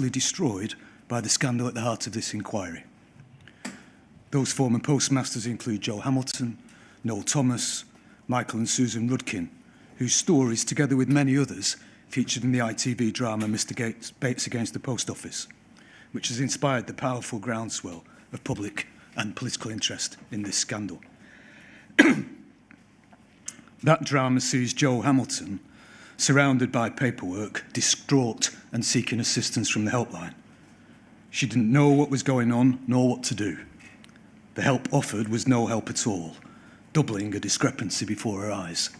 destroyed by the scandal at the heart of this inquiry. Those former postmasters include Joe Hamilton, Noel Thomas, Michael and Susan Rudkin, whose stories, together with many others, featured in the ITV drama Mr. Bates Against the Post Office, which has inspired the powerful groundswell of public and political interest in this scandal. That drama sees Joe Hamilton surrounded by paperwork, distraught and seeking assistance from the helpline. She didn't know what was going on, nor what to do. The help offered was no help at all, doubling a discrepancy before her eyes.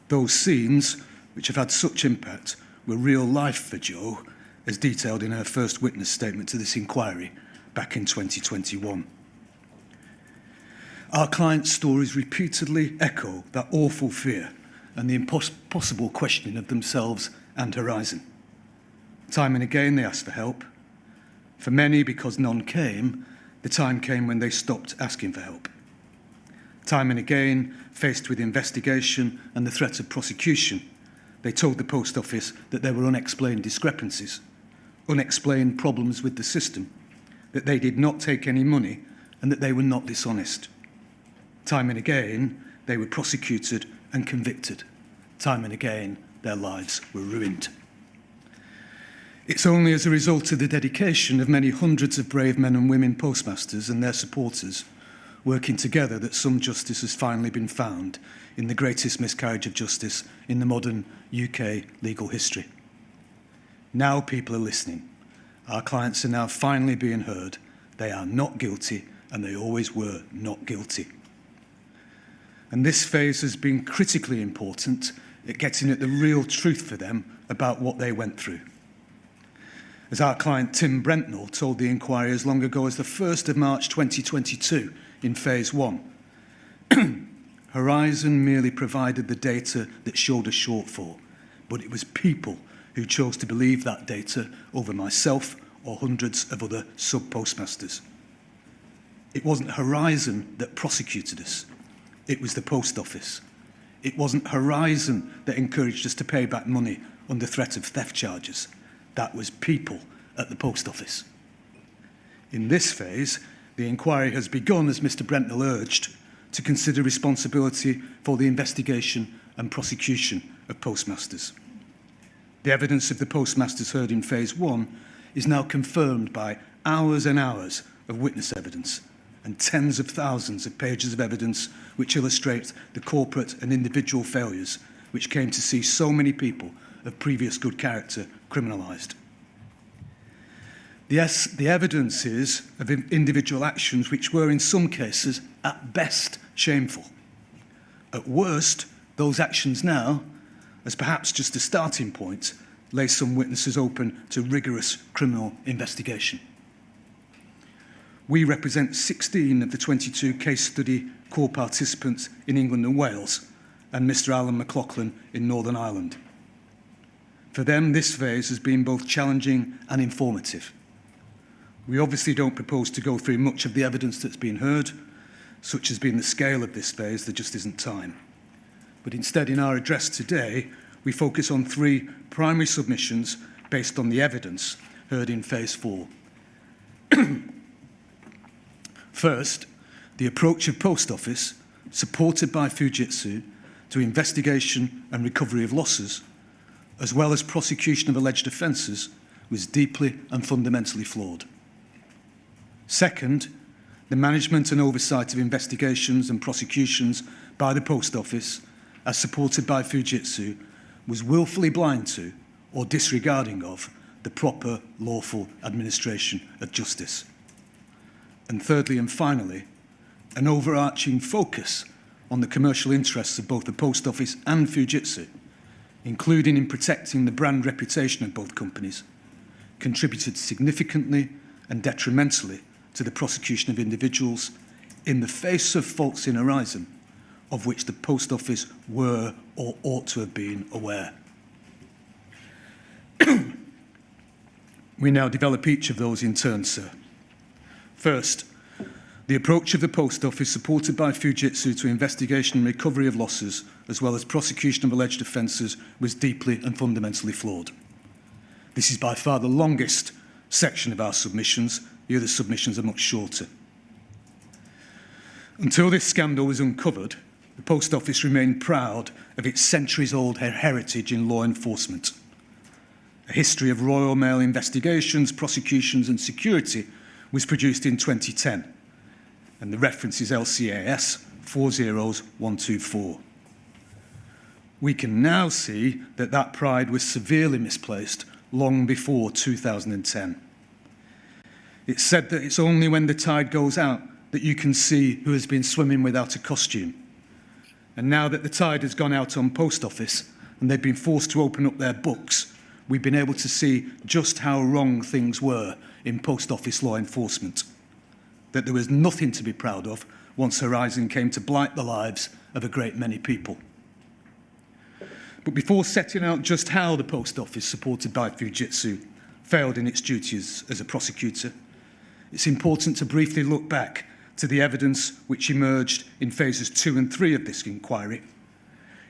Those scenes, which have had such impact, were real life for Jo, as detailed in her first witness statement to this inquiry back in 2021. Our clients' stories repeatedly echo that awful fear and the impossible questioning of themselves and Horizon. Time and again they asked for help. For many, because none came, the time came when they stopped asking for help. Time and again, faced with investigation and the threat of prosecution, they told the Post Office that there were unexplained discrepancies, unexplained problems with the system, that they did not take any money and that they were not dishonest. Time and again, they were prosecuted and convicted. Time and again, their lives were ruined. It's only as a result of the dedication of many hundreds of brave men and women postmasters and their supporters working together that some justice has finally been found in the greatest miscarriage of justice in the modern UK legal history. Now people are listening. Our clients are now finally being heard. They are not guilty, and they always were not guilty. And this phase has been critically important at getting at the real truth for them about what they went through. As our client Tim Brentnell told the inquiry as long ago as the 1st of March 2022 in Phase 1, Horizon merely provided the data that showed a shortfall, but it was people who chose to believe that data over myself or hundreds of other sub-postmasters. It wasn't Horizon that prosecuted us. It was the Post Office. It wasn't Horizon that encouraged us to pay back money under threat of theft charges. That was people at the Post Office. In this phase, the inquiry has begun, as Mr. Brentnell urged, to consider responsibility for the investigation and prosecution of postmasters. The evidence of the postmasters heard in Phase 1 is now confirmed by hours and hours of witness evidence and tens of thousands of pages of evidence which illustrate the corporate and individual failures which came to see so many people of previous good character criminalised. Yes, the evidence is of individual actions which were in some cases at best shameful. At worst, those actions now, as perhaps just a starting point, lay some witnesses open to rigorous criminal investigation. We represent 16 of the 22 case study core participants in England and Wales, and Mr. Alan McLaughlin in Northern Ireland. For them, this phase has been both challenging and informative. We obviously don't propose to go through much of the evidence that's been heard, such has been the scale of this phase, there just isn't time. But instead, in our address today, we focus on 3 primary submissions based on the evidence heard in Phase 4. First, the approach of Post Office, supported by Fujitsu, to investigation and recovery of losses, as well as prosecution of alleged offences, was deeply and fundamentally flawed. Second, the management and oversight of investigations and prosecutions by the Post Office, as supported by Fujitsu, was willfully blind to or disregarding of the proper, lawful administration of justice. And thirdly and finally, an overarching focus on the commercial interests of both the Post Office and Fujitsu, including in protecting the brand reputation of both companies, contributed significantly and detrimentally to the prosecution of individuals in the face of faults in Horizon, of which the Post Office were or ought to have been aware. We now develop each of those in turn, sir. First, the approach of the Post Office, supported by Fujitsu, to investigation and recovery of losses, as well as prosecution of alleged offences, was deeply and fundamentally flawed. This is by far the longest section of our submissions. The other submissions are much shorter. Until this scandal was uncovered, the Post Office remained proud of its centuries-old heritage in law enforcement. A history of Royal Mail investigations, prosecutions and security was produced in 2010, and the reference is LCAS 40124. We can now see that that pride was severely misplaced long before 2010. It's said that it's only when the tide goes out that you can see who has been swimming without a costume. And now that the tide has gone out on Post Office and they've been forced to open up their books, we've been able to see just how wrong things were in Post Office law enforcement. That there was nothing to be proud of once Horizon came to blight the lives of a great many people. But before setting out just how the Post Office, supported by Fujitsu, failed in its duties as a prosecutor, it's important to briefly look back to the evidence which emerged in phases 2 and 3 of this inquiry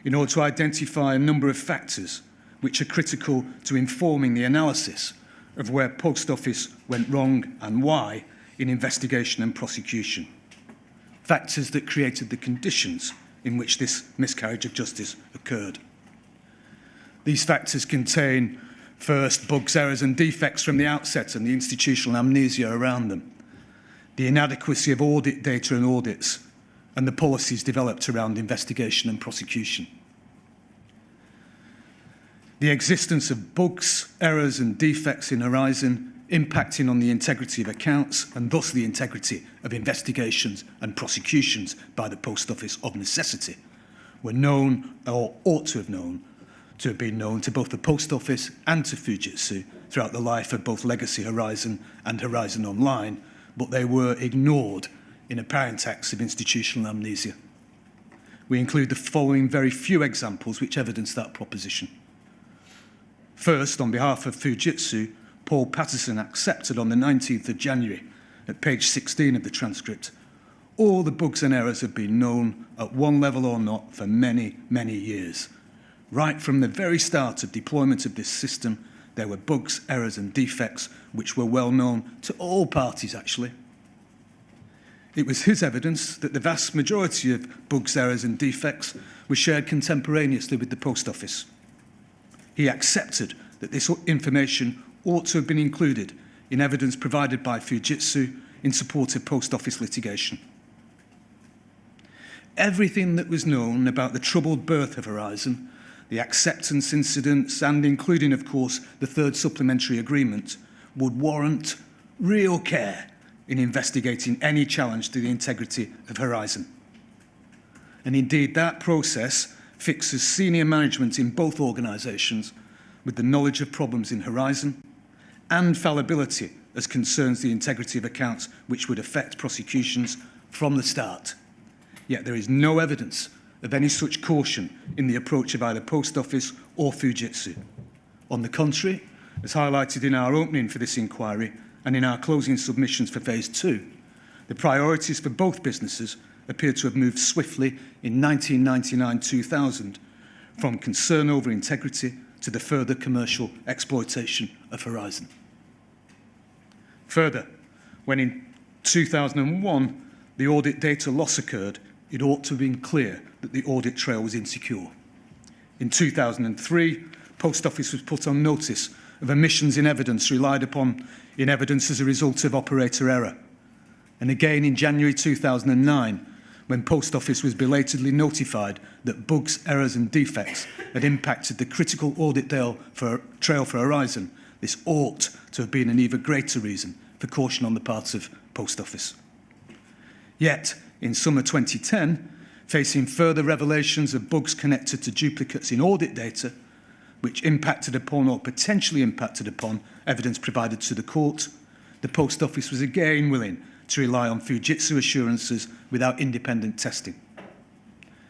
in order to identify a number of factors which are critical to informing the analysis of where Post Office went wrong and why in investigation and prosecution. Factors that created the conditions in which this miscarriage of justice occurred. These factors contain, first, bugs, errors and defects from the outset and the institutional amnesia around them, the inadequacy of audit data and audits, and the policies developed around investigation and prosecution. The existence of bugs, errors and defects in Horizon impacting on the integrity of accounts and thus the integrity of investigations and prosecutions by the Post Office of necessity were known, or ought to have been known to both the Post Office and to Fujitsu throughout the life of both Legacy Horizon and Horizon Online, but they were ignored in apparent acts of institutional amnesia. We include the following very few examples which evidence that proposition. First, on behalf of Fujitsu, Paul Patterson accepted on the 19th of January, at page 16 of the transcript, all the bugs and errors have been known at one level or not for many, many years. Right from the very start of deployment of this system, there were bugs, errors and defects which were well known to all parties, actually. It was his evidence that the vast majority of bugs, errors and defects were shared contemporaneously with the Post Office. He accepted that this information ought to have been included in evidence provided by Fujitsu in support of Post Office litigation. Everything that was known about the troubled birth of Horizon, the acceptance incidents, and including, of course, the third supplementary agreement, would warrant real care in investigating any challenge to the integrity of Horizon. And indeed, that process fixes senior management in both organisations with the knowledge of problems in Horizon and fallibility as concerns the integrity of accounts which would affect prosecutions from the start. Yet there is no evidence of any such caution in the approach of either Post Office or Fujitsu. On the contrary, as highlighted in our opening for this inquiry and in our closing submissions for Phase 2, the priorities for both businesses appear to have moved swiftly in 1999-2000 from concern over integrity to the further commercial exploitation of Horizon. Further, when in 2001 the audit data loss occurred, it ought to have been clear that the audit trail was insecure. In 2003, Post Office was put on notice of omissions in evidence relied upon in evidence as a result of operator error. And again in January 2009, when Post Office was belatedly notified that bugs, errors and defects had impacted the critical audit trail for Horizon, this ought to have been an even greater reason for caution on the part of Post Office. Yet, in summer 2010, facing further revelations of bugs connected to duplicates in audit data, which impacted upon or potentially impacted upon evidence provided to the court, the Post Office was again willing to rely on Fujitsu assurances without independent testing.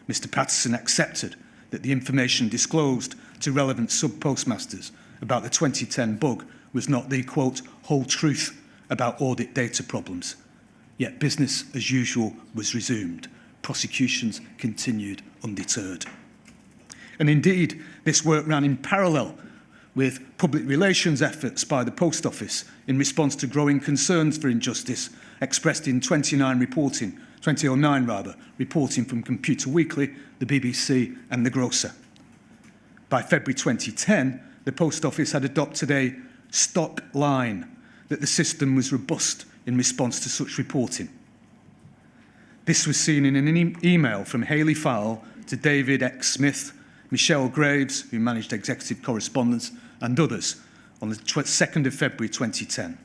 Mr. Patterson accepted that the information disclosed to relevant sub-postmasters about the 2010 bug was not the, quote, whole truth about audit data problems. Yet business as usual was resumed. Prosecutions continued undeterred. And indeed, this work ran in parallel with public relations efforts by the Post Office in response to growing concerns for injustice expressed in 2009 reporting from Computer Weekly, the BBC and The Grocer. By February 2010, the Post Office had adopted a stock line that the system was robust in response to such reporting. This was seen in an email from Hayley Fowle to David X. Smith, Michelle Graves, who managed executive correspondence, and others on the 2nd of February 2010.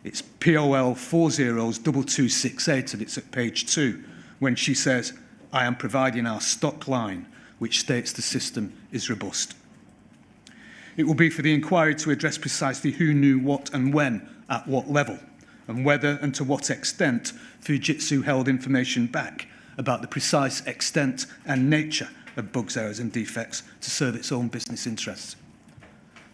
It's POL 402268, and it's at page 2, when she says, "I am providing our stock line, which states the system is robust." It will be for the inquiry to address precisely who knew what and when, at what level, and whether and to what extent Fujitsu held information back about the precise extent and nature of bugs, errors and defects to serve its own business interests.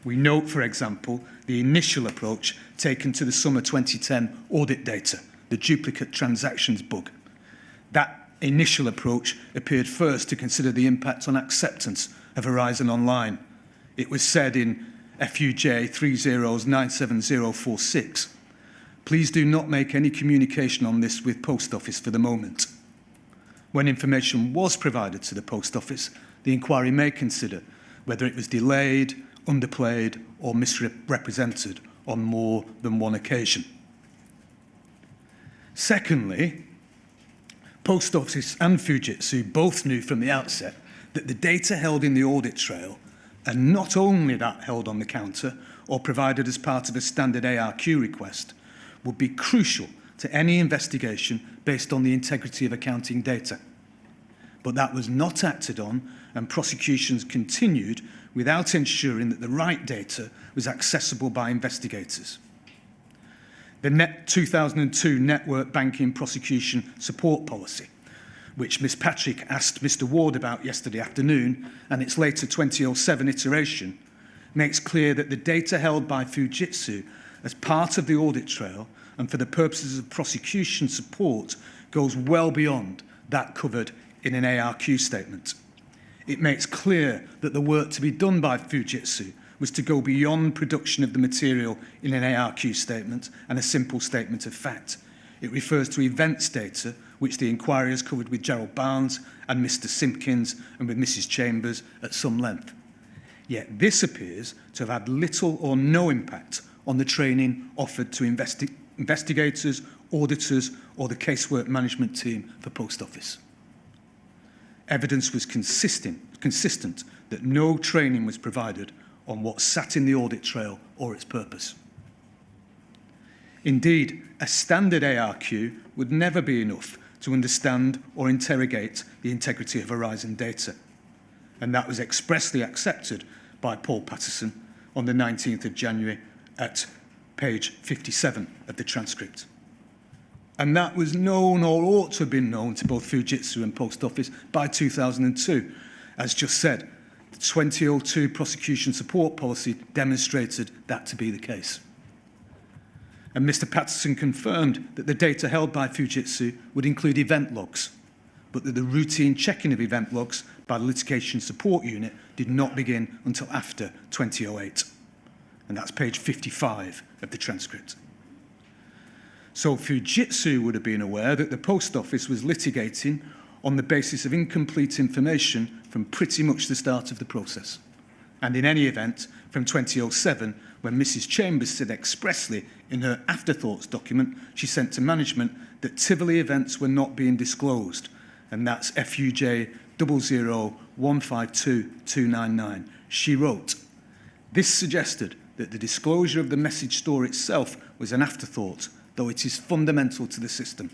We note, for example, the initial approach taken to the summer 2010 audit data, the duplicate transactions bug. That initial approach appeared first to consider the impact on acceptance of Horizon Online. It was said in FUJ 3097046, "Please do not make any communication on this with Post Office for the moment." When information was provided to the Post Office, the inquiry may consider whether it was delayed, underplayed, or misrepresented on more than one occasion. Secondly, Post Office and Fujitsu both knew from the outset that the data held in the audit trail, and not only that held on the counter or provided as part of a standard ARQ request, would be crucial to any investigation based on the integrity of accounting data. But that was not acted on, and prosecutions continued without ensuring that the right data was accessible by investigators. The 2002 Network Banking Prosecution Support Policy, which Ms. Patrick asked Mr. Ward about yesterday afternoon, and its later 2007 iteration, makes clear that the data held by Fujitsu as part of the audit trail and for the purposes of prosecution support goes well beyond that covered in an ARQ statement. It makes clear that the work to be done by Fujitsu was to go beyond production of the material in an ARQ statement and a simple statement of fact. It refers to events data, which the inquiry has covered with Gerald Barnes and Mr. Simpkins and with Mrs. Chambers at some length. Yet this appears to have had little or no impact on the training offered to investigators, auditors, or the casework management team for Post Office. Evidence was consistent that no training was provided on what sat in the audit trail or its purpose. Indeed, a standard ARQ would never be enough to understand or interrogate the integrity of Horizon data, and that was expressly accepted by Paul Patterson on the 19th of January at page 57 of the transcript. And that was known or ought to have been known to both Fujitsu and Post Office by 2002. As just said, the 2002 Prosecution Support Policy demonstrated that to be the case. And Mr. Patterson confirmed that the data held by Fujitsu would include event logs, but that the routine checking of event logs by the Litigation Support Unit did not begin until after 2008. And that's page 55 of the transcript. So Fujitsu would have been aware that the Post Office was litigating on the basis of incomplete information from pretty much the start of the process. And in any event, from 2007, when Mrs. Chambers said expressly in her afterthoughts document she sent to management that Tivoli events were not being disclosed, and that's FUJ 00152-299. She wrote, "This suggested that the disclosure of the message store itself was an afterthought, though it is fundamental to the system.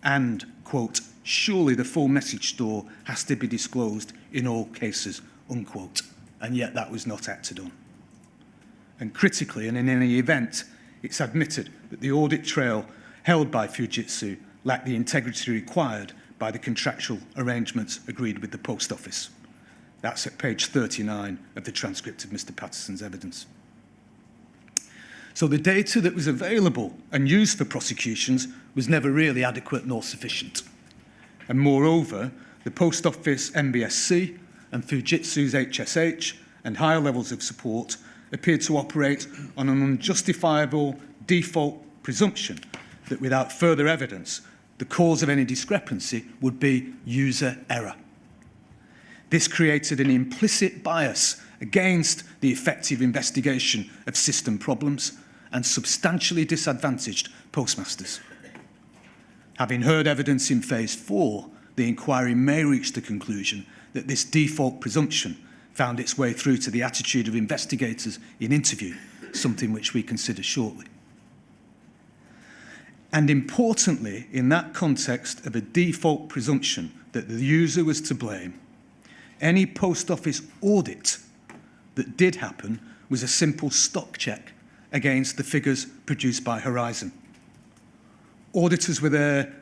And, quote, surely the full message store has to be disclosed in all cases, unquote." And yet that was not acted on. And critically, and in any event, it's admitted that the audit trail held by Fujitsu lacked the integrity required by the contractual arrangements agreed with the Post Office. That's at page 39 of the transcript of Mr. Patterson's evidence. So the data that was available and used for prosecutions was never really adequate nor sufficient. And moreover, the Post Office MBSC and Fujitsu's HSH and higher levels of support appeared to operate on an unjustifiable default presumption that without further evidence, the cause of any discrepancy would be user error. This created an implicit bias against the effective investigation of system problems and substantially disadvantaged postmasters. Having heard evidence in Phase 4, the inquiry may reach the conclusion that this default presumption found its way through to the attitude of investigators in interview, something which we consider shortly. And importantly, in that context of a default presumption that the user was to blame, any post office audit that did happen was a simple stock check against the figures produced by Horizon. Auditors were there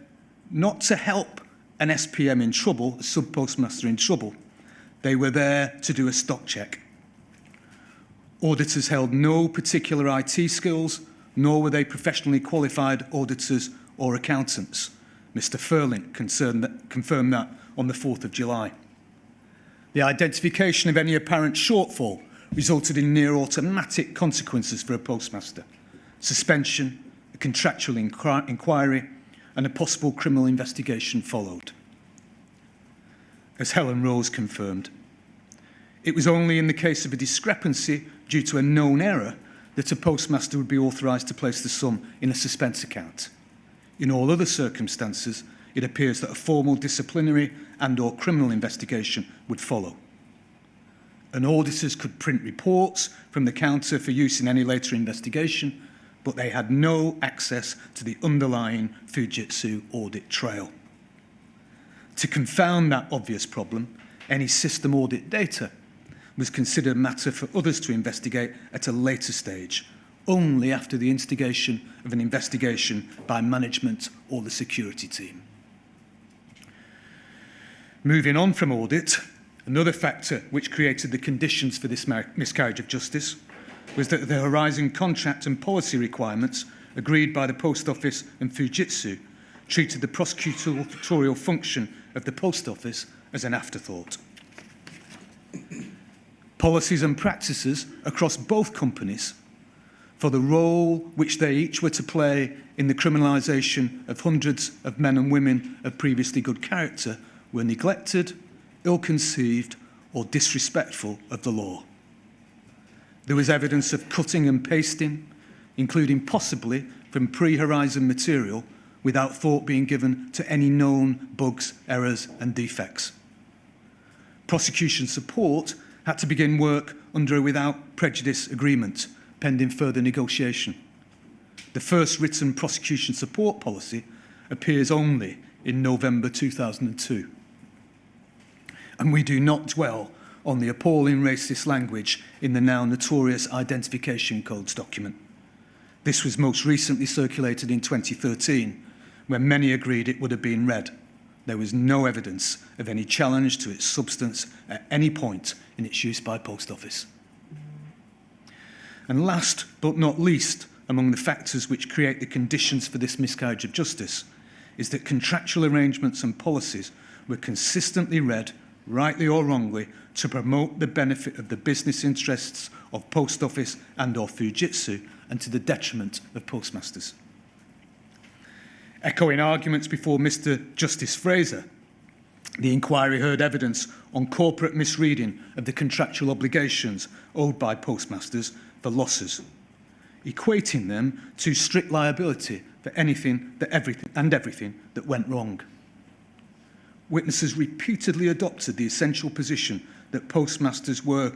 not to help an SPM in trouble, a sub-postmaster in trouble. They were there to do a stock check. Auditors held no particular IT skills, nor were they professionally qualified auditors or accountants. Mr. Furlink confirmed that on the 4th of July. The identification of any apparent shortfall resulted in near automatic consequences for a postmaster: suspension, a contractual inquiry, and a possible criminal investigation followed. As Helen Rose confirmed, it was only in the case of a discrepancy due to a known error that a postmaster would be authorised to place the sum in a suspense account. In all other circumstances, it appears that a formal disciplinary and/or criminal investigation would follow. And auditors could print reports from the counter for use in any later investigation, but they had no access to the underlying Fujitsu audit trail. To confound that obvious problem, any system audit data was considered a matter for others to investigate at a later stage, only after the instigation of an investigation by management or the security team. Moving on from audit, another factor which created the conditions for this miscarriage of justice was that the Horizon contract and policy requirements agreed by the Post Office and Fujitsu treated the prosecutorial function of the Post Office as an afterthought. Policies and practices across both companies for the role which they each were to play in the criminalisation of hundreds of men and women of previously good character were neglected, ill-conceived, or disrespectful of the law. There was evidence of cutting and pasting, including possibly from pre-Horizon material, without thought being given to any known bugs, errors, and defects. Prosecution support had to begin work under a without prejudice agreement, pending further negotiation. The first written prosecution support policy appears only in November 2002. And we do not dwell on the appalling racist language in the now notorious Identification Codes document. This was most recently circulated in 2013, when many agreed it would have been read. There was no evidence of any challenge to its substance at any point in its use by Post Office. And last but not least, among the factors which create the conditions for this miscarriage of justice, is that contractual arrangements and policies were consistently read, rightly or wrongly, to promote the benefit of the business interests of Post Office and/or Fujitsu, and to the detriment of postmasters. Echoing arguments before Mr. Justice Fraser, the inquiry heard evidence on corporate misreading of the contractual obligations owed by postmasters for losses, equating them to strict liability for everything that went wrong. Witnesses repeatedly adopted the essential position that postmasters were,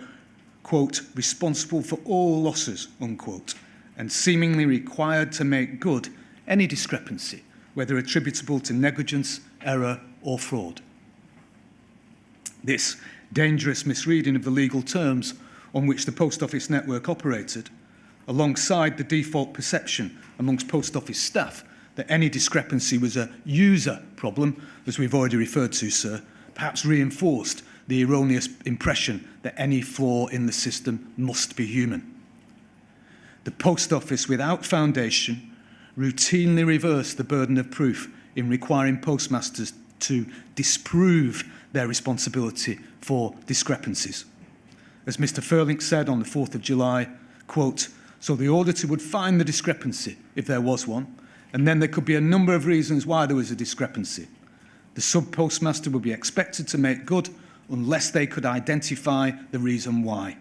quote, responsible for all losses, unquote, and seemingly required to make good any discrepancy, whether attributable to negligence, error, or fraud. This dangerous misreading of the legal terms on which the Post Office network operated, alongside the default perception amongst Post Office staff that any discrepancy was a user problem, as we've already referred to, sir, perhaps reinforced the erroneous impression that any flaw in the system must be human. The Post Office, without foundation, routinely reversed the burden of proof in requiring postmasters to disprove their responsibility for discrepancies. As Mr. Furlink said on the 4th of July, quote, "So the auditor would find the discrepancy, if there was one, and then there could be a number of reasons why there was a discrepancy. The sub-postmaster would be expected to make good unless they could identify the reason why.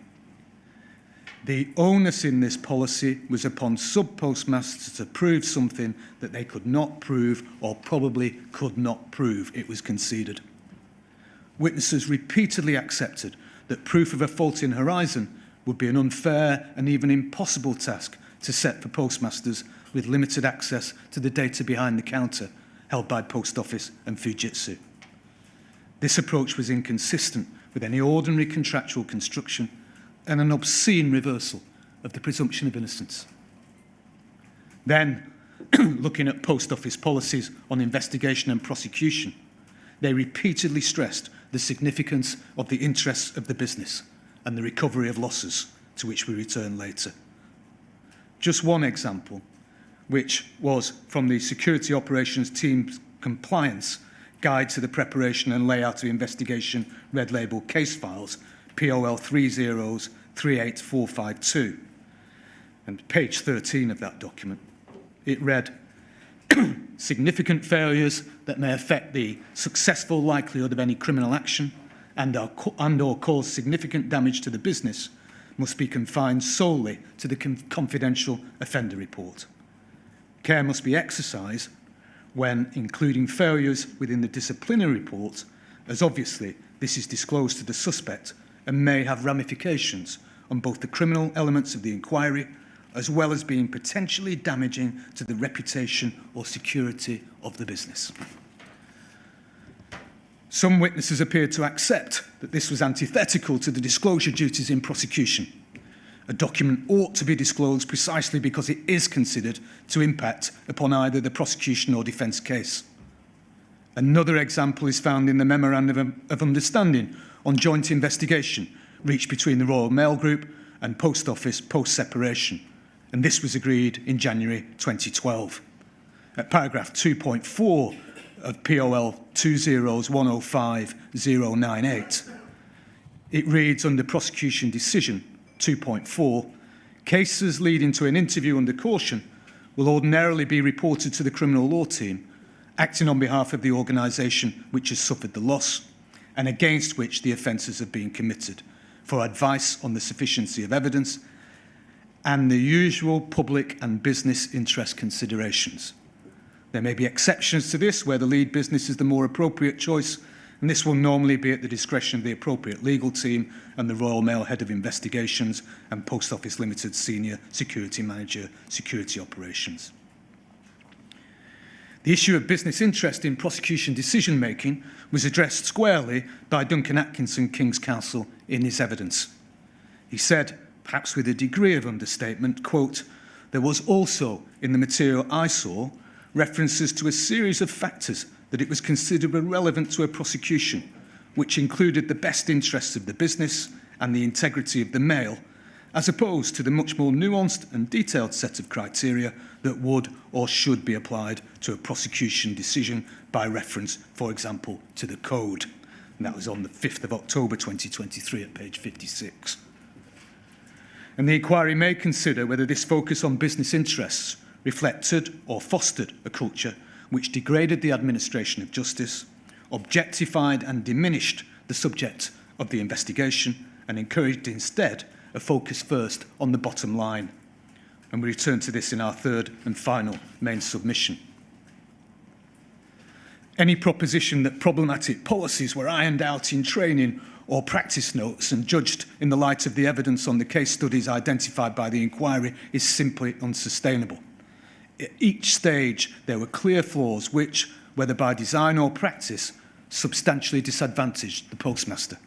The onus in this policy was upon sub-postmasters to prove something that they could not prove or probably could not prove," it was conceded. Witnesses repeatedly accepted that proof of a fault in Horizon would be an unfair and even impossible task to set for postmasters with limited access to the data behind the counter held by Post Office and Fujitsu. This approach was inconsistent with any ordinary contractual construction and an obscene reversal of the presumption of innocence. Then, looking at Post Office policies on investigation and prosecution, they repeatedly stressed the significance of the interests of the business and the recovery of losses, to which we return later. Just one example, which was from the Security Operations Team's Compliance Guide to the Preparation and Layout of Investigation Red Label Case Files, POL 3038452, and page 13 of that document. It read, "Significant failures that may affect the successful likelihood of any criminal action and/or cause significant damage to the business must be confined solely to the confidential offender report. Care must be exercised when including failures within the disciplinary report, as obviously this is disclosed to the suspect and may have ramifications on both the criminal elements of the inquiry as well as being potentially damaging to the reputation or security of the business." Some witnesses appeared to accept that this was antithetical to the disclosure duties in prosecution. A document ought to be disclosed precisely because it is considered to impact upon either the prosecution or defence case. Another example is found in the Memorandum of Understanding on joint investigation reached between the Royal Mail Group and Post Office post-separation, and this was agreed in January 2012. At paragraph 2.4 of POL 20105-098, it reads under Prosecution Decision 2.4, "Cases leading to an interview under caution will ordinarily be reported to the criminal law team, acting on behalf of the organisation which has suffered the loss and against which the offences have been committed, for advice on the sufficiency of evidence and the usual public and business interest considerations. There may be exceptions to this where the lead business is the more appropriate choice, and this will normally be at the discretion of the appropriate legal team and the Royal Mail Head of Investigations and Post Office Limited Senior Security Manager, Security Operations." The issue of business interest in prosecution decision-making was addressed squarely by Duncan Atkinson, King's Counsel, in his evidence. He said, perhaps with a degree of understatement, quote, "There was also, in the material I saw, references to a series of factors that it was considered relevant to a prosecution, which included the best interests of the business and the integrity of the Mail, as opposed to the much more nuanced and detailed set of criteria that would or should be applied to a prosecution decision by reference, for example, to the Code." And that was on the 5th of October 2023 at page 56. And the inquiry may consider whether this focus on business interests reflected or fostered a culture which degraded the administration of justice, objectified and diminished the subject of the investigation, and encouraged instead a focus first on the bottom line. And we return to this in our third and final main submission. Any proposition that problematic policies were ironed out in training or practice notes and judged in the light of the evidence on the case studies identified by the inquiry is simply unsustainable. At each stage, there were clear flaws which, whether by design or practice, substantially disadvantaged the postmaster.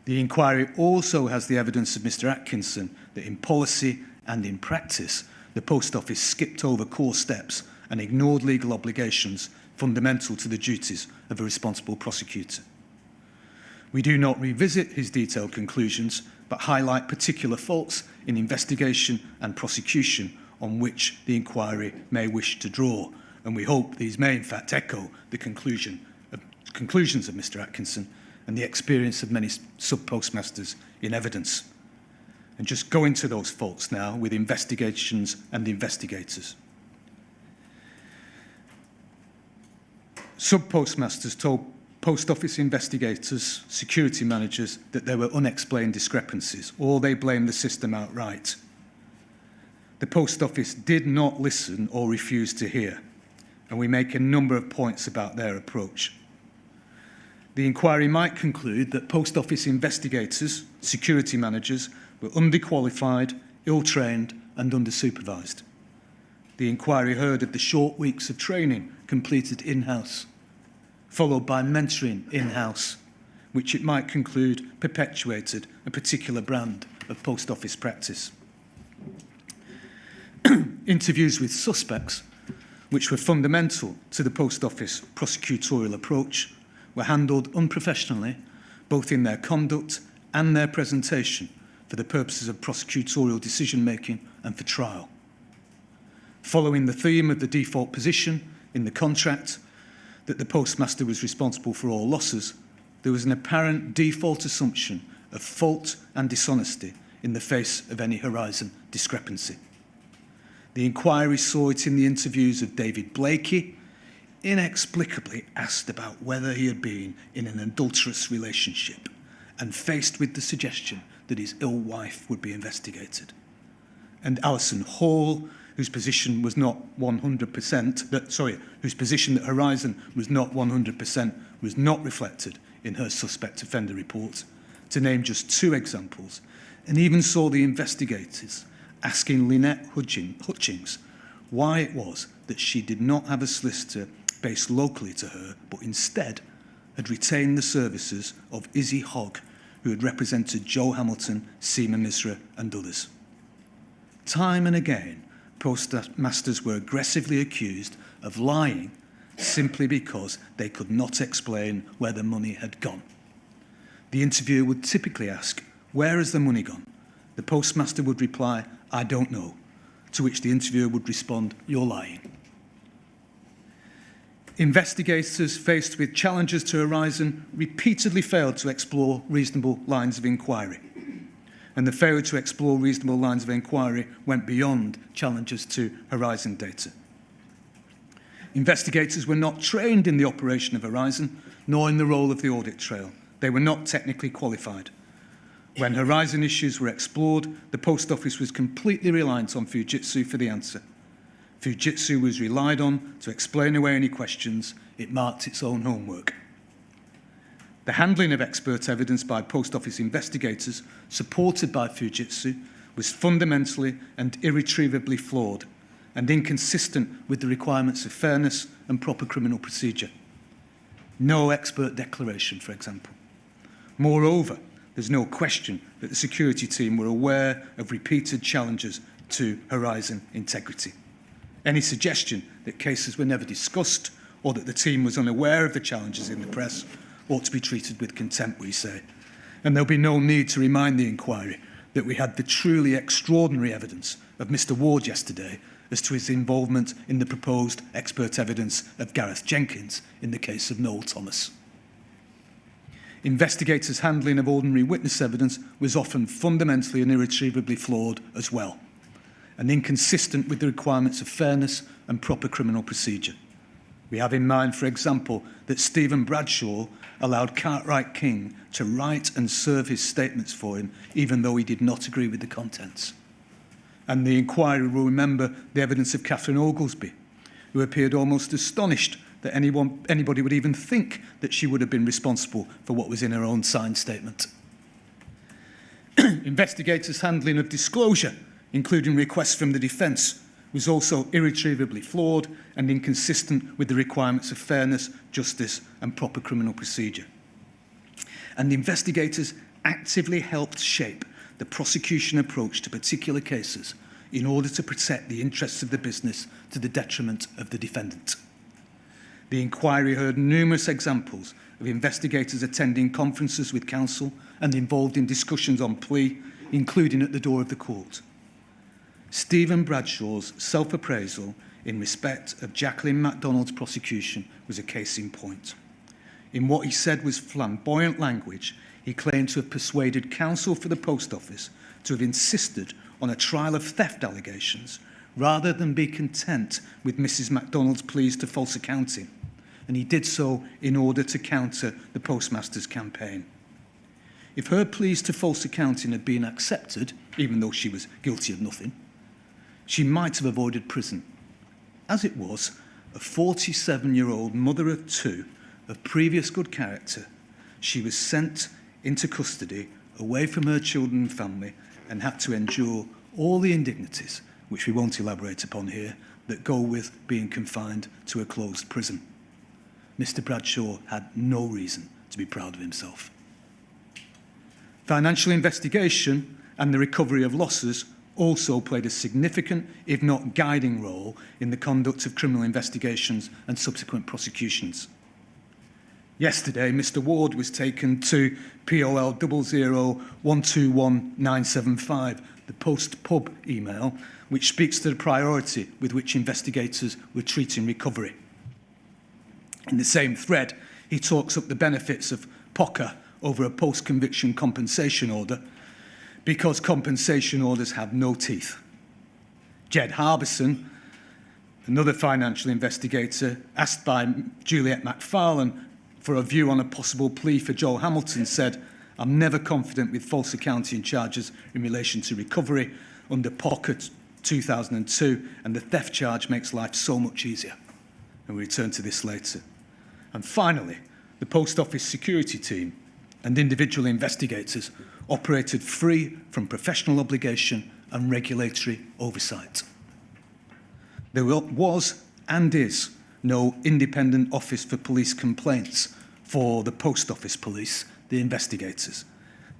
The inquiry also has the evidence of Mr. Atkinson that in policy and in practice, the Post Office skipped over core steps and ignored legal obligations fundamental to the duties of a responsible prosecutor. We do not revisit his detailed conclusions, but highlight particular faults in investigation and prosecution on which the inquiry may wish to draw, and we hope these may in fact echo the conclusions of Mr. Atkinson and the experience of many sub-postmasters in evidence. And just go into those faults now with investigations and investigators. Sub-postmasters told post office investigators, security managers, that there were unexplained discrepancies, or they blamed the system outright. The post office did not listen or refuse to hear, and we make a number of points about their approach. The inquiry might conclude that post office investigators, security managers, were underqualified, ill-trained and under-supervised. The inquiry heard of the short weeks of training completed in-house, followed by mentoring in-house, which it might conclude perpetuated a particular brand of post office practice. Interviews with suspects, which were fundamental to the post office prosecutorial approach, were handled unprofessionally, both in their conduct and their presentation, for the purposes of prosecutorial decision-making and for trial. Following the theme of the default position in the contract that the postmaster was responsible for all losses, there was an apparent default assumption of fault and dishonesty in the face of any horizon discrepancy. The inquiry saw it in the interviews of David Blakey, inexplicably asked about whether he had been in an adulterous relationship and faced with the suggestion that his ill wife would be investigated. And Alison Hall, whose position was not 100%, whose position that Horizon was not 100%, was not reflected in her suspect offender report, to name just two examples, and even saw the investigators asking Lynette Hutchings why it was that she did not have a solicitor based locally to her, but instead had retained the services of Izzy Hogg, who had represented Joe Hamilton, Seema Misra and others. Time and again, postmasters were aggressively accused of lying simply because they could not explain where the money had gone. The interviewer would typically ask, "Where has the money gone?" The postmaster would reply, "I don't know," to which the interviewer would respond, "You're lying." Investigators faced with challenges to Horizon repeatedly failed to explore reasonable lines of inquiry. And the failure to explore reasonable lines of inquiry went beyond challenges to Horizon data. Investigators were not trained in the operation of Horizon, nor in the role of the audit trail. They were not technically qualified. When Horizon issues were explored, the Post Office was completely reliant on Fujitsu for the answer. Fujitsu was relied on to explain away any questions. It marked its own homework. The handling of expert evidence by Post Office investigators, supported by Fujitsu, was fundamentally and irretrievably flawed and inconsistent with the requirements of fairness and proper criminal procedure. No expert declaration, for example. Moreover, there's no question that the security team were aware of repeated challenges to Horizon integrity. Any suggestion that cases were never discussed or that the team was unaware of the challenges in the press ought to be treated with contempt, we say. And there'll be no need to remind the inquiry that we had the truly extraordinary evidence of Mr. Ward yesterday as to his involvement in the proposed expert evidence of Gareth Jenkins in the case of Noel Thomas. Investigators' handling of ordinary witness evidence was often fundamentally and irretrievably flawed as well, and inconsistent with the requirements of fairness and proper criminal procedure. We have in mind, for example, that Stephen Bradshaw allowed Cartwright King to write and serve his statements for him, even though he did not agree with the contents. And the inquiry will remember the evidence of Catherine Oglesby, who appeared almost astonished that anybody would even think that she would have been responsible for what was in her own signed statement. Investigators' handling of disclosure, including requests from the defence, was also irretrievably flawed and inconsistent with the requirements of fairness, justice and proper criminal procedure. And the investigators actively helped shape the prosecution approach to particular cases in order to protect the interests of the business to the detriment of the defendant. The inquiry heard numerous examples of investigators attending conferences with counsel and involved in discussions on plea, including at the door of the court. Stephen Bradshaw's self-appraisal in respect of Jacqueline MacDonald's prosecution was a case in point. In what he said was flamboyant language, he claimed to have persuaded counsel for the Post Office to have insisted on a trial of theft allegations rather than be content with Mrs. MacDonald's pleas to false accounting, and he did so in order to counter the postmaster's campaign. If her pleas to false accounting had been accepted, even though she was guilty of nothing, she might have avoided prison. As it was, a 47-year-old mother of two, of previous good character, she was sent into custody away from her children and family and had to endure all the indignities, which we won't elaborate upon here, that go with being confined to a closed prison. Mr. Bradshaw had no reason to be proud of himself. Financial investigation and the recovery of losses also played a significant, if not guiding role, in the conduct of criminal investigations and subsequent prosecutions. Yesterday, Mr. Ward was taken to POL 00121-975, the post-pub email, which speaks to the priority with which investigators were treating recovery. In the same thread, he talks up the benefits of POCA over a post-conviction compensation order because compensation orders have no teeth. Jed Harbison, another financial investigator, asked by Juliet McFarlane for a view on a possible plea for Joel Hamilton, said, "I'm never confident with false accounting charges in relation to recovery under POCA 2002, and the theft charge makes life so much easier." And we'll return to this later. And finally, the Post Office security team and individual investigators operated free from professional obligation and regulatory oversight. There was and is no independent office for police complaints for the Post Office police, the investigators.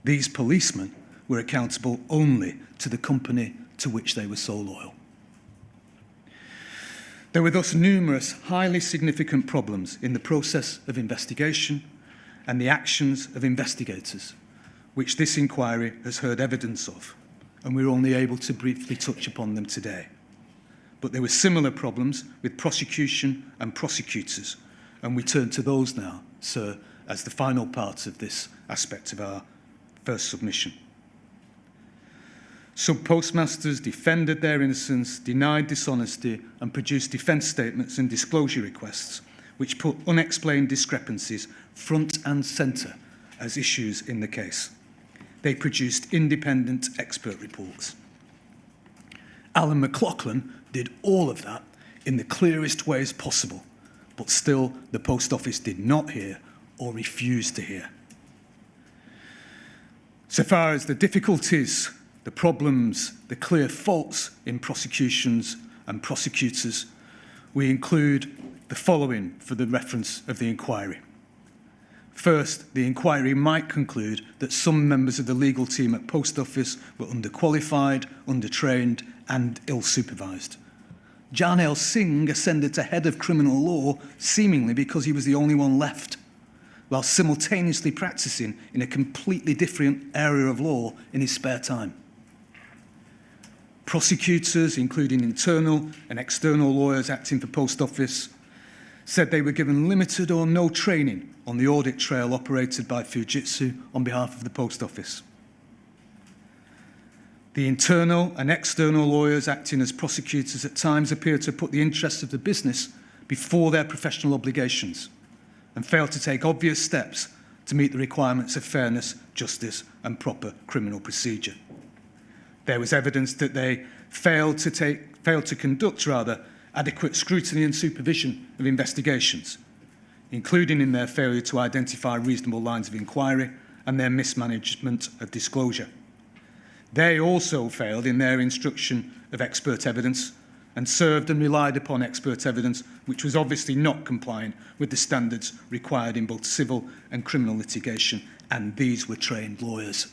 These policemen were accountable only to the company to which they were so loyal. There were thus numerous highly significant problems in the process of investigation and the actions of investigators, which this inquiry has heard evidence of, and we're only able to briefly touch upon them today. But there were similar problems with prosecution and prosecutors, and we turn to those now, sir, as the final part of this aspect of our first submission. Sub-postmasters defended their innocence, denied dishonesty, and produced defence statements and disclosure requests, which put unexplained discrepancies front and centre as issues in the case. They produced independent expert reports. Alan McLaughlin did all of that in the clearest ways possible, but still the Post Office did not hear or refused to hear. So far as the difficulties, the problems, the clear faults in prosecutions and prosecutors, we include the following for the reference of the inquiry. First, the inquiry might conclude that some members of the legal team at Post Office were underqualified, undertrained, and ill-supervised. Jarnail Singh ascended to head of criminal law seemingly because he was the only one left, while simultaneously practicing in a completely different area of law in his spare time. Prosecutors, including internal and external lawyers acting for Post Office, said they were given limited or no training on the audit trail operated by Fujitsu on behalf of the Post Office. The internal and external lawyers acting as prosecutors at times appeared to put the interests of the business before their professional obligations and failed to take obvious steps to meet the requirements of fairness, justice, and proper criminal procedure. There was evidence that they failed to conduct adequate scrutiny and supervision of investigations, including in their failure to identify reasonable lines of inquiry and their mismanagement of disclosure. They also failed in their instruction of expert evidence and served and relied upon expert evidence which was obviously not compliant with the standards required in both civil and criminal litigation, and these were trained lawyers.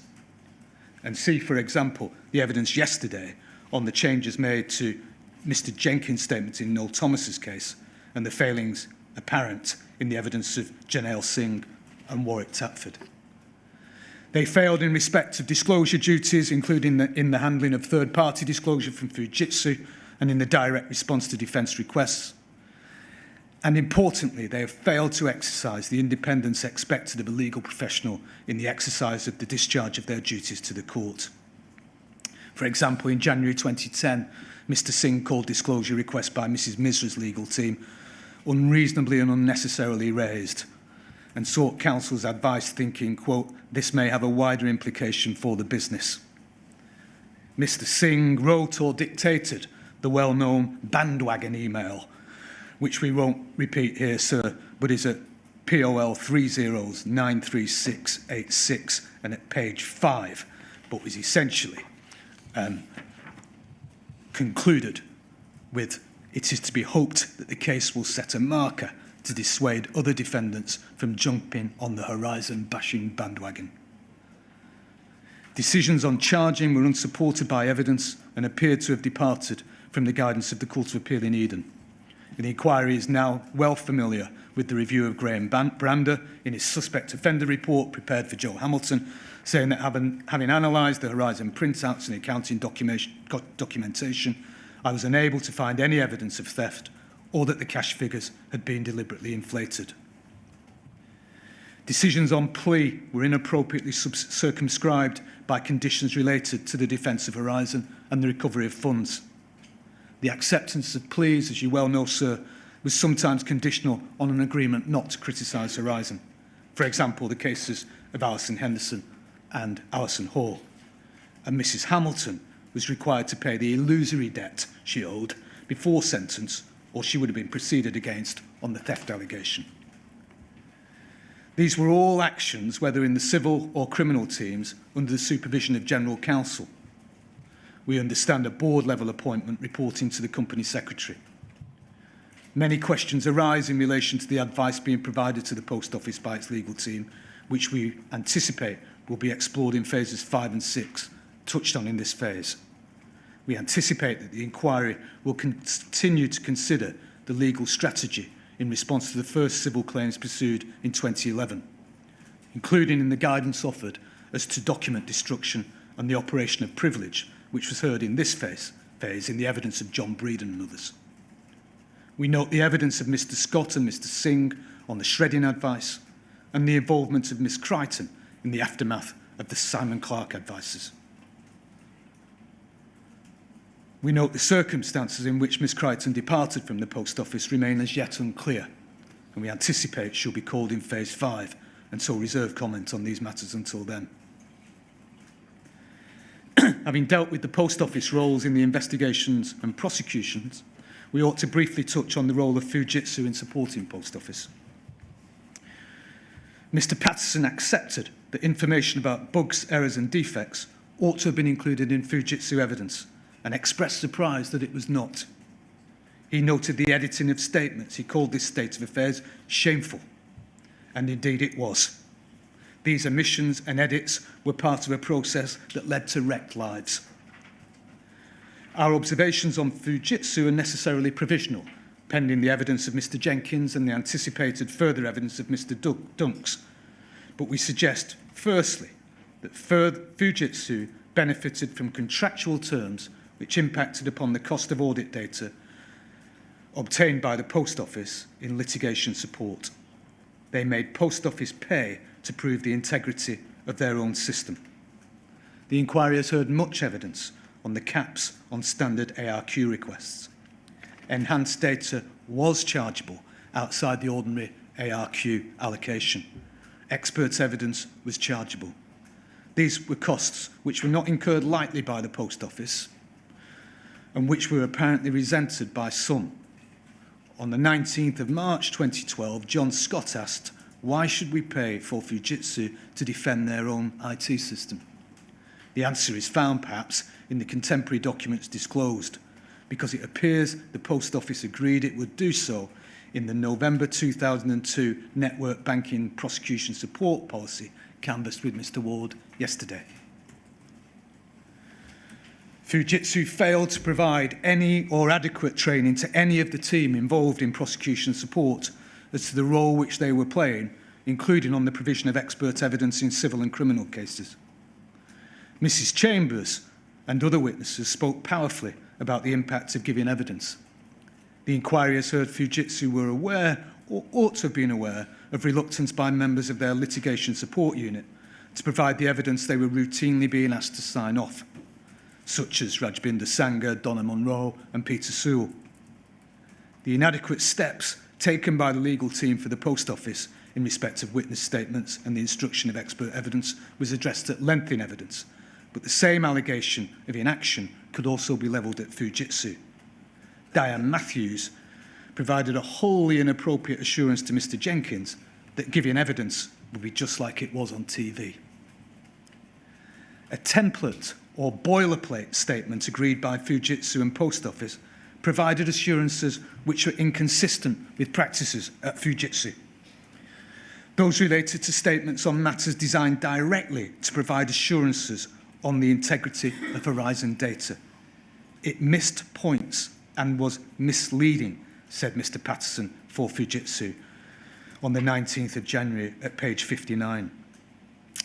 And see, for example, the evidence yesterday on the changes made to Mr. Jenkins' statement in Noel Thomas's case and the failings apparent in the evidence of Jarnail Singh and Warwick Tapford. They failed in respect of disclosure duties, including in the handling of third-party disclosure from Fujitsu and in the direct response to defence requests. And importantly, they have failed to exercise the independence expected of a legal professional in the exercise of the discharge of their duties to the court. For example, in January 2010, Mr. Singh called disclosure requests by Mrs. Misra's legal team unreasonably and unnecessarily raised, and sought counsel's advice thinking, quote, this may have a wider implication for the business. Mr. Singh wrote or dictated the well-known bandwagon email, which we won't repeat here, sir, but is at POL 30-93686 and at page 5, but was essentially concluded with, it is to be hoped that the case will set a marker to dissuade other defendants from jumping on the Horizon-bashing bandwagon. Decisions on charging were unsupported by evidence and appeared to have departed from the guidance of the Court of Appeal in Eden. The inquiry is now well familiar with the review of Graham Brander in his suspect offender report prepared for Joe Hamilton, saying that having analysed the Horizon printouts and accounting documentation, I was unable to find any evidence of theft or that the cash figures had been deliberately inflated. Decisions on plea were inappropriately circumscribed by conditions related to the defence of Horizon and the recovery of funds. The acceptance of pleas, as you well know, sir, was sometimes conditional on an agreement not to criticise Horizon. For example, the cases of Alison Henderson and Alison Hall. And Mrs. Hamilton was required to pay the illusory debt she owed before sentence, or she would have been proceeded against on the theft allegation. These were all actions, whether in the civil or criminal teams, under the supervision of General Counsel. We understand a board-level appointment reporting to the Company Secretary. Many questions arise in relation to the advice being provided to the Post Office by its legal team, which we anticipate will be explored in phases 5 and 6, touched on in this phase. We anticipate that the inquiry will continue to consider the legal strategy in response to the first civil claims pursued in 2011, including in the guidance offered as to document destruction and the operation of privilege, which was heard in this phase in the evidence of John Breeden and others. We note the evidence of Mr. Scott and Mr. Singh on the shredding advice and the involvement of Miss Crichton in the aftermath of the Simon Clark advices. We note the circumstances in which Miss Crichton departed from the Post Office remain as yet unclear, and we anticipate she'll be called in phase 5 and so reserve comment on these matters until then. Having dealt with the Post Office roles in the investigations and prosecutions, we ought to briefly touch on the role of Fujitsu in supporting Post Office. Mr. Patterson accepted that information about bugs, errors and defects ought to have been included in Fujitsu evidence and expressed surprise that it was not. He noted the editing of statements. He called this state of affairs shameful, and indeed it was. These omissions and edits were part of a process that led to wrecked lives. Our observations on Fujitsu are necessarily provisional, pending the evidence of Mr. Jenkins and the anticipated further evidence of Mr. Dunks. But we suggest, firstly, that Fujitsu benefited from contractual terms which impacted upon the cost of audit data obtained by the Post Office in litigation support. They made Post Office pay to prove the integrity of their own system. The inquiry has heard much evidence on the caps on standard ARQ requests. Enhanced data was chargeable outside the ordinary ARQ allocation. Experts' evidence was chargeable. These were costs which were not incurred lightly by the Post Office and which were apparently resented by some. On the 19th of March 2012, John Scott asked, why should we pay for Fujitsu to defend their own IT system? The answer is found, perhaps, in the contemporary documents disclosed, because it appears the Post Office agreed it would do so in the November 2002 Network Banking Prosecution Support Policy canvassed with Mr. Ward yesterday. Fujitsu failed to provide any or adequate training to any of the team involved in prosecution support as to the role which they were playing, including on the provision of expert evidence in civil and criminal cases. Mrs. Chambers and other witnesses spoke powerfully about the impact of giving evidence. The inquiry has heard Fujitsu were aware, or ought to have been aware, of reluctance by members of their litigation support unit to provide the evidence they were routinely being asked to sign off, such as Rajbinder Sangha, Donna Monroe and Peter Sewell. The inadequate steps taken by the legal team for the Post Office in respect of witness statements and the instruction of expert evidence was addressed at length in evidence, but the same allegation of inaction could also be levelled at Fujitsu. Diane Matthews provided a wholly inappropriate assurance to Mr. Jenkins that giving evidence would be just like it was on TV. A template or boilerplate statement agreed by Fujitsu and Post Office provided assurances which were inconsistent with practices at Fujitsu. Those related to statements on matters designed directly to provide assurances on the integrity of Horizon data. It missed points and was misleading, said Mr. Patterson for Fujitsu on the 19th of January at page 59.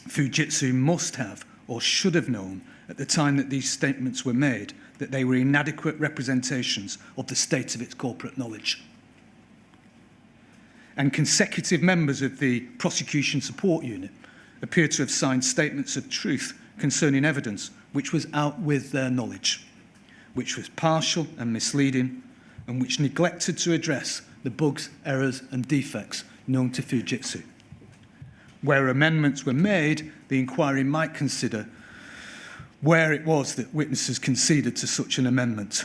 Fujitsu must have or should have known at the time that these statements were made that they were inadequate representations of the state of its corporate knowledge. And consecutive members of the Prosecution Support Unit appear to have signed statements of truth concerning evidence which was out with their knowledge, which was partial and misleading, and which neglected to address the bugs, errors and defects known to Fujitsu. Where amendments were made, the inquiry might consider where it was that witnesses conceded to such an amendment.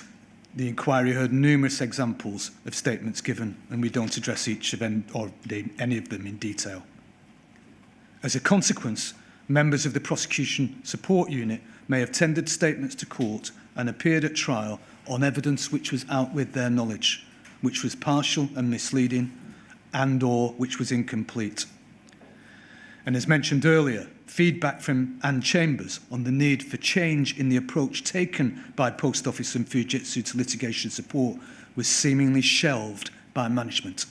The inquiry heard numerous examples of statements given, and we don't address each of any of them in detail. As a consequence, members of the Prosecution Support Unit may have tendered statements to court and appeared at trial on evidence which was out with their knowledge, which was partial and misleading, and/or which was incomplete. And as mentioned earlier, feedback from Anne Chambers on the need for change in the approach taken by Post Office and Fujitsu to litigation support was seemingly shelved by management.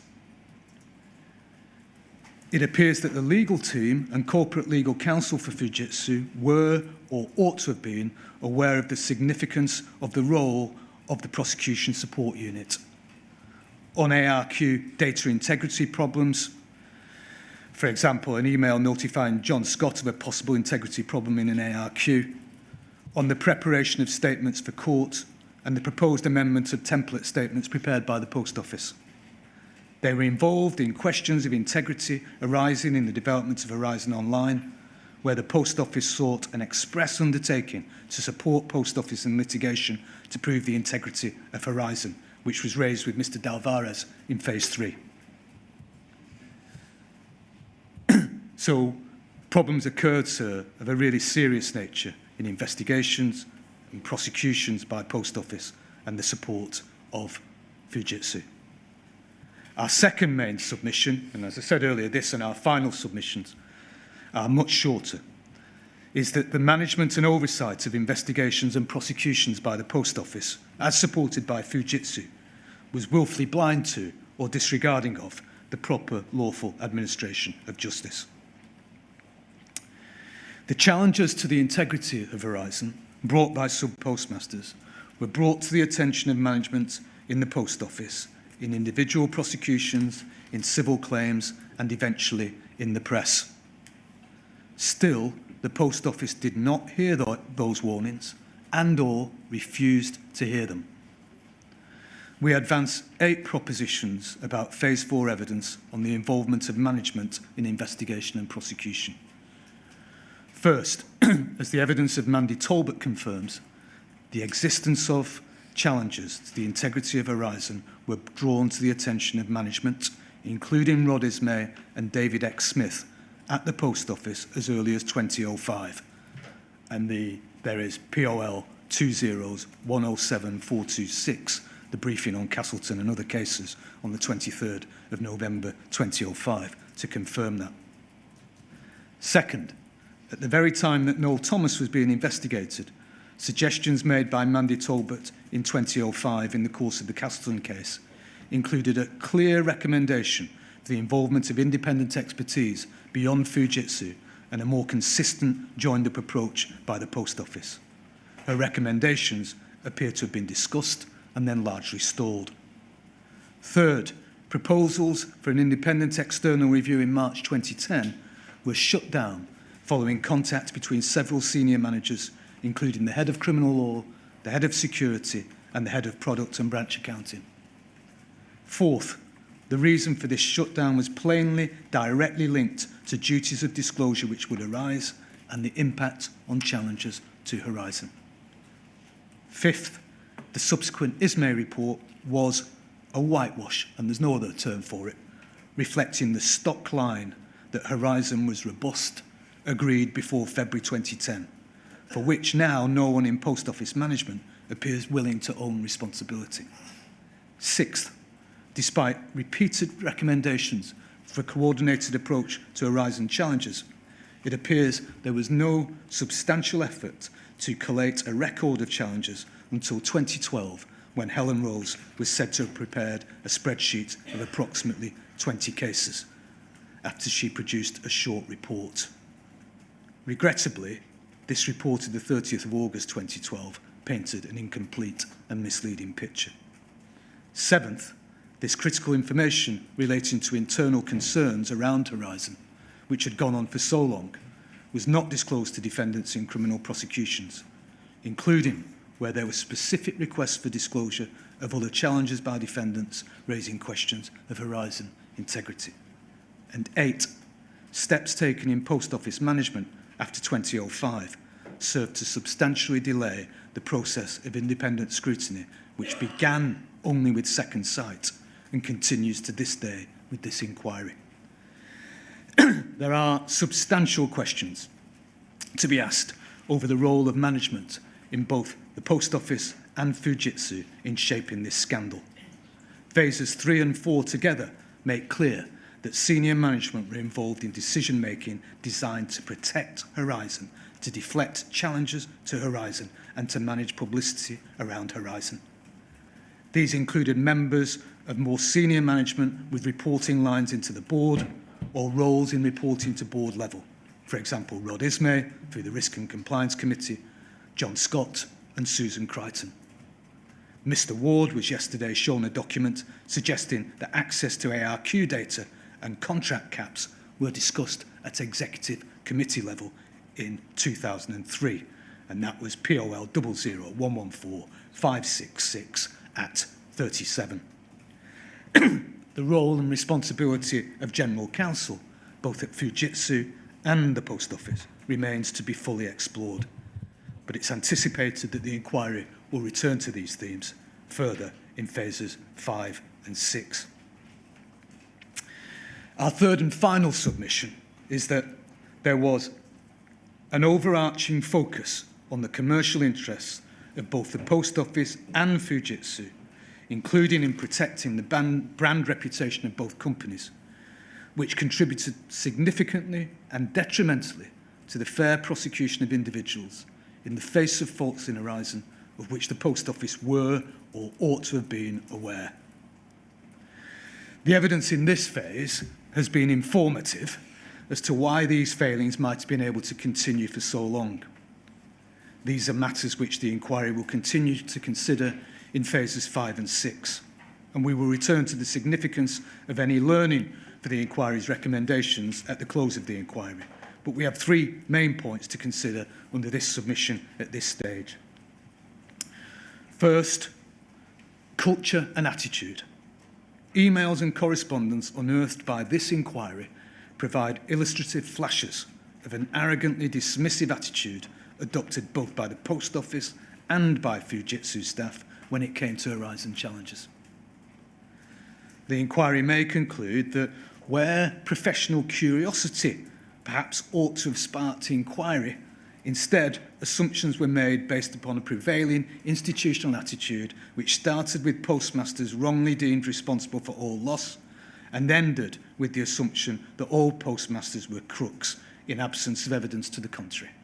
It appears that the legal team and corporate legal counsel for Fujitsu were, or ought to have been, aware of the significance of the role of the Prosecution Support Unit. On ARQ data integrity problems, for example, an email notifying John Scott of a possible integrity problem in an ARQ, on the preparation of statements for court, and the proposed amendment of template statements prepared by the Post Office. They were involved in questions of integrity arising in the development of Horizon Online, where the Post Office sought an express undertaking to support Post Office in litigation to prove the integrity of Horizon, which was raised with Mr. Dalvarez in Phase 3. So problems occurred, sir, of a really serious nature in investigations and prosecutions by Post Office and the support of Fujitsu. Our second main submission, and as I said earlier, this and our final submissions are much shorter, is that the management and oversight of investigations and prosecutions by the Post Office, as supported by Fujitsu, was willfully blind to or disregarding of the proper lawful administration of justice. The challenges to the integrity of Horizon, brought by sub-postmasters, were brought to the attention of management in the Post Office, in individual prosecutions, in civil claims, and eventually in the press. Still, the Post Office did not hear those warnings and/or refused to hear them. We advance 8 propositions about Phase 4 evidence on the involvement of management in investigation and prosecution. First, as the evidence of Mandy Talbot confirms, the existence of challenges to the integrity of Horizon were drawn to the attention of management, including Rod Ismay and David X. Smith, at the Post Office as early as 2005. And there is POL 20107426, the briefing on Castleton and other cases on the 23rd of November 2005, to confirm that. Second, at the very time that Noel Thomas was being investigated, suggestions made by Mandy Talbot in 2005 in the course of the Castleton case included a clear recommendation for the involvement of independent expertise beyond Fujitsu and a more consistent joined-up approach by the Post Office. Her recommendations appear to have been discussed and then largely stalled. Third, proposals for an independent external review in March 2010 were shut down following contact between several senior managers, including the head of criminal law, the head of security, and the head of product and branch accounting. Fourth, the reason for this shutdown was plainly directly linked to duties of disclosure which would arise and the impact on challenges to Horizon. Fifth, the subsequent ISMAE report was a whitewash, and there's no other term for it, reflecting the stock line that Horizon was robust, agreed before February 2010, for which now no one in post office management appears willing to own responsibility. Sixth, despite repeated recommendations for a coordinated approach to Horizon challenges, it appears there was no substantial effort to collate a record of challenges until 2012, when Helen Rose was said to have prepared a spreadsheet of approximately 20 cases after she produced a short report. Regrettably, this report of the 30th of August 2012 painted an incomplete and misleading picture. Seventh, this critical information relating to internal concerns around Horizon, which had gone on for so long, was not disclosed to defendants in criminal prosecutions, including where there were specific requests for disclosure of other challenges by defendants raising questions of Horizon integrity. And 8, steps taken in post office management after 2005 served to substantially delay the process of independent scrutiny, which began only with Second Sight and continues to this day with this inquiry. There are substantial questions to be asked over the role of management in both the Post Office and Fujitsu in shaping this scandal. Phases 3 and 4 together make clear that senior management were involved in decision-making designed to protect Horizon, to deflect challenges to Horizon, and to manage publicity around Horizon. These included members of more senior management with reporting lines into the board or roles in reporting to board level. For example, Rod Ismay through the Risk and Compliance Committee, John Scott and Susan Crichton. Mr. Ward was yesterday shown a document suggesting that access to ARQ data and contract caps were discussed at executive committee level in 2003, and that was POL 00114-566 at 37. The role and responsibility of General Counsel, both at Fujitsu and the Post Office, remains to be fully explored. But it's anticipated that the inquiry will return to these themes further in phases 5 and 6. Our third and final submission is that there was an overarching focus on the commercial interests of both the Post Office and Fujitsu, including in protecting the brand reputation of both companies, which contributed significantly and detrimentally to the fair prosecution of individuals in the face of faults in Horizon of which the Post Office were or ought to have been aware. The evidence in this phase has been informative as to why these failings might have been able to continue for so long. These are matters which the inquiry will continue to consider in phases 5 and 6, and we will return to the significance of any learning for the inquiry's recommendations at the close of the inquiry. But we have 3 main points to consider under this submission at this stage. First, culture and attitude. Emails and correspondence unearthed by this inquiry provide illustrative flashes of an arrogantly dismissive attitude adopted both by the Post Office and by Fujitsu staff when it came to Horizon challenges. The inquiry may conclude that where professional curiosity perhaps ought to have sparked inquiry, instead, assumptions were made based upon a prevailing institutional attitude which started with postmasters wrongly deemed responsible for all loss and ended with the assumption that all postmasters were crooks in absence of evidence to the contrary.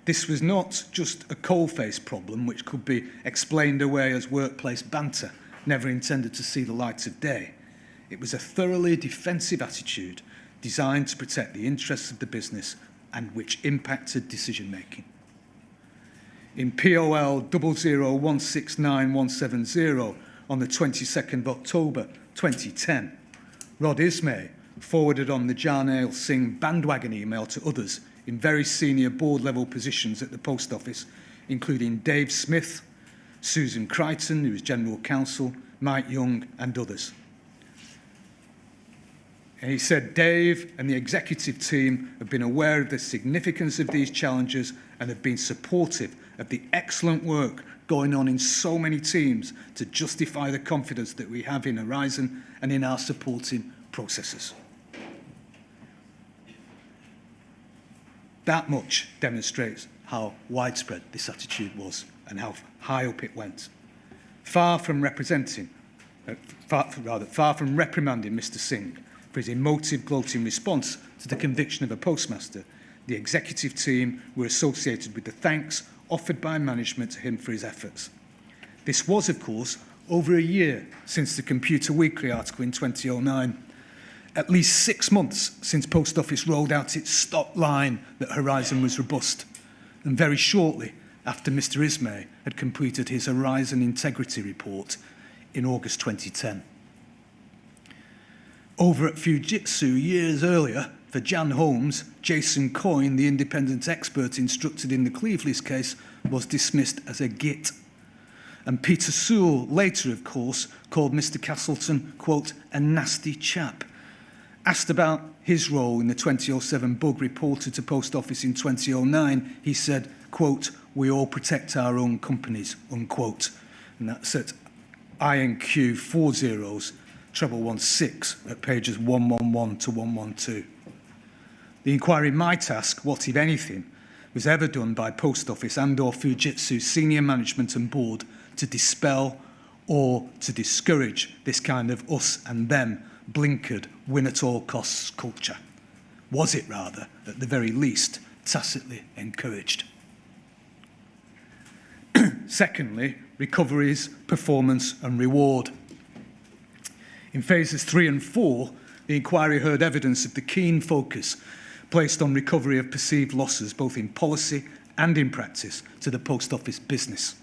This was not just a coal-face problem which could be explained away as workplace banter, never intended to see the light of day. It was a thoroughly defensive attitude designed to protect the interests of the business and which impacted decision-making. In POL 00169-170, on the 22nd of October 2010, Rod Ismay forwarded on the Jarnail Singh bandwagon email to others in very senior board-level positions at the Post Office, including Dave Smith, Susan Crichton, who was General Counsel, Mike Young, and others. And he said, Dave and the executive team have been aware of the significance of these challenges and have been supportive of the excellent work going on in so many teams to justify the confidence that we have in Horizon and in our supporting processes. That much demonstrates how widespread this attitude was and how high up it went. Far from reprimanding Mr. Singh for his emotive, gloating response to the conviction of a postmaster, the executive team were associated with the thanks offered by management to him for his efforts. This was, of course, over a year since the Computer Weekly article in 2009, at least 6 months since Post Office rolled out its stock line that Horizon was robust, and very shortly after Mr. Ismay had completed his Horizon Integrity Report in August 2010. Over at Fujitsu years earlier, for Jan Holmes, Jason Coyne, the independent expert instructed in the Cleveley's case, was dismissed as a git. And Peter Sewell later, of course, called Mr. Castleton, quote, a nasty chap. Asked about his role in the 2007 bug reported to Post Office in 2009, he said, quote, we all protect our own companies, unquote. And that's at INQ 40/16 at pages 111 to 112. The inquiry might ask what, if anything, was ever done by Post Office and or Fujitsu senior management and board to dispel or to discourage this kind of us and them blinkered win-at-all-costs culture. Was it rather, at the very least, tacitly encouraged? Secondly, recoveries, performance and reward. In phases 3 and 4, the inquiry heard evidence of the keen focus placed on recovery of perceived losses, both in policy and in practice, to the Post Office business.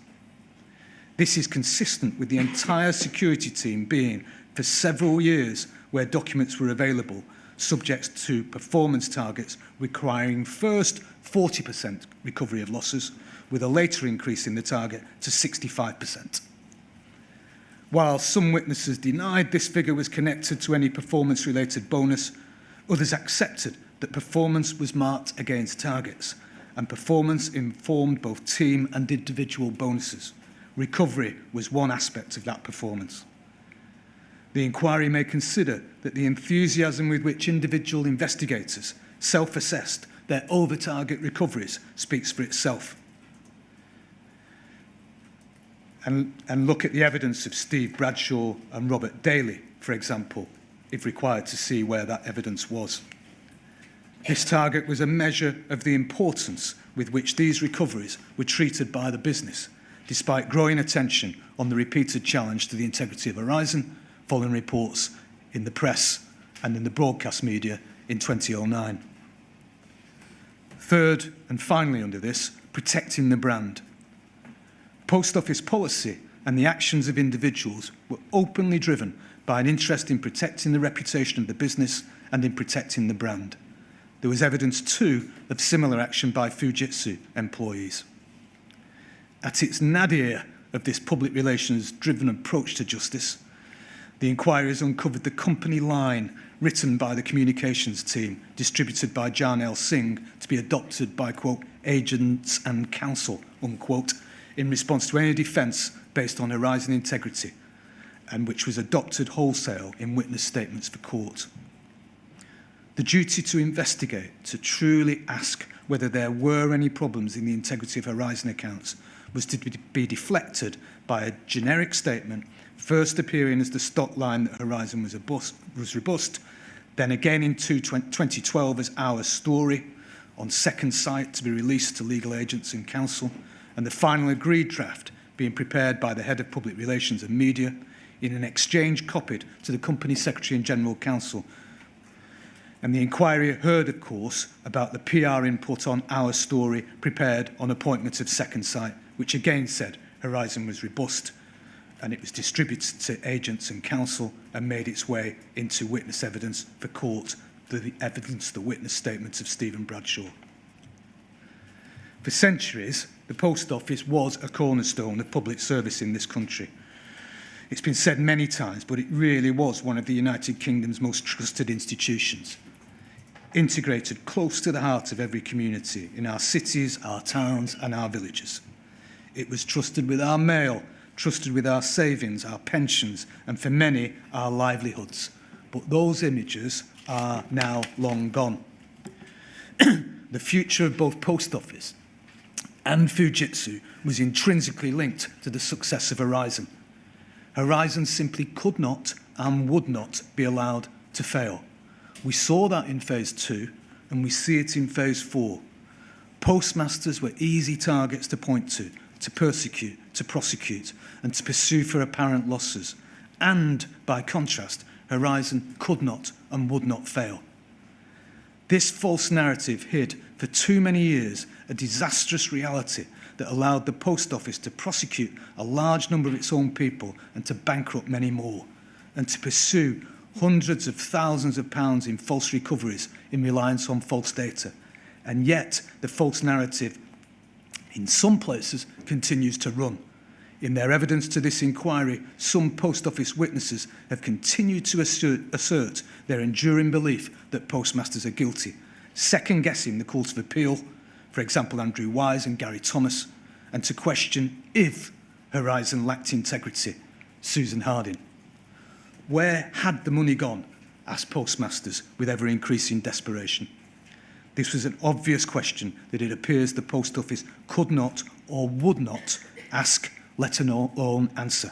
This is consistent with the entire security team being, for several years, where documents were available, subject to performance targets requiring first 40% recovery of losses, with a later increase in the target to 65%. While some witnesses denied this figure was connected to any performance-related bonus, others accepted that performance was marked against targets, and performance informed both team and individual bonuses. Recovery was one aspect of that performance. The inquiry may consider that the enthusiasm with which individual investigators self-assessed their over-target recoveries speaks for itself. And look at the evidence of Steve Bradshaw and Robert Daly, for example, if required to see where that evidence was. This target was a measure of the importance with which these recoveries were treated by the business, despite growing attention on the repeated challenge to the integrity of Horizon, following reports in the press and in the broadcast media in 2009. Third, and finally under this, protecting the brand. Post Office policy and the actions of individuals were openly driven by an interest in protecting the reputation of the business and in protecting the brand. There was evidence, too, of similar action by Fujitsu employees. At its nadir of this public relations-driven approach to justice, the inquiry has uncovered the company line written by the communications team, distributed by Jarnail Singh, to be adopted by, quote, agents and counsel, unquote, in response to any defence based on Horizon integrity, and which was adopted wholesale in witness statements for court. The duty to investigate, to truly ask whether there were any problems in the integrity of Horizon accounts, was to be deflected by a generic statement, first appearing as the stock line that Horizon was robust, then again in 2012 as Our Story, on second sight to be released to legal agents and counsel, and the final agreed draft being prepared by the Head of Public Relations and Media in an exchange copied to the Company Secretary and General Counsel. And the inquiry heard, of course, about the PR input on Our Story prepared on appointment of second sight, which again said Horizon was robust and it was distributed to agents and counsel and made its way into witness evidence for court, the evidence, the witness statements of Stephen Bradshaw. For centuries, the post office was a cornerstone of public service in this country. It's been said many times, but it really was one of the United Kingdom's most trusted institutions, integrated close to the heart of every community in our cities, our towns, and our villages. It was trusted with our mail, trusted with our savings, our pensions, and for many, our livelihoods. But those images are now long gone. The future of both Post Office and Fujitsu was intrinsically linked to the success of Horizon. Horizon simply could not and would not be allowed to fail. We saw that in Phase 2, and we see it in Phase 4. Postmasters were easy targets to point to persecute, to prosecute, and to pursue for apparent losses. And, by contrast, Horizon could not and would not fail. This false narrative hid for too many years a disastrous reality that allowed the Post Office to prosecute a large number of its own people and to bankrupt many more, and to pursue hundreds of thousands of pounds in false recoveries in reliance on false data. And yet, the false narrative, in some places, continues to run. In their evidence to this inquiry, some Post Office witnesses have continued to assert their enduring belief that postmasters are guilty, second-guessing the Court of Appeal, for example, Andrew Wise and Gary Thomas, and to question if Horizon lacked integrity, Susan Harding. Where had the money gone? Asked postmasters with ever-increasing desperation. This was an obvious question that it appears the Post Office could not or would not ask, let alone answer.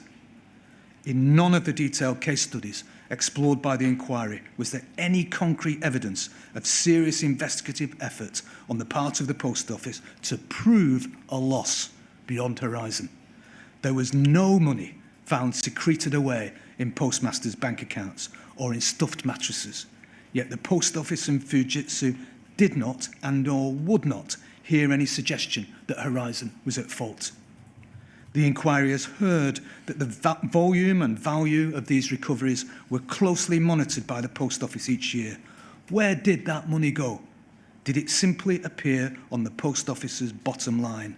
In none of the detailed case studies explored by the inquiry was there any concrete evidence of serious investigative effort on the part of the Post Office to prove a loss beyond Horizon. There was no money found secreted away in postmasters' bank accounts or in stuffed mattresses, yet the Post Office and Fujitsu did not and or would not hear any suggestion that Horizon was at fault. The inquiry has heard that the volume and value of these recoveries were closely monitored by the Post Office each year. Where did that money go? Did it simply appear on the Post Office's bottom line?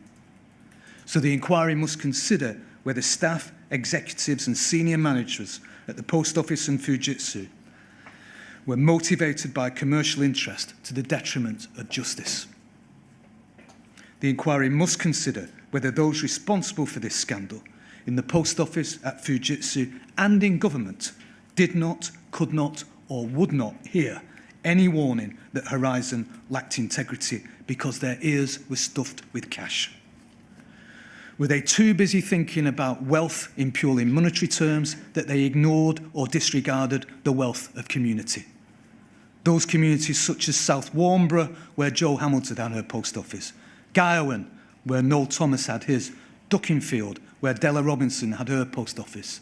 So the inquiry must consider whether staff, executives and senior managers at the Post Office and Fujitsu were motivated by commercial interest to the detriment of justice. The inquiry must consider whether those responsible for this scandal in the Post Office, at Fujitsu and in government did not, could not or would not hear any warning that Horizon lacked integrity because their ears were stuffed with cash. Were they too busy thinking about wealth in purely monetary terms that they ignored or disregarded the wealth of community? Those communities such as South Warnborough, where Jo Hamilton had her post office, Guyowyn, where Noel Thomas had his, Duckingfield, where Della Robinson had her post office.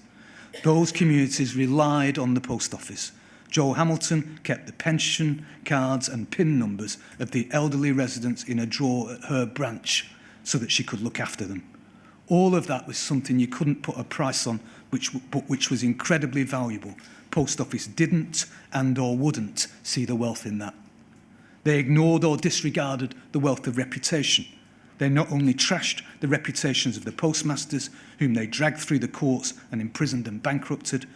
Those communities relied on the post office. Jo Hamilton kept the pension cards and PIN numbers of the elderly residents in a drawer at her branch so that she could look after them. All of that was something you couldn't put a price on, but which was incredibly valuable. Post Office didn't and or wouldn't see the wealth in that. They ignored or disregarded the wealth of reputation. They not only trashed the reputations of the postmasters, whom they dragged through the courts and imprisoned and bankrupted.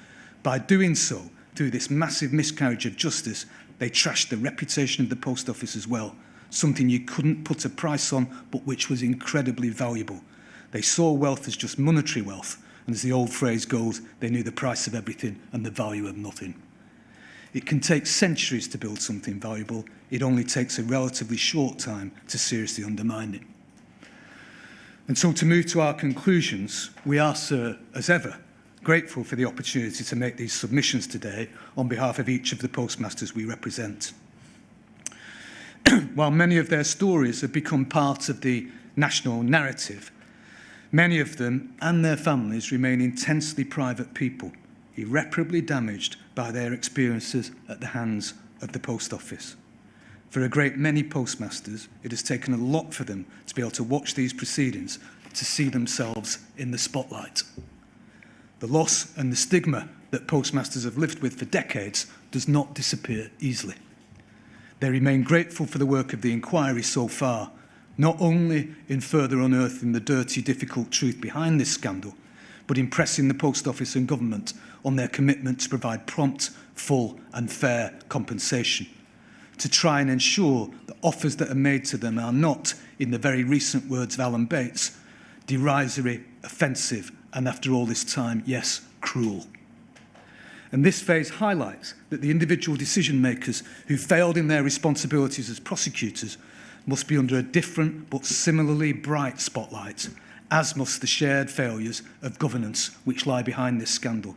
By doing so, through this massive miscarriage of justice, they trashed the reputation of the Post Office as well, something you couldn't put a price on, but which was incredibly valuable. They saw wealth as just monetary wealth, and as the old phrase goes, they knew the price of everything and the value of nothing. It can take centuries to build something valuable. It only takes a relatively short time to seriously undermine it. And so to move to our conclusions, we are, sir, as ever, grateful for the opportunity to make these submissions today on behalf of each of the postmasters we represent. While many of their stories have become part of the national narrative, many of them and their families remain intensely private people, irreparably damaged by their experiences at the hands of the Post Office. For a great many postmasters, it has taken a lot for them to be able to watch these proceedings, to see themselves in the spotlight. The loss and the stigma that postmasters have lived with for decades does not disappear easily. They remain grateful for the work of the inquiry so far, not only in further unearthing the dirty, difficult truth behind this scandal, but in pressing the Post Office and government on their commitment to provide prompt, full and fair compensation, to try and ensure that offers that are made to them are not, in the very recent words of Alan Bates, derisory, offensive, and after all this time, yes, cruel. And this phase highlights that the individual decision makers who failed in their responsibilities as prosecutors must be under a different but similarly bright spotlight, as must the shared failures of governance which lie behind this scandal.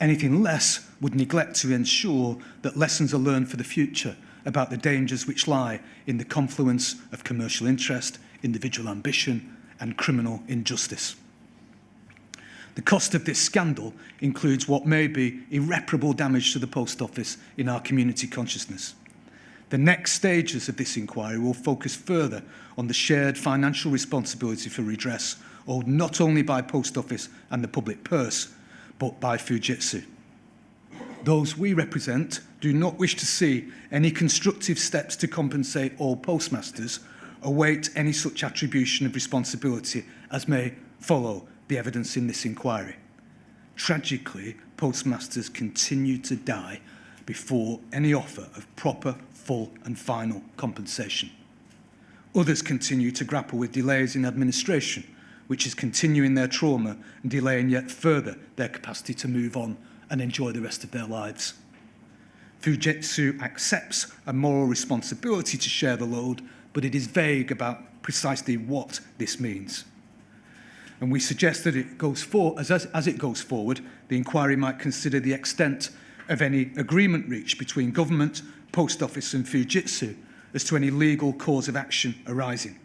Anything less would neglect to ensure that lessons are learned for the future about the dangers which lie in the confluence of commercial interest, individual ambition, and criminal injustice. The cost of this scandal includes what may be irreparable damage to the Post Office in our community consciousness. The next stages of this inquiry will focus further on the shared financial responsibility for redress owed not only by Post Office and the public purse, but by Fujitsu. Those we represent do not wish to see any constructive steps to compensate all postmasters await any such attribution of responsibility as may follow the evidence in this inquiry. Tragically, postmasters continue to die before any offer of proper, full and final compensation. Others continue to grapple with delays in administration, which is continuing their trauma and delaying yet further their capacity to move on and enjoy the rest of their lives. Fujitsu accepts a moral responsibility to share the load, but it is vague about precisely what this means. And we suggest that as it goes forward, the inquiry might consider the extent of any agreement reached between government, Post Office and Fujitsu as to any legal cause of action arising,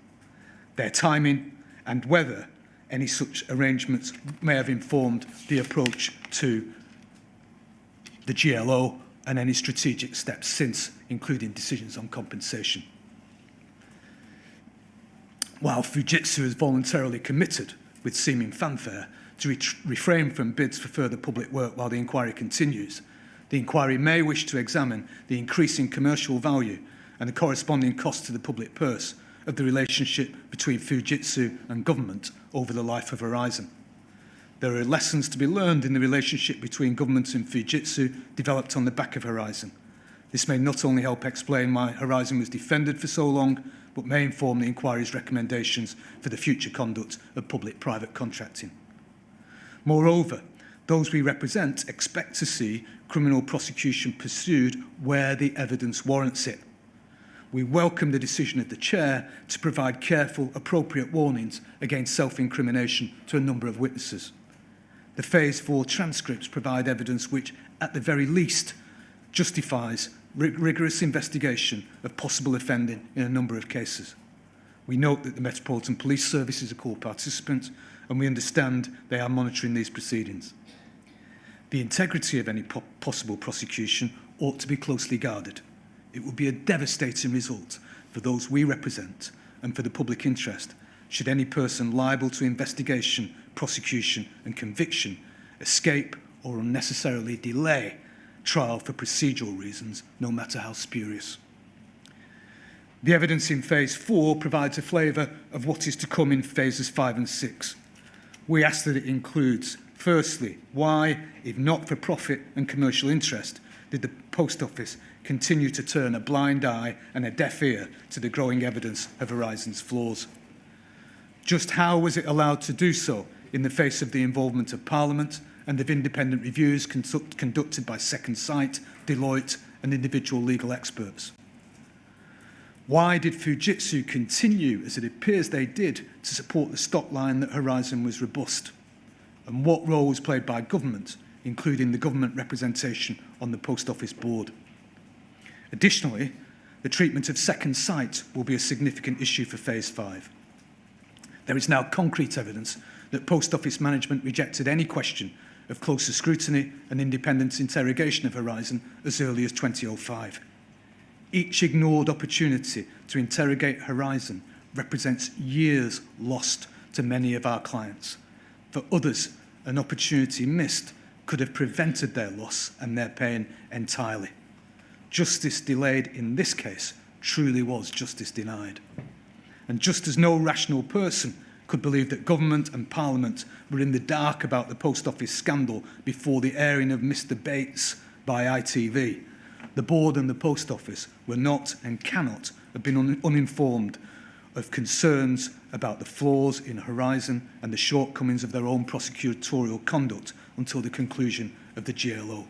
their timing and whether any such arrangements may have informed the approach to the GLO and any strategic steps since, including decisions on compensation. While Fujitsu has voluntarily committed, with seeming fanfare, to refrain from bids for further public work while the inquiry continues, the inquiry may wish to examine the increasing commercial value and the corresponding cost to the public purse of the relationship between Fujitsu and government over the life of Horizon. There are lessons to be learned in the relationship between government and Fujitsu developed on the back of Horizon. This may not only help explain why Horizon was defended for so long, but may inform the inquiry's recommendations for the future conduct of public-private contracting. Moreover, those we represent expect to see criminal prosecution pursued where the evidence warrants it. We welcome the decision of the Chair to provide careful, appropriate warnings against self-incrimination to a number of witnesses. The Phase 4 transcripts provide evidence which, at the very least, justifies rigorous investigation of possible offending in a number of cases. We note that the Metropolitan Police Service is a core participant, and we understand they are monitoring these proceedings. The integrity of any possible prosecution ought to be closely guarded. It would be a devastating result for those we represent and for the public interest should any person liable to investigation, prosecution and conviction escape or unnecessarily delay trial for procedural reasons, no matter how spurious. The evidence in Phase 4 provides a flavour of what is to come in Phases 5 and 6. We ask that it includes, firstly, why, if not for profit and commercial interest, did the Post Office continue to turn a blind eye and a deaf ear to the growing evidence of Horizon's flaws? Just how was it allowed to do so in the face of the involvement of Parliament and of independent reviews conducted by Second Sight, Deloitte and individual legal experts? Why did Fujitsu continue, as it appears they did, to support the stock line that Horizon was robust? And what role was played by government, including the government representation on the Post Office board? Additionally, the treatment of Second Sight will be a significant issue for Phase 5. There is now concrete evidence that Post Office management rejected any question of closer scrutiny and independent interrogation of Horizon as early as 2005. Each ignored opportunity to interrogate Horizon represents years lost to many of our clients. For others, an opportunity missed could have prevented their loss and their pain entirely. Justice delayed in this case truly was justice denied. And just as no rational person could believe that government and Parliament were in the dark about the Post Office scandal before the airing of Mr Bates by ITV, the board and the Post Office were not and cannot have been uninformed of concerns about the flaws in Horizon and the shortcomings of their own prosecutorial conduct until the conclusion of the GLO.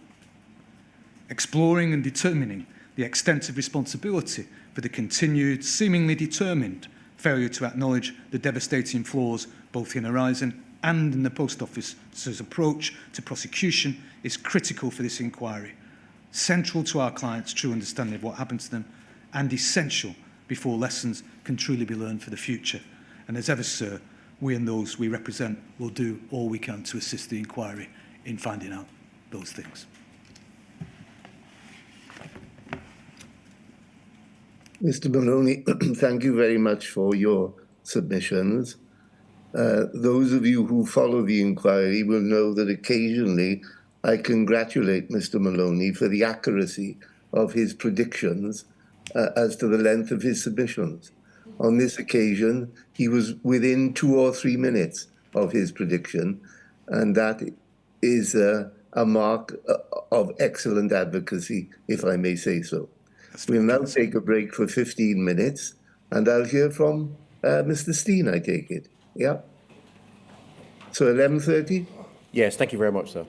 Exploring and determining the extent of responsibility for the continued, seemingly determined failure to acknowledge the devastating flaws both in Horizon and in the Post Office's approach to prosecution is critical for this inquiry, central to our clients' true understanding of what happened to them, and essential before lessons can truly be learned for the future. And as ever, sir, we and those we represent will do all we can to assist the inquiry in finding out those things. Mr. Maloney, thank you very much for your submissions. Those of you who follow the inquiry will know that occasionally I congratulate Mr. Maloney for the accuracy of his predictions as to the length of his submissions. On this occasion, he was within 2 or 3 minutes of his prediction, and that is a mark of excellent advocacy, if I may say so. We'll now take a break for 15 minutes, and I'll hear from Mr. Steen, I take it. Yeah? So 11:30? Yes, thank you very much, sir.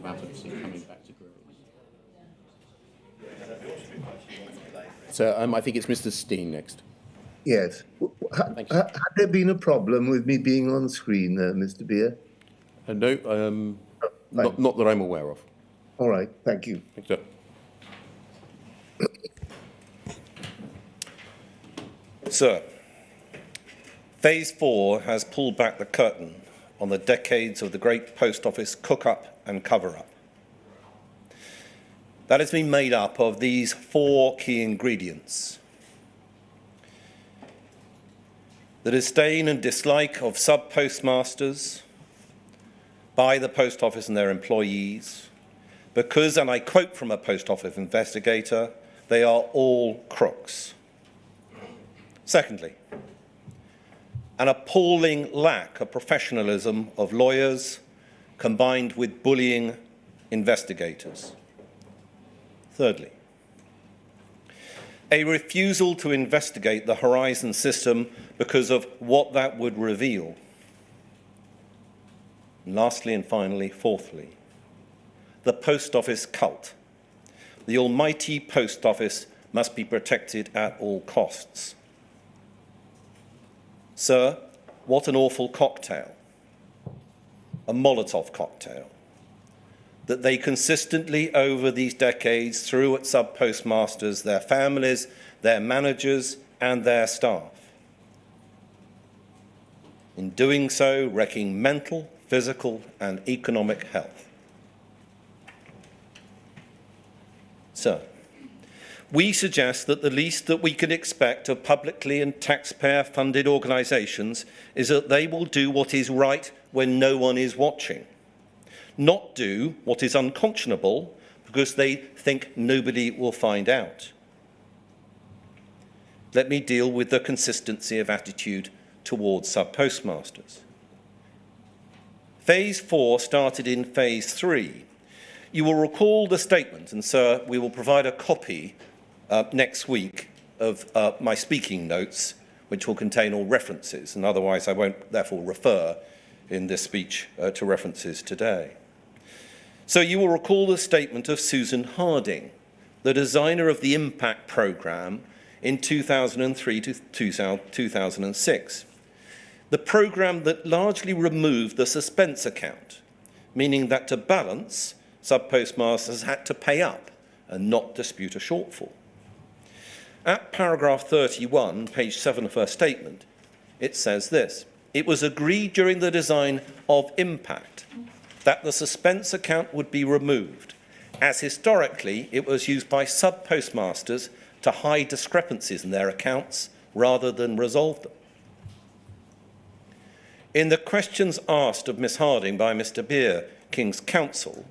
of advocacy coming back to Greece. So I think it's Mr. Steen next. Yes. Thank you. Had there been a problem with me being on screen, Mr. Beer? No, not that I'm aware of. All right, thank you. Thank you, sir. Sir, Phase 4 has pulled back the curtain on the decades of the great post office cook-up and cover-up. That has been made up of these 4 key ingredients: the disdain and dislike of sub-postmasters by the post office and their employees, because, and I quote from a post office investigator, they are all crooks. Secondly, an appalling lack of professionalism of lawyers combined with bullying investigators. Thirdly, a refusal to investigate the Horizon system because of what that would reveal. And lastly and finally, fourthly, the post office cult. The almighty post office must be protected at all costs. Sir, what an awful cocktail, a Molotov cocktail, that they consistently over these decades threw at sub-postmasters, their families, their managers and their staff. In doing so, wrecking mental, physical and economic health. Sir, we suggest that the least that we can expect of publicly and taxpayer-funded organisations is that they will do what is right when no one is watching, not do what is unconscionable because they think nobody will find out. Let me deal with the consistency of attitude towards sub-postmasters. Phase 4 started in Phase 3. You will recall the statement, and sir, we will provide a copy next week of my speaking notes, which will contain all references, and otherwise I won't therefore refer in this speech to references today. So you will recall the statement of Susan Harding, the designer of the Impact Programme in 2003 to 2006. The programme that largely removed the suspense account, meaning that to balance, sub-postmasters had to pay up and not dispute a shortfall. At paragraph 31, page 7 of her statement, it says this: it was agreed during the design of Impact that the suspense account would be removed, as historically it was used by sub-postmasters to hide discrepancies in their accounts rather than resolve them. In the questions asked of Ms Harding by Mr Beer, King's Counsel,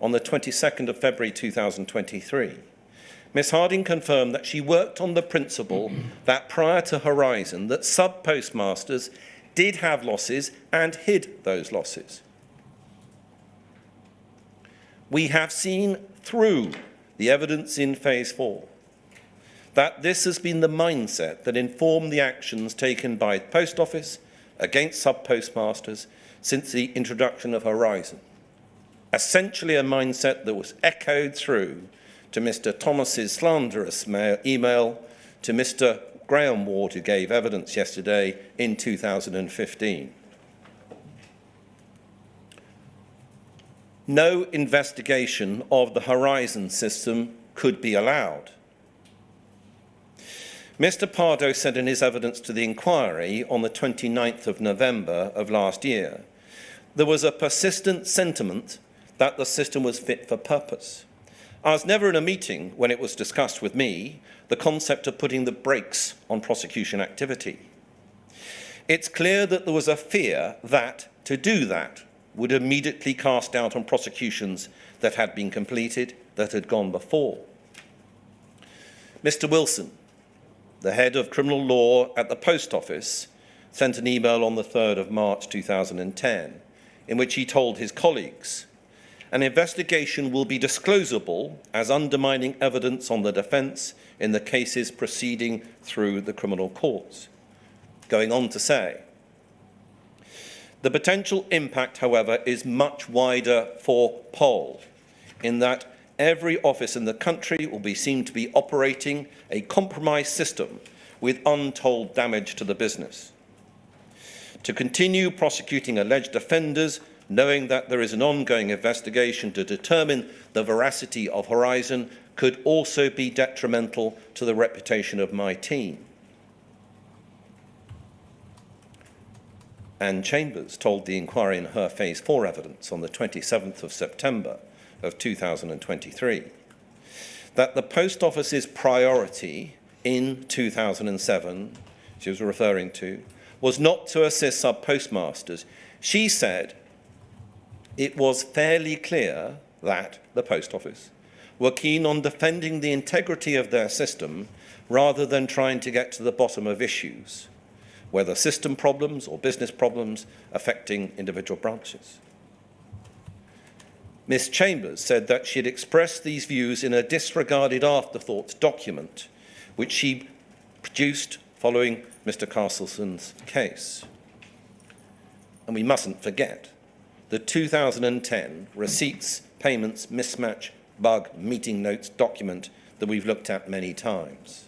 on the 22nd of February 2023, Ms Harding confirmed that she worked on the principle that prior to Horizon that sub-postmasters did have losses and hid those losses. We have seen through the evidence in Phase 4 that this has been the mindset that informed the actions taken by the Post Office against sub-postmasters since the introduction of Horizon. Essentially a mindset that was echoed through to Mr Thomas's slanderous email to Mr Graham Ward, who gave evidence yesterday in 2015. No investigation of the Horizon system could be allowed. Mr Pardo said in his evidence to the inquiry on the 29th of November of last year, there was a persistent sentiment that the system was fit for purpose. I was never in a meeting when it was discussed with me the concept of putting the brakes on prosecution activity. It's clear that there was a fear that to do that would immediately cast doubt on prosecutions that had been completed, that had gone before. Mr Wilson, the head of criminal law at the Post Office, sent an email on the 3rd of March 2010 in which he told his colleagues, an investigation will be disclosable as undermining evidence on the defence in the cases proceeding through the criminal courts. Going on to say, The potential impact, however, is much wider for Pol, in that every office in the country will be seen to be operating a compromised system with untold damage to the business. To continue prosecuting alleged offenders, knowing that there is an ongoing investigation to determine the veracity of Horizon, could also be detrimental to the reputation of my team. Anne Chambers told the inquiry in her Phase 4 evidence on the 27th of September of 2023 that the Post Office's priority in 2007, she was referring to, was not to assist sub-postmasters. She said it was fairly clear that the Post Office were keen on defending the integrity of their system rather than trying to get to the bottom of issues, whether system problems or business problems affecting individual branches. Ms. Chambers said that she had expressed these views in a disregarded afterthoughts document, which she produced following Mr. Castleson's case. And we mustn't forget the 2010 Receipts, Payments, Mismatch, Bug, Meeting Notes document that we've looked at many times.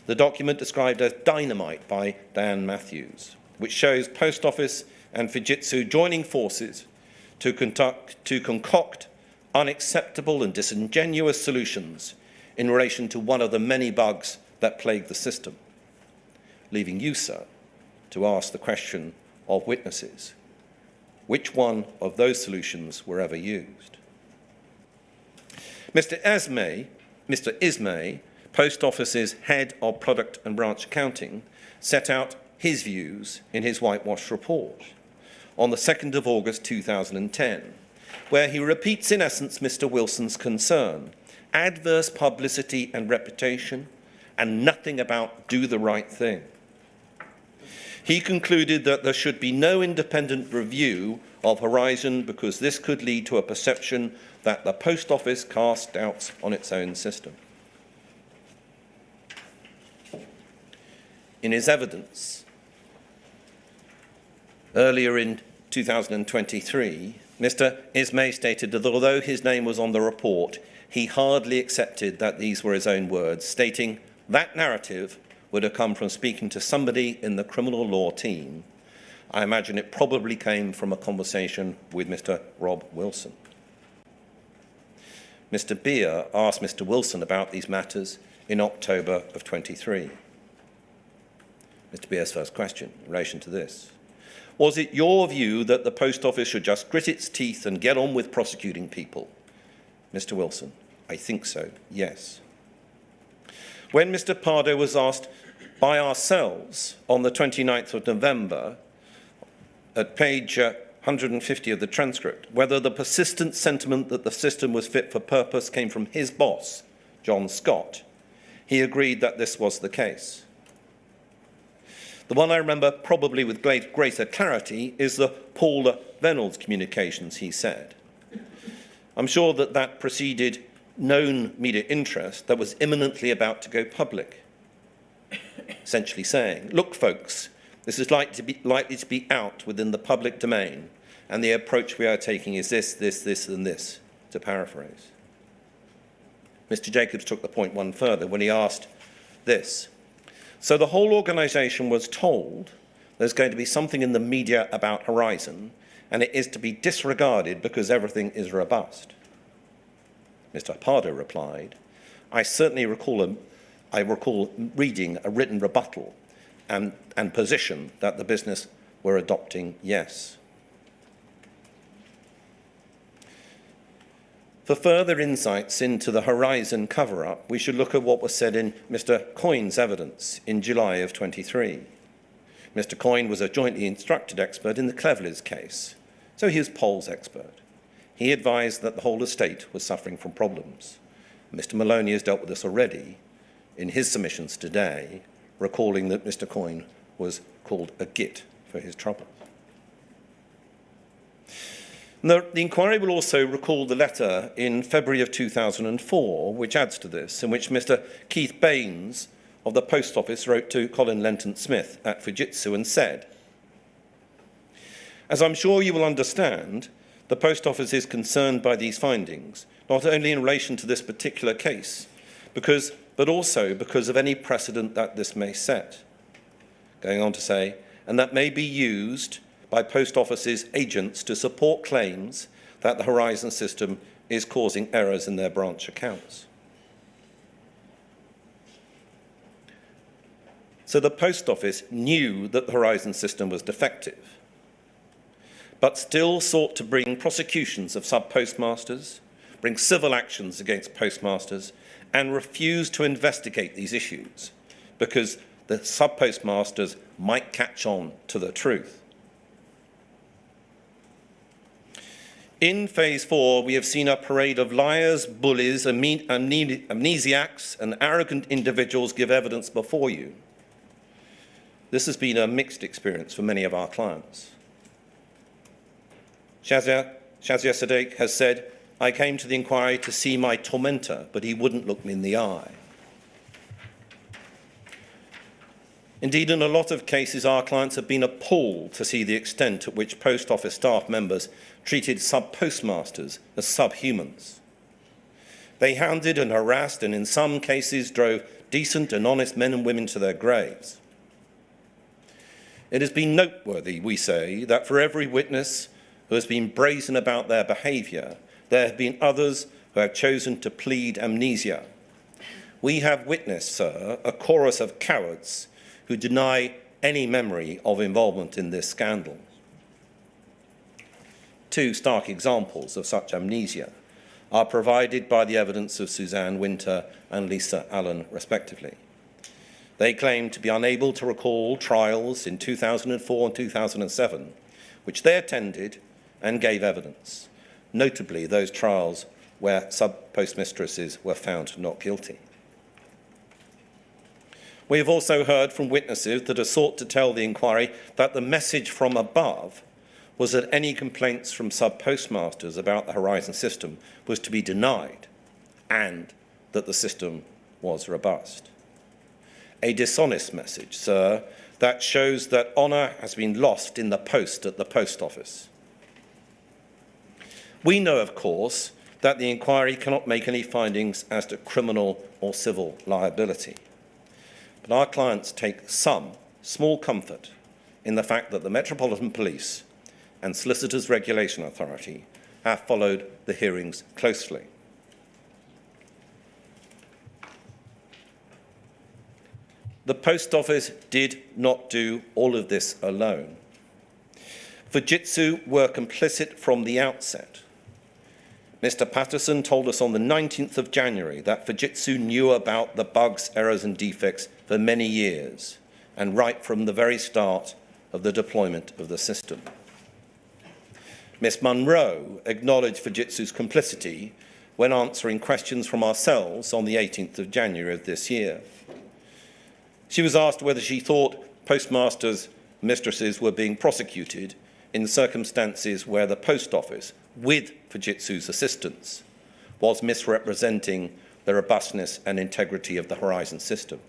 The document described as dynamite by Dan Matthews, which shows Post Office and Fujitsu joining forces to concoct unacceptable and disingenuous solutions in relation to one of the many bugs that plague the system, leaving you, sir, to ask the question of witnesses. Which one of those solutions were ever used? Mr. Ismay, Post Office's head of product and branch accounting, set out his views in his whitewash report on the 2nd of August 2010, where he repeats in essence Mr. Wilson's concern: adverse publicity and reputation, and nothing about do the right thing. He concluded that there should be no independent review of Horizon because this could lead to a perception that the Post Office cast doubts on its own system. In his evidence earlier in 2023, Mr. Ismay stated that although his name was on the report, he hardly accepted that these were his own words, stating that narrative would have come from speaking to somebody in the criminal law team. I imagine it probably came from a conversation with Mr. Rob Wilson. Mr. Beer asked Mr. Wilson about these matters in October of 23. Mr. Beer's first question in relation to this: was it your view that the Post Office should just grit its teeth and get on with prosecuting people? Mr. Wilson: I think so, yes. When Mr. Pardo was asked by ourselves on the 29th of November, at page 150 of the transcript, whether the persistent sentiment that the system was fit for purpose came from his boss, John Scott, he agreed that this was the case. The one I remember probably with greater clarity is the Paula Vennells communications, he said. I'm sure that that preceded known media interest that was imminently about to go public, essentially saying, look, folks, this is likely to be out within the public domain, and the approach we are taking is this, and this, to paraphrase. Mr. Jacobs took the point one further when he asked this: so the whole organisation was told there's going to be something in the media about Horizon, and it is to be disregarded because everything is robust. Mr. Pardo replied, I certainly recall reading a written rebuttal and position that the business were adopting, yes. For further insights into the Horizon cover-up, we should look at what was said in Mr. Coyne's evidence in July of 23. Mr. Coyne was a jointly instructed expert in the Cleverleys case, so he was Pol's expert. He advised that the whole estate was suffering from problems. Mr. Maloney has dealt with this already in his submissions today, recalling that Mr. Coyne was called a git for his trouble. The inquiry will also recall the letter in February of 2004, which adds to this, in which Mr. Keith Baines of the Post Office wrote to Colin Lenton-Smith at Fujitsu and said, As I'm sure you will understand, the Post Office is concerned by these findings, not only in relation to this particular case, but also because of any precedent that this may set. Going on to say, and that may be used by Post Office's agents to support claims that the Horizon system is causing errors in their branch accounts. So the Post Office knew that the Horizon system was defective, but still sought to bring prosecutions of sub-postmasters, bring civil actions against postmasters, and refused to investigate these issues because the sub-postmasters might catch on to the truth. In Phase 4, we have seen a parade of liars, bullies, amnesiacs, and arrogant individuals give evidence before you. This has been a mixed experience for many of our clients. Shazia Sadiq has said, "I came to the inquiry to see my tormentor, but he wouldn't look me in the eye." Indeed, in a lot of cases, our clients have been appalled to see the extent at which Post Office staff members treated sub-postmasters as subhumans. They hounded and harassed and in some cases drove decent and honest men and women to their graves. It has been noteworthy, we say, that for every witness who has been brazen about their behaviour, there have been others who have chosen to plead amnesia. We have witnessed, sir, a chorus of cowards who deny any memory of involvement in this scandal. Two stark examples of such amnesia are provided by the evidence of Suzanne Winter and Lisa Allen, respectively. They claim to be unable to recall trials in 2004 and 2007, which they attended and gave evidence, notably those trials where sub-postmistresses were found not guilty. We have also heard from witnesses that have sought to tell the inquiry that the message from above was that any complaints from sub-postmasters about the Horizon system was to be denied and that the system was robust. A dishonest message, sir, that shows that honour has been lost in the post at the Post Office. We know, of course, that the inquiry cannot make any findings as to criminal or civil liability. But our clients take some small comfort in the fact that the Metropolitan Police and Solicitors Regulation Authority have followed the hearings closely. The Post Office did not do all of this alone. Fujitsu were complicit from the outset. Mr. Patterson told us on the 19th of January that Fujitsu knew about the bugs, errors and defects for many years, and right from the very start of the deployment of the system. Ms. Munro acknowledged Fujitsu's complicity when answering questions from ourselves on the 18th of January of this year. She was asked whether she thought postmasters' mistresses were being prosecuted in circumstances where the Post Office, with Fujitsu's assistance, was misrepresenting the robustness and integrity of the Horizon system.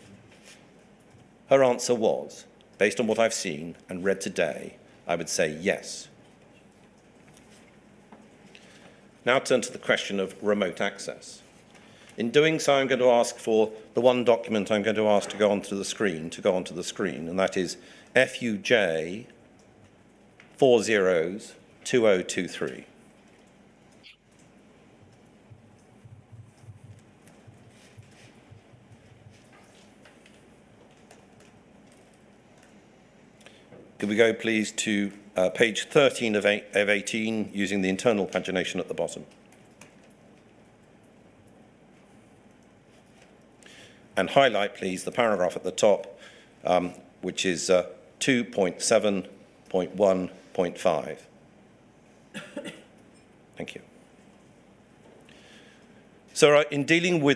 Her answer was, based on what I've seen and read today, I would say yes. Now turn to the question of remote access. In doing so, I'm going to ask for the one document I'm going to ask to go onto the screen, and that is FUJ 402023. Could we go, please, to page 13 of 18, using the internal pagination at the bottom. And highlight, please, the paragraph at the top, which is 2.7.1.5. Thank you. So in dealing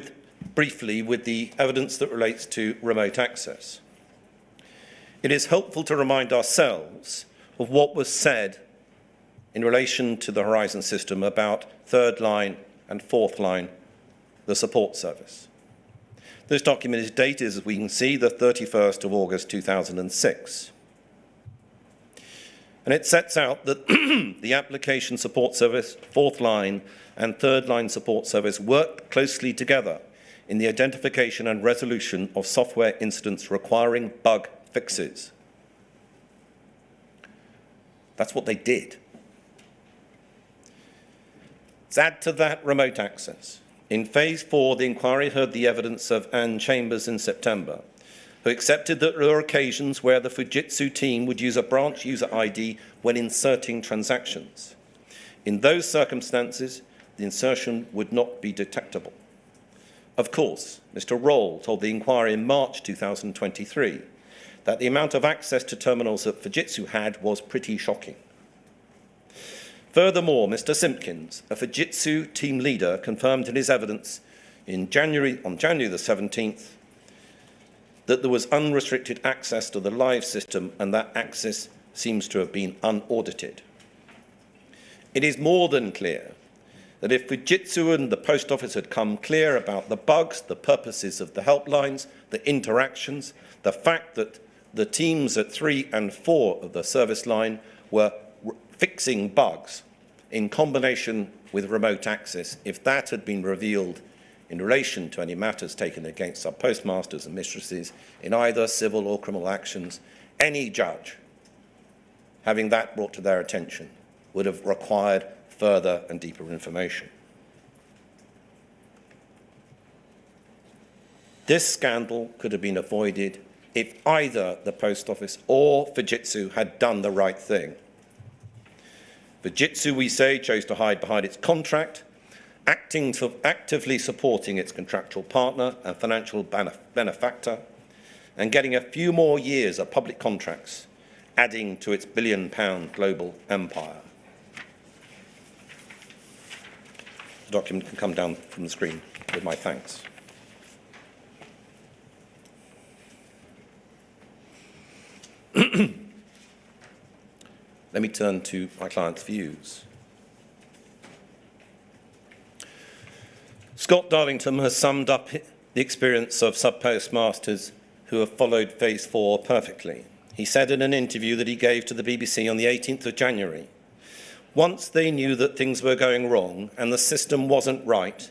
briefly with the evidence that relates to remote access, it is helpful to remind ourselves of what was said in relation to the Horizon system about third line and fourth line, the support service. This document is dated, as we can see, the 31st of August 2006. And it sets out that the application support service, fourth line and third line support service work closely together in the identification and resolution of software incidents requiring bug fixes. That's what they did. Let's add to that remote access. In phase 4, the inquiry heard the evidence of Anne Chambers in September, who accepted that there were occasions where the Fujitsu team would use a branch user ID when inserting transactions. In those circumstances, the insertion would not be detectable. Of course, Mr. Roll told the inquiry in March 2023 that the amount of access to terminals that Fujitsu had was pretty shocking. Furthermore, Mr. Simpkins, a Fujitsu team leader, confirmed in his evidence on January the 17th that there was unrestricted access to the live system and that access seems to have been unaudited. It is more than clear that if Fujitsu and the Post Office had come clear about the bugs, the purposes of the helplines, the interactions, the fact that the teams at 3 and 4 of the service line were fixing bugs in combination with remote access, if that had been revealed in relation to any matters taken against sub-postmasters and mistresses in either civil or criminal actions, any judge having that brought to their attention would have required further and deeper information. This scandal could have been avoided if either the Post Office or Fujitsu had done the right thing. Fujitsu, we say, chose to hide behind its contract, actively supporting its contractual partner and financial benefactor, and getting a few more years of public contracts, adding to its billion-pound global empire. The document can come down from the screen with my thanks. Let me turn to my client's views. Scott Darlington has summed up the experience of sub-postmasters who have followed phase 4 perfectly. He said in an interview that he gave to the BBC on the 18th of January, once they knew that things were going wrong and the system wasn't right,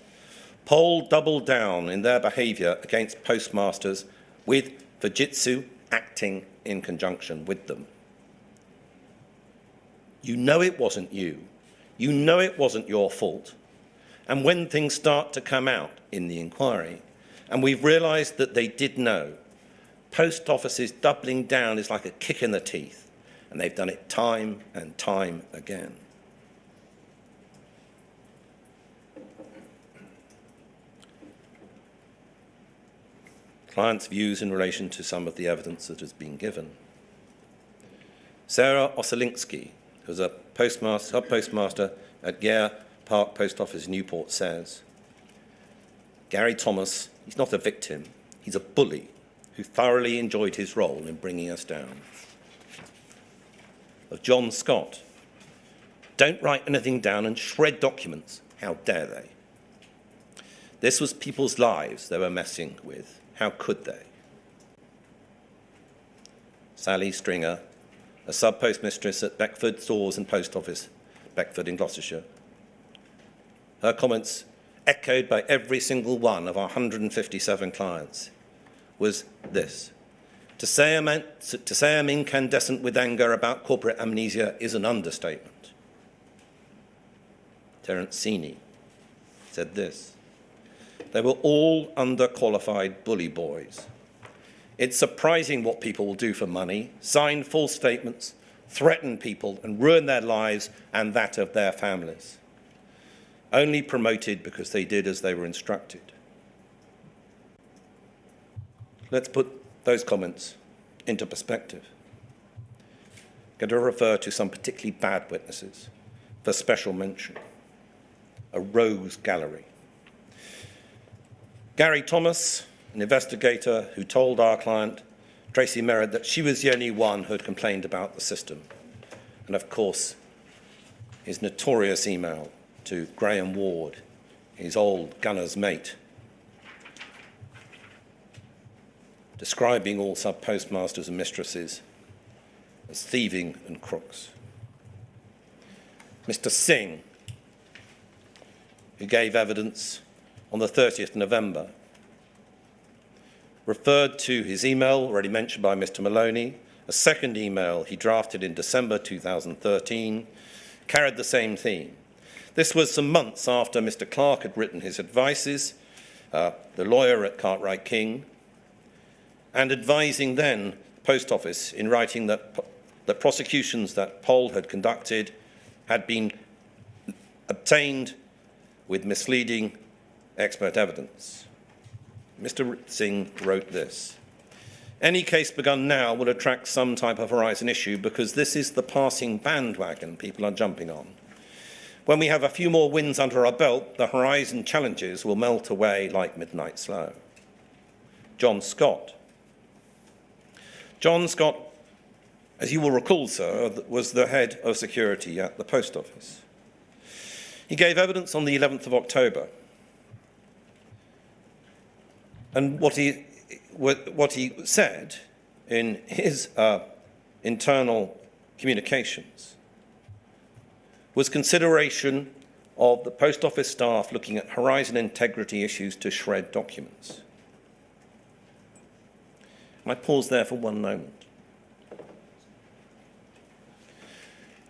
Pole doubled down in their behaviour against postmasters, with Fujitsu acting in conjunction with them. You know it wasn't you. You know it wasn't your fault. And when things start to come out in the inquiry, and we've realised that they did know, Post Office's doubling down is like a kick in the teeth, and they've done it time and time again. Client's views in relation to some of the evidence that has been given. Sarah Osolinsky, who's a sub-postmaster at Gare Park Post Office, Newport, says, Gary Thomas, he's not a victim, he's a bully who thoroughly enjoyed his role in bringing us down. Of John Scott, don't write anything down and shred documents, how dare they? This was people's lives they were messing with, how could they? Sally Stringer, a sub-postmistress at Beckford Stores and Post Office, Beckford in Gloucestershire. Her comments, echoed by every single one of our 157 clients, was this. To say I'm incandescent with anger about corporate amnesia is an understatement. Terence Seeney said this. They were all underqualified bully boys. It's surprising what people will do for money, sign false statements, threaten people and ruin their lives and that of their families. Only promoted because they did as they were instructed. Let's put those comments into perspective. I'm going to refer to some particularly bad witnesses for special mention. A rogues gallery. Gary Thomas, an investigator who told our client, Tracy Merritt, that she was the only one who had complained about the system. And of course, his notorious email to Graham Ward, his old gunner's mate, describing all sub-postmasters and mistresses as thieving and crooks. Mr. Singh, who gave evidence on the 30th of November, referred to his email already mentioned by Mr. Maloney, a second email he drafted in December 2013, carried the same theme. This was some months after Mr. Clark had written his advices, the lawyer at Cartwright King, and advising then the Post Office in writing that the prosecutions that Poll had conducted had been obtained with misleading expert evidence. Mr. Singh wrote this: "Any case begun now will attract some type of Horizon issue because this is the passing bandwagon people are jumping on. When we have a few more wins under our belt, the Horizon challenges will melt away like midnight snow." John Scott. John Scott, as you will recall, sir, was the head of security at the Post Office. He gave evidence on the 11th of October. And what he said in his internal communications was consideration of the Post Office staff looking at Horizon integrity issues to shred documents. I pause there for one moment.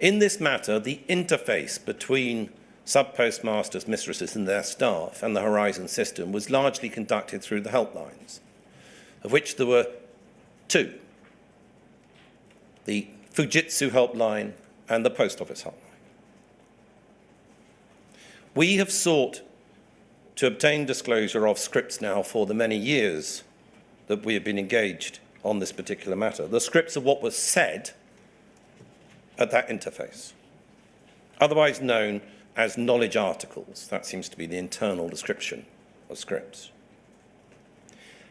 In this matter, the interface between sub-postmasters, mistresses and their staff and the Horizon system was largely conducted through the helplines, of which there were two: the Fujitsu helpline and the Post Office helpline. We have sought to obtain disclosure of scripts now for the many years that we have been engaged on this particular matter, the scripts of what was said at that interface, otherwise known as knowledge articles. That seems to be the internal description of scripts.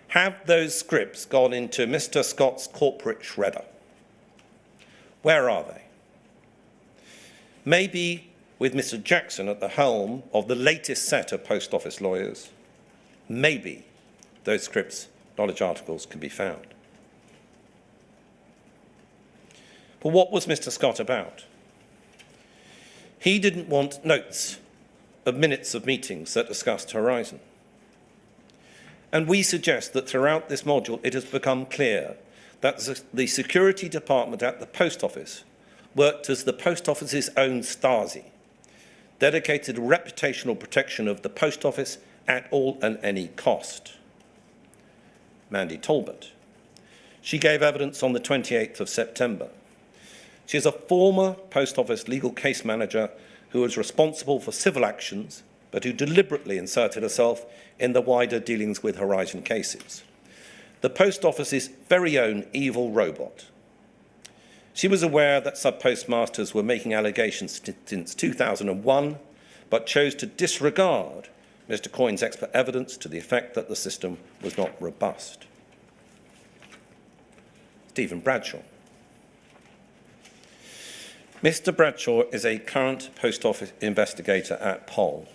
Have those scripts gone into Mr. Scott's corporate shredder? Where are they? Maybe with Mr. Jackson at the helm of the latest set of Post Office lawyers, maybe those scripts, knowledge articles, can be found. But what was Mr. Scott about? He didn't want notes of minutes of meetings that discussed Horizon. And we suggest that throughout this module it has become clear that the security department at the Post Office worked as the Post Office's own Stasi, dedicated to reputational protection of the Post Office at all and any cost. Mandy Talbot. She gave evidence on the 28th of September. She is a former Post Office legal case manager who was responsible for civil actions, but who deliberately inserted herself in the wider dealings with Horizon cases. The Post Office's very own evil robot. She was aware that sub-postmasters were making allegations since 2001, but chose to disregard Mr. Coyne's expert evidence to the effect that the system was not robust. Stephen Bradshaw. Mr. Bradshaw is a current Post Office investigator at Poll.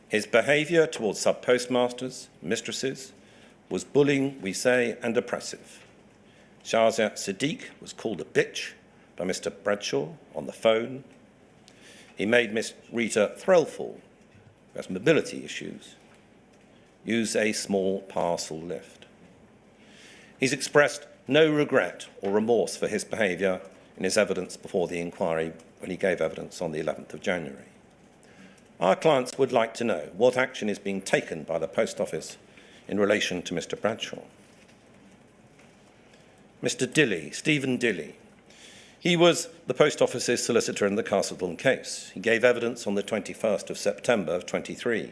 His behaviour towards sub-postmasters, mistresses, was bullying, we say, and oppressive. Shahzad Siddiq was called a bitch by Mr. Bradshaw on the phone. He made Miss Rita Threlfall, who has mobility issues, use a small parcel lift. He's expressed no regret or remorse for his behaviour in his evidence before the inquiry when he gave evidence on the 11th of January. Our clients would like to know what action is being taken by the Post Office in relation to Mr. Bradshaw. Mr. Dilley, Stephen Dilley. He was the Post Office's solicitor in the Castleton case. He gave evidence on the 21st of September of 23.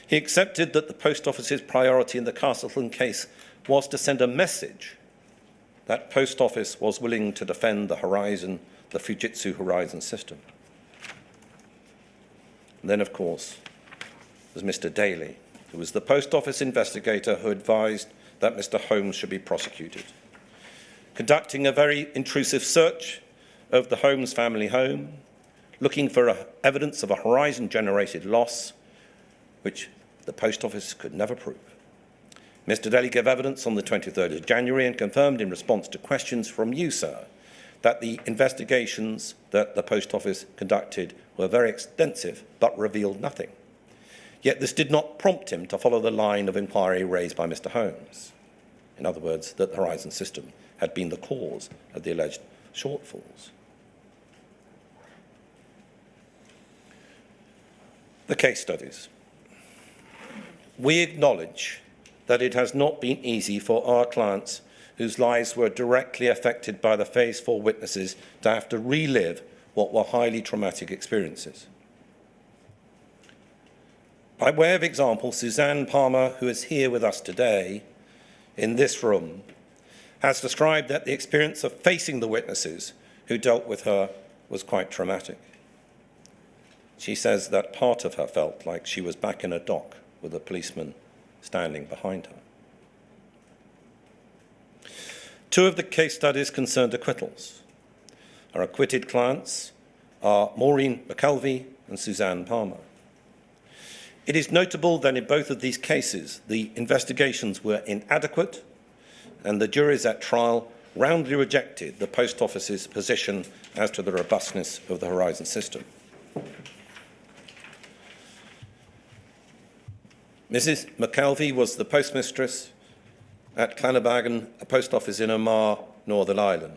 He accepted that the Post Office's priority in the Castleton case was to send a message that Post Office was willing to defend the Horizon, the Fujitsu Horizon system. And then, of course, was Mr. Daly, who was the Post Office investigator who advised that Mr. Holmes should be prosecuted, conducting a very intrusive search of the Holmes family home, looking for evidence of a Horizon-generated loss, which the Post Office could never prove. Mr. Daly gave evidence on the 23rd of January and confirmed in response to questions from you, sir, that the investigations that the Post Office conducted were very extensive but revealed nothing. Yet this did not prompt him to follow the line of inquiry raised by Mr. Holmes. In other words, that the Horizon system had been the cause of the alleged shortfalls. The case studies. We acknowledge that it has not been easy for our clients whose lives were directly affected by the Phase 4 witnesses to have to relive what were highly traumatic experiences. By way of example, Suzanne Palmer, who is here with us today in this room, has described that the experience of facing the witnesses who dealt with her was quite traumatic. She says that part of her felt like she was back in a dock with a policeman standing behind her. Two of the case studies concerned acquittals. Our acquitted clients are Maureen McKelvey and Suzanne Palmer. It is notable that in both of these cases, the investigations were inadequate and the juries at trial roundly rejected the Post Office's position as to the robustness of the Horizon system. Mrs. McKelvey was the postmistress at Clannabagan, a post office in Omagh, Northern Ireland.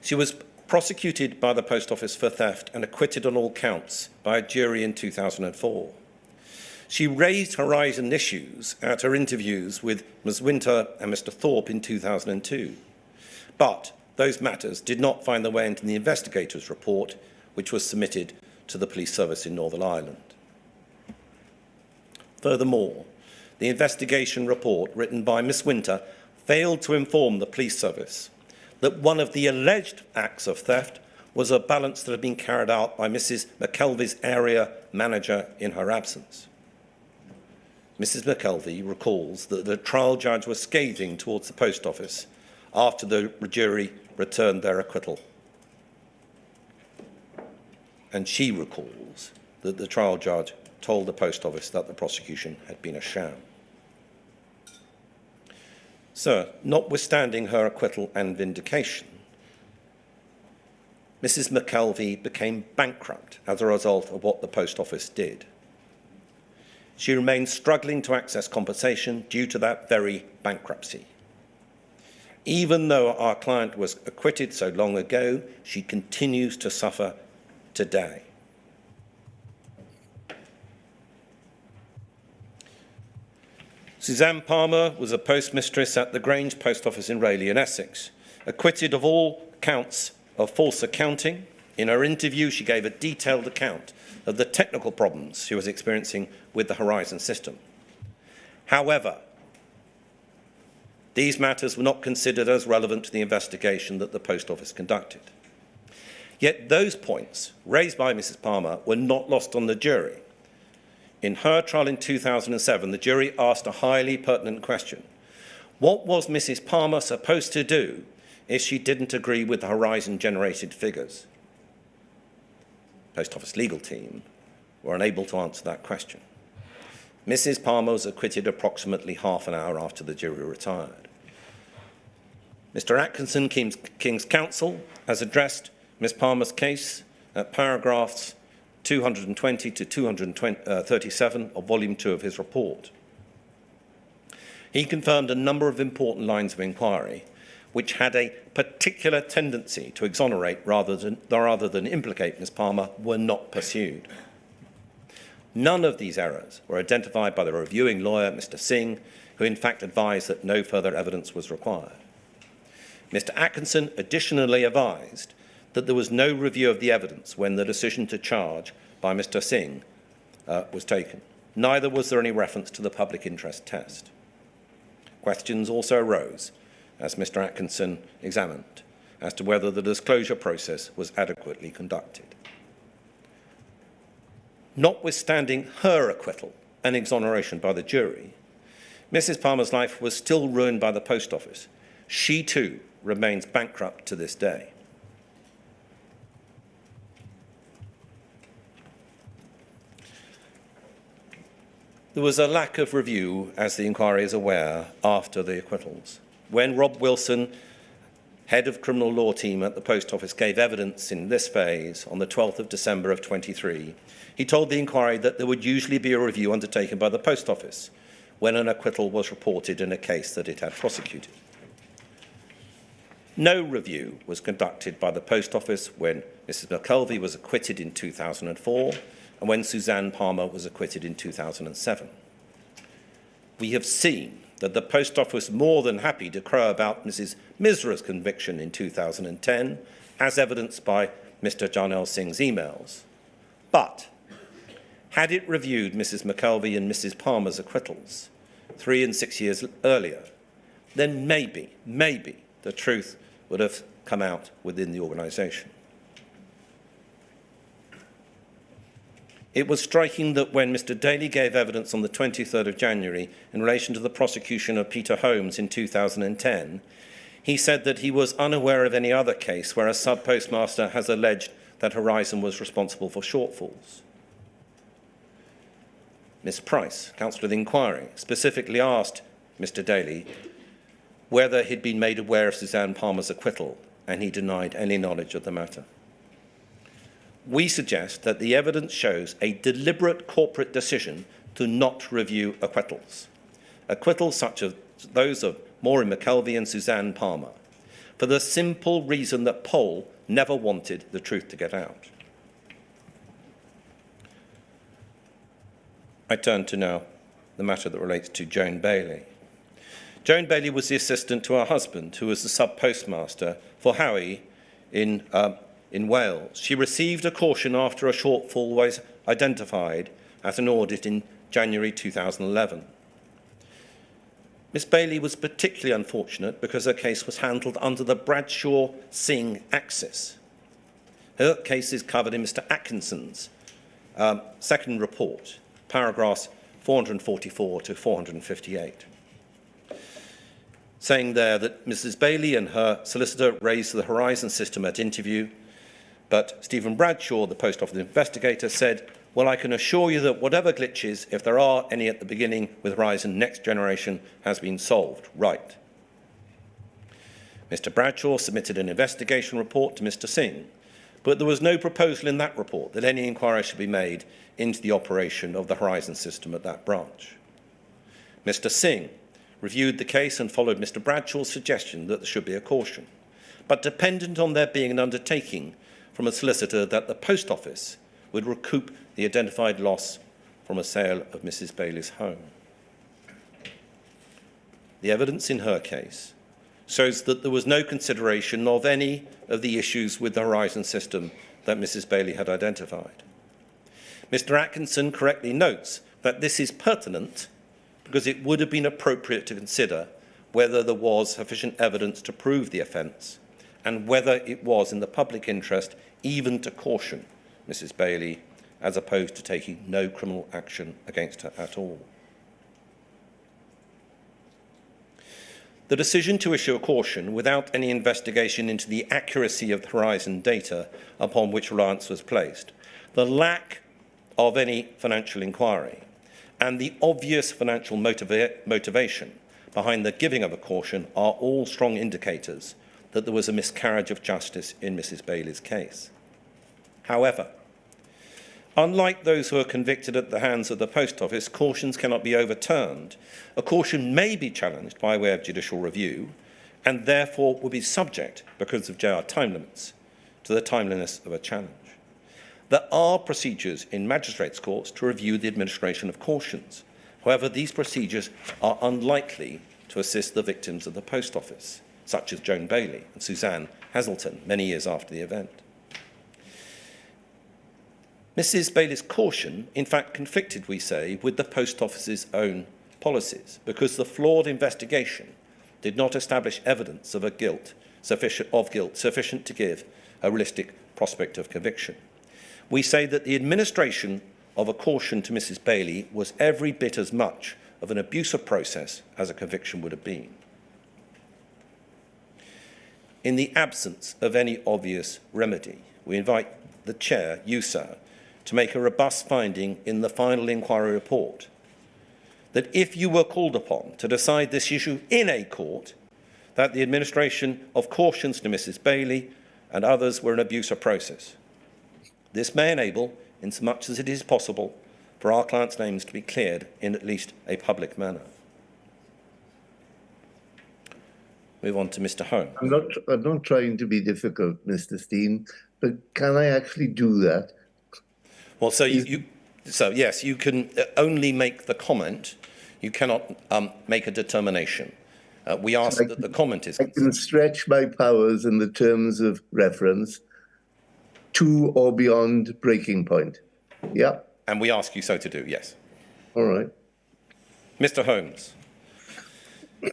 She was prosecuted by the Post Office for theft and acquitted on all counts by a jury in 2004. She raised Horizon issues at her interviews with Ms. Winter and Mr. Thorpe in 2002. But those matters did not find their way into the investigator's report, which was submitted to the police service in Northern Ireland. Furthermore, the investigation report written by Ms. Winter failed to inform the police service that one of the alleged acts of theft was a balance that had been carried out by Mrs. McKelvey's area manager in her absence. Mrs. McKelvey recalls that the trial judge was scathing towards the Post Office after the jury returned their acquittal. And she recalls that the trial judge told the Post Office that the prosecution had been a sham. So, notwithstanding her acquittal and vindication, Mrs. McKelvey became bankrupt as a result of what the Post Office did. She remains struggling to access compensation due to that very bankruptcy. Even though our client was acquitted so long ago, she continues to suffer today. Suzanne Palmer was a postmistress at the Grange Post Office in Rayleigh in Essex, acquitted of all counts of false accounting. In her interview, she gave a detailed account of the technical problems she was experiencing with the Horizon system. However, these matters were not considered as relevant to the investigation that the Post Office conducted. Yet those points raised by Mrs. Palmer were not lost on the jury. In her trial in 2007, the jury asked a highly pertinent question. What was Mrs. Palmer supposed to do if she didn't agree with the Horizon-generated figures? Post Office legal team were unable to answer that question. Mrs. Palmer was acquitted approximately half an hour after the jury retired. Mr. Atkinson, King's counsel, has addressed Ms. Palmer's case at paragraphs 220 to 237 of Volume 2 of his report. He confirmed a number of important lines of inquiry which had a particular tendency to exonerate rather than implicate Ms. Palmer were not pursued. None of these errors were identified by the reviewing lawyer, Mr. Singh, who in fact advised that no further evidence was required. Mr. Atkinson additionally advised that there was no review of the evidence when the decision to charge by Mr. Singh was taken. Neither was there any reference to the public interest test. Questions also arose, as Mr. Atkinson examined, as to whether the disclosure process was adequately conducted. Notwithstanding her acquittal and exoneration by the jury, Mrs. Palmer's life was still ruined by the Post Office. She too remains bankrupt to this day. There was a lack of review, as the inquiry is aware, after the acquittals. When Rob Wilson head of criminal law team at the Post Office, gave evidence in this phase on the 12th of December of 23, he told the inquiry that there would usually be a review undertaken by the Post Office when an acquittal was reported in a case that it had prosecuted. No review was conducted by the Post Office when Mrs. McKelvey was acquitted in 2004 and when Suzanne Palmer was acquitted in 2007. We have seen that the Post Office was more than happy to crow about Mrs. Misra's conviction in 2010, as evidenced by Mr. Jarnail Singh's emails. But had it reviewed Mrs. McKelvey and Mrs. Palmer's acquittals 3 and 6 years earlier, then maybe the truth would have come out within the organisation. It was striking that when Mr. Daly gave evidence on the 23rd of January in relation to the prosecution of Peter Holmes in 2010, he said that he was unaware of any other case where a sub-postmaster has alleged that Horizon was responsible for shortfalls. Ms. Price, counsel of the inquiry, specifically asked Mr. Daly whether he'd been made aware of Suzanne Palmer's acquittal, and he denied any knowledge of the matter. We suggest that the evidence shows a deliberate corporate decision to not review acquittals such as those of Maureen McKelvey and Suzanne Palmer, for the simple reason that Paul never wanted the truth to get out. I turn to now the matter that relates to Joan Bailey. Joan Bailey was the assistant to her husband, who was the sub-postmaster for Howie in Wales. She received a caution after a shortfall was identified at an audit in January 2011. Miss Bailey was particularly unfortunate because her case was handled under the Bradshaw-Singh axis. Her case is covered in Mr. Atkinson's second report, paragraphs 444 to 458, saying there that Mrs. Bailey and her solicitor raised the Horizon system at interview, but Stephen Bradshaw, the Post Office investigator, said, "Well, I can assure you that whatever glitches, if there are any at the beginning with Horizon Next Generation, has been solved, right." Mr. Bradshaw submitted an investigation report to Mr. Singh, but there was no proposal in that report that any inquiry should be made into the operation of the Horizon system at that branch. Mr. Singh reviewed the case and followed Mr. Bradshaw's suggestion that there should be a caution, but dependent on there being an undertaking from a solicitor that the Post Office would recoup the identified loss from a sale of Mrs. Bailey's home. The evidence in her case shows that there was no consideration of any of the issues with the Horizon system that Mrs. Bailey had identified. Mr. Atkinson correctly notes that this is pertinent because it would have been appropriate to consider whether there was sufficient evidence to prove the offence and whether it was in the public interest even to caution Mrs. Bailey, as opposed to taking no criminal action against her at all. The decision to issue a caution without any investigation into the accuracy of the Horizon data upon which reliance was placed, the lack of any financial inquiry, and the obvious financial motivation behind the giving of a caution are all strong indicators that there was a miscarriage of justice in Mrs. Bailey's case. However, unlike those who are convicted at the hands of the Post Office, cautions cannot be overturned. A caution may be challenged by way of judicial review and therefore will be subject, because of JR time limits, to the timeliness of a challenge. There are procedures in magistrates' courts to review the administration of cautions. However, these procedures are unlikely to assist the victims of the Post Office, such as Joan Bailey and Suzanne Hazelton, many years after the event. Mrs. Bailey's caution, in fact, conflicted, we say, with the Post Office's own policies, because the flawed investigation did not establish evidence of guilt sufficient to give a realistic prospect of conviction. We say that the administration of a caution to Mrs. Bailey was every bit as much of an abusive process as a conviction would have been. In the absence of any obvious remedy, we invite the Chair, you, sir, to make a robust finding in the final inquiry report that if you were called upon to decide this issue in a court, that the administration of cautions to Mrs. Bailey and others were an abuse of process. This may enable, in so much as it is possible, for our clients' names to be cleared in at least a public manner. Move on to Mr. Holmes. I'm not trying to be difficult, Mr. Steen, but can I actually do that? Well, so yes, you can only make the comment. You cannot make a determination. We ask that the comment is considered. I can stretch my powers in the terms of reference to or beyond breaking point. Yeah. And we ask you so to do, yes. All right. Mr. Holmes.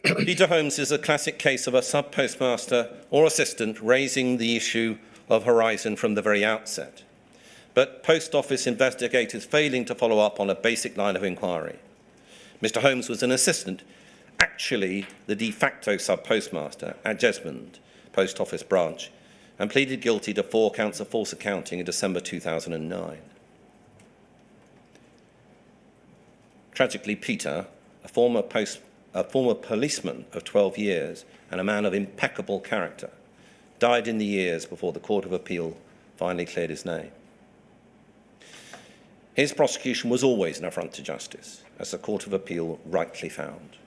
Peter Holmes is a classic case of a sub-postmaster or assistant raising the issue of Horizon from the very outset, but Post Office investigators failing to follow up on a basic line of inquiry. Mr. Holmes was an assistant, actually the de facto sub-postmaster at Jesmond Post Office branch, and pleaded guilty to 4 counts of false accounting in December 2009. Tragically, Peter, a former policeman of 12 years and a man of impeccable character, died in the years before the Court of Appeal finally cleared his name. His prosecution was always an affront to justice, as the Court of Appeal rightly found.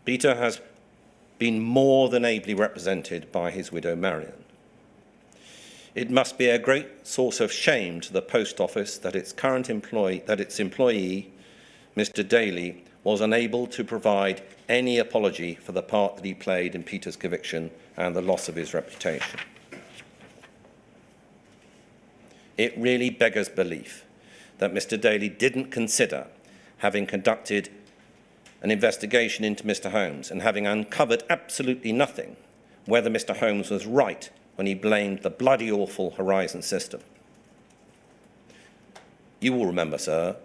Peter has been more than ably represented by his widow Marion. It must be a great source of shame to the Post Office that its employee, Mr. Daly, was unable to provide any apology for the part that he played in Peter's conviction and the loss of his reputation. It really beggars belief that Mr. Daly didn't consider, having conducted an investigation into Mr. Holmes and having uncovered absolutely nothing, whether Mr. Holmes was right when he blamed the bloody awful Horizon system. You will remember, sir,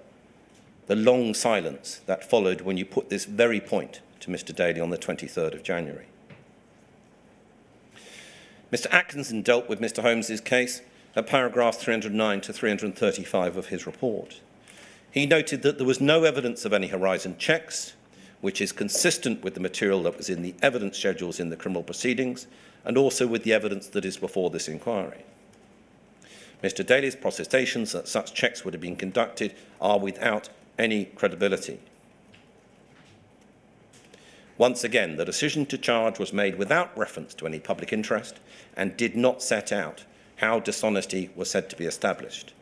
the long silence that followed when you put this very point to Mr. Daly on the 23rd of January. Mr. Atkinson dealt with Mr. Holmes's case at paragraphs 309 to 335 of his report. He noted that there was no evidence of any Horizon checks, which is consistent with the material that was in the evidence schedules in the criminal proceedings and also with the evidence that is before this inquiry. Mr. Daly's protestations that such checks would have been conducted are without any credibility. Once again, the decision to charge was made without reference to any public interest and did not set out how dishonesty was said to be established.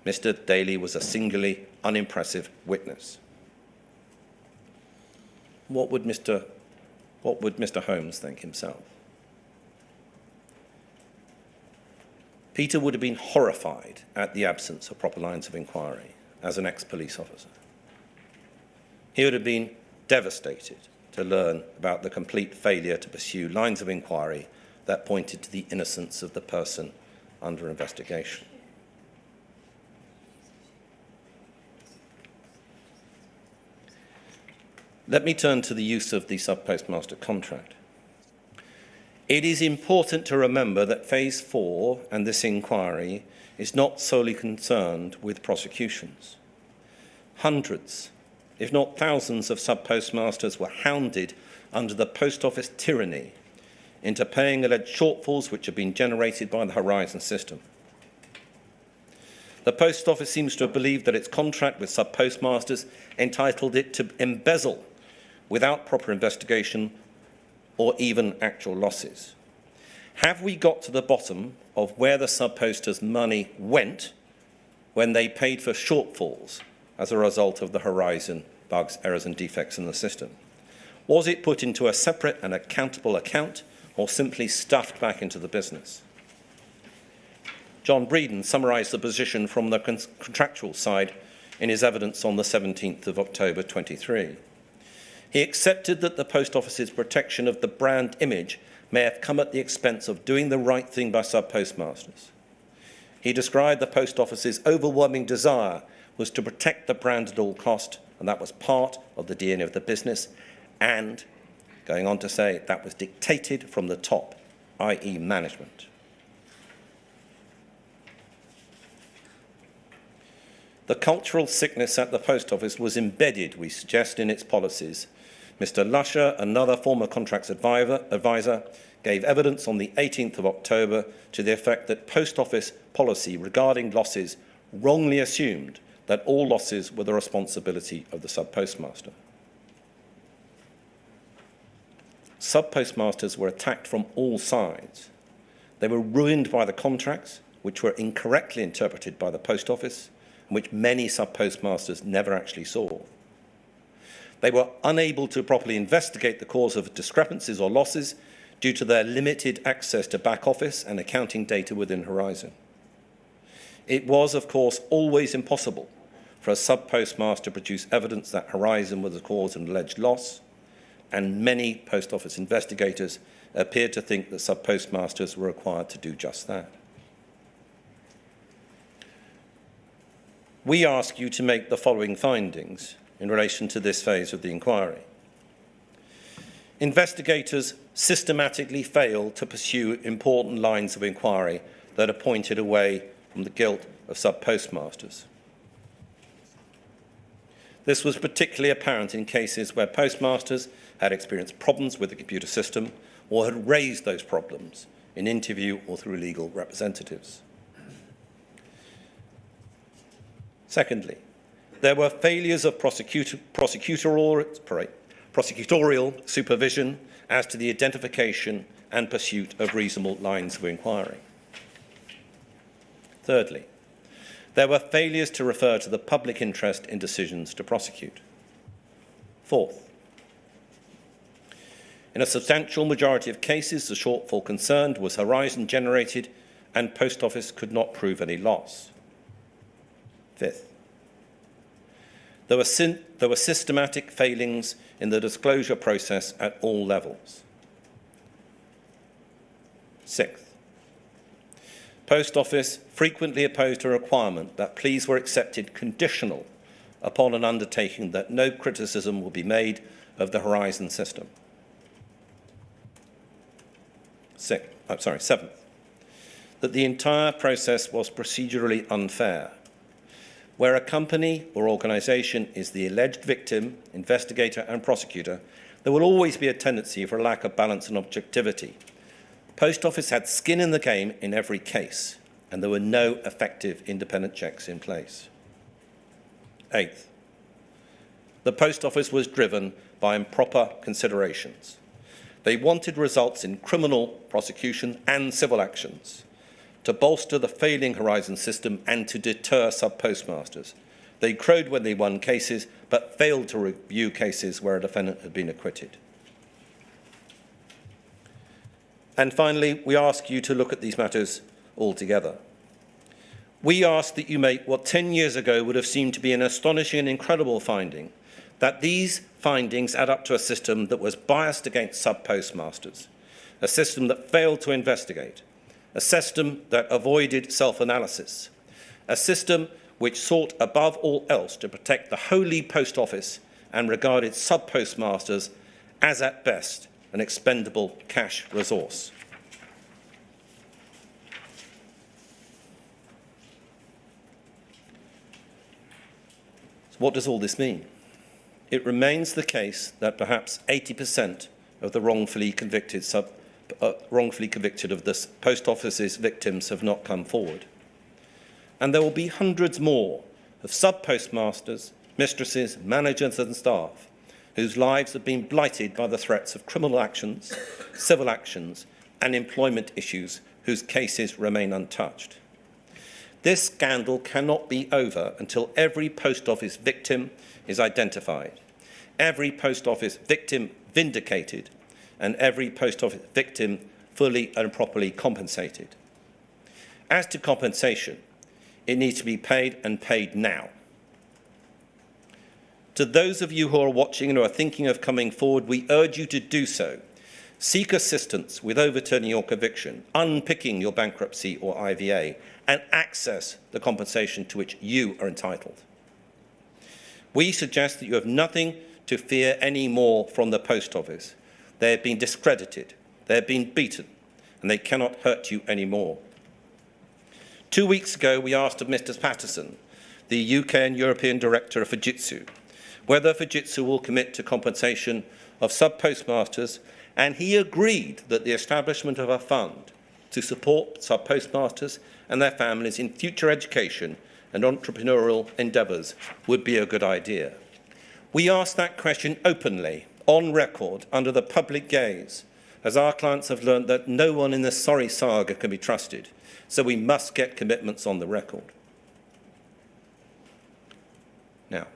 Mr. Daly was a singularly unimpressive witness. What would Mr. Holmes think himself? Peter would have been horrified at the absence of proper lines of inquiry as an ex-police officer. He would have been devastated to learn about the complete failure to pursue lines of inquiry that pointed to the innocence of the person under investigation. Let me turn to the use of the sub-postmaster contract. It is important to remember that Phase 4 and this inquiry is not solely concerned with prosecutions. Hundreds, if not thousands, of sub-postmasters were hounded under the Post Office tyranny into paying alleged shortfalls which have been generated by the Horizon system. The Post Office seems to have believed that its contract with sub-postmasters entitled it to embezzle without proper investigation or even actual losses. Have we got to the bottom of where the sub-posters' money went when they paid for shortfalls as a result of the Horizon bugs, errors and defects in the system? Was it put into a separate and accountable account or simply stuffed back into the business? John Breeden summarised the position from the contractual side in his evidence on the 17th of October 23. He accepted that the Post Office's protection of the brand image may have come at the expense of doing the right thing by sub-postmasters. He described the Post Office's overwhelming desire was to protect the brand at all cost, and that was part of the DNA of the business, and, going on to say, that was dictated from the top, i.e. management. The cultural sickness at the Post Office was embedded, we suggest, in its policies Mr. Lusher, another former contracts advisor, gave evidence on the 18th of October to the effect that Post Office policy regarding losses wrongly assumed that all losses were the responsibility of the sub-postmaster. Sub-postmasters were attacked from all sides. They were ruined by the contracts, which were incorrectly interpreted by the Post Office, and which many sub-postmasters never actually saw. They were unable to properly investigate the cause of discrepancies or losses due to their limited access to back office and accounting data within Horizon. It was, of course, always impossible for a sub-postmaster to produce evidence that Horizon was the cause of an alleged loss, and many Post Office investigators appeared to think that sub-postmasters were required to do just that. We ask you to make the following findings in relation to this phase of the inquiry. Investigators systematically failed to pursue important lines of inquiry that are pointed away from the guilt of sub-postmasters. This was particularly apparent in cases where postmasters had experienced problems with the computer system or had raised those problems in interview or through legal representatives. Secondly, there were failures of prosecutorial supervision as to the identification and pursuit of reasonable lines of inquiry. Thirdly, there were failures to refer to the public interest in decisions to prosecute. Fourth, in a substantial majority of cases, the shortfall concerned was Horizon generated and Post Office could not prove any loss. Fifth, there were systematic failings in the disclosure process at all levels. Sixth, Post Office frequently opposed a requirement that pleas were accepted conditional upon an undertaking that no criticism will be made of the Horizon system. Seventh, that the entire process was procedurally unfair. Where a company or organisation is the alleged victim, investigator and prosecutor, there will always be a tendency for a lack of balance and objectivity. Post Office had skin in the game in every case, and there were no effective independent checks in place. Eighth, the Post Office was driven by improper considerations. They wanted results in criminal prosecution and civil actions to bolster the failing Horizon system and to deter sub-postmasters. They crowed when they won cases, but failed to review cases where a defendant had been acquitted. And finally, we ask you to look at these matters altogether. We ask that you make what 10 years ago would have seemed to be an astonishing and incredible finding, that these findings add up to a system that was biased against sub-postmasters, a system that failed to investigate, a system that avoided self-analysis, a system which sought above all else to protect the holy Post Office and regarded sub-postmasters as at best an expendable cash resource. So what does all this mean? It remains the case that perhaps 80% of the wrongfully convicted of this Post Office's victims have not come forward. And there will be hundreds more of sub-postmasters, mistresses, managers and staff whose lives have been blighted by the threats of criminal actions, civil actions and employment issues whose cases remain untouched. This scandal cannot be over until every Post Office victim is identified, every Post Office victim vindicated, and every Post Office victim fully and properly compensated. As to compensation, it needs to be paid and paid now. To those of you who are watching and who are thinking of coming forward, we urge you to do so. Seek assistance with overturning your conviction, unpicking your bankruptcy or IVA, and access the compensation to which you are entitled. We suggest that you have nothing to fear any more from the Post Office. They have been discredited, they have been beaten, and they cannot hurt you anymore. 2 weeks ago, we asked of Mr. Patterson, the UK and European Director of Fujitsu, whether Fujitsu will commit to compensation of sub-postmasters, and he agreed that the establishment of a fund to support sub-postmasters and their families in future education and entrepreneurial endeavours would be a good idea. We asked that question openly, on record, under the public gaze, as our clients have learned that no one in this sorry saga can be trusted, so we must get commitments on the record. Now,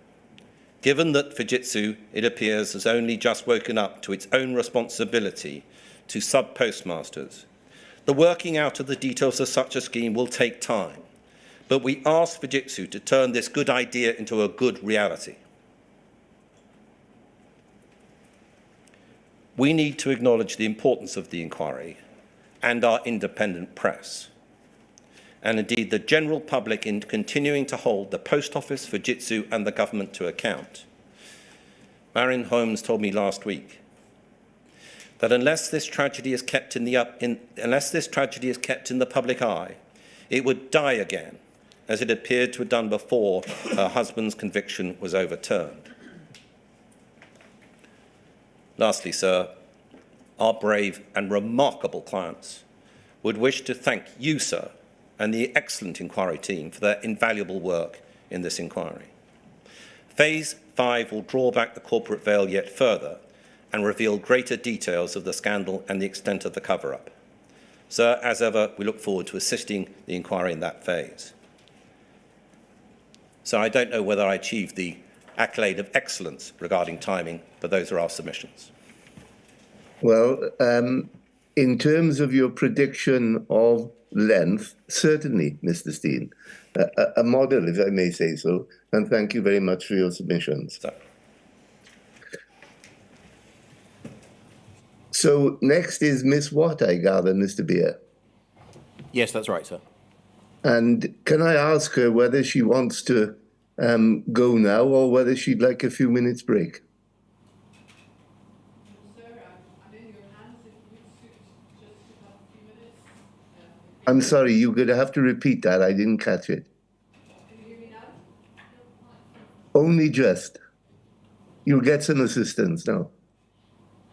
given that Fujitsu, it appears, has only just woken up to its own responsibility to sub-postmasters, the working out of the details of such a scheme will take time, but we ask Fujitsu to turn this good idea into a good reality. We need to acknowledge the importance of the inquiry and our independent press, and indeed the general public in continuing to hold the Post Office, Fujitsu and the government to account. Marion Holmes told me last week that unless this tragedy is kept in the public eye, it would die again, as it appeared to have done before her husband's conviction was overturned. Lastly, sir, our brave and remarkable clients would wish to thank you, sir, and the excellent inquiry team for their invaluable work in this inquiry. Phase 5 will draw back the corporate veil yet further and reveal greater details of the scandal and the extent of the cover-up. Sir, as ever, we look forward to assisting the inquiry in that phase. So I don't know whether I achieved the accolade of excellence regarding timing, but those are our submissions. Well, in terms of your prediction of length, certainly, Mr. Steen, a model, if I may say so, and thank you very much for your submissions. So next is Miss Watt, I gather, Mr. Beer. Yes, that's right, sir. And can I ask her whether she wants to go now or whether she'd like a few minutes break? Sir, I'm in your hands. If you suit just to have a few minutes. I'm sorry, you're going to have to repeat that. I didn't catch it. Can you hear me now? Only just. You'll get some assistance now.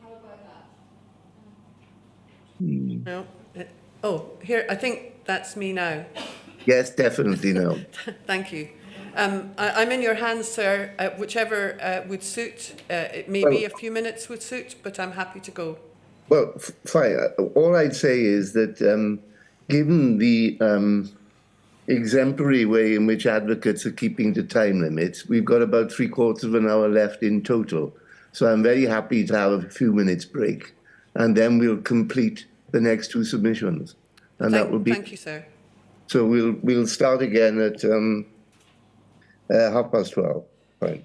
How about that? No. Oh, here, I think that's me now. Yes, definitely no. Thank you. I'm in your hands, sir. Whichever would suit. It may be a few minutes would suit, but I'm happy to go. Well, fine. All I'd say is that given the exemplary way in which advocates are keeping to time limits, we've got about 3/4 of an hour left in total. So I'm very happy to have a few minutes break, and then we'll complete the next two submissions. And that will be. Thank you, sir. So we'll start again at 12:30. Fine.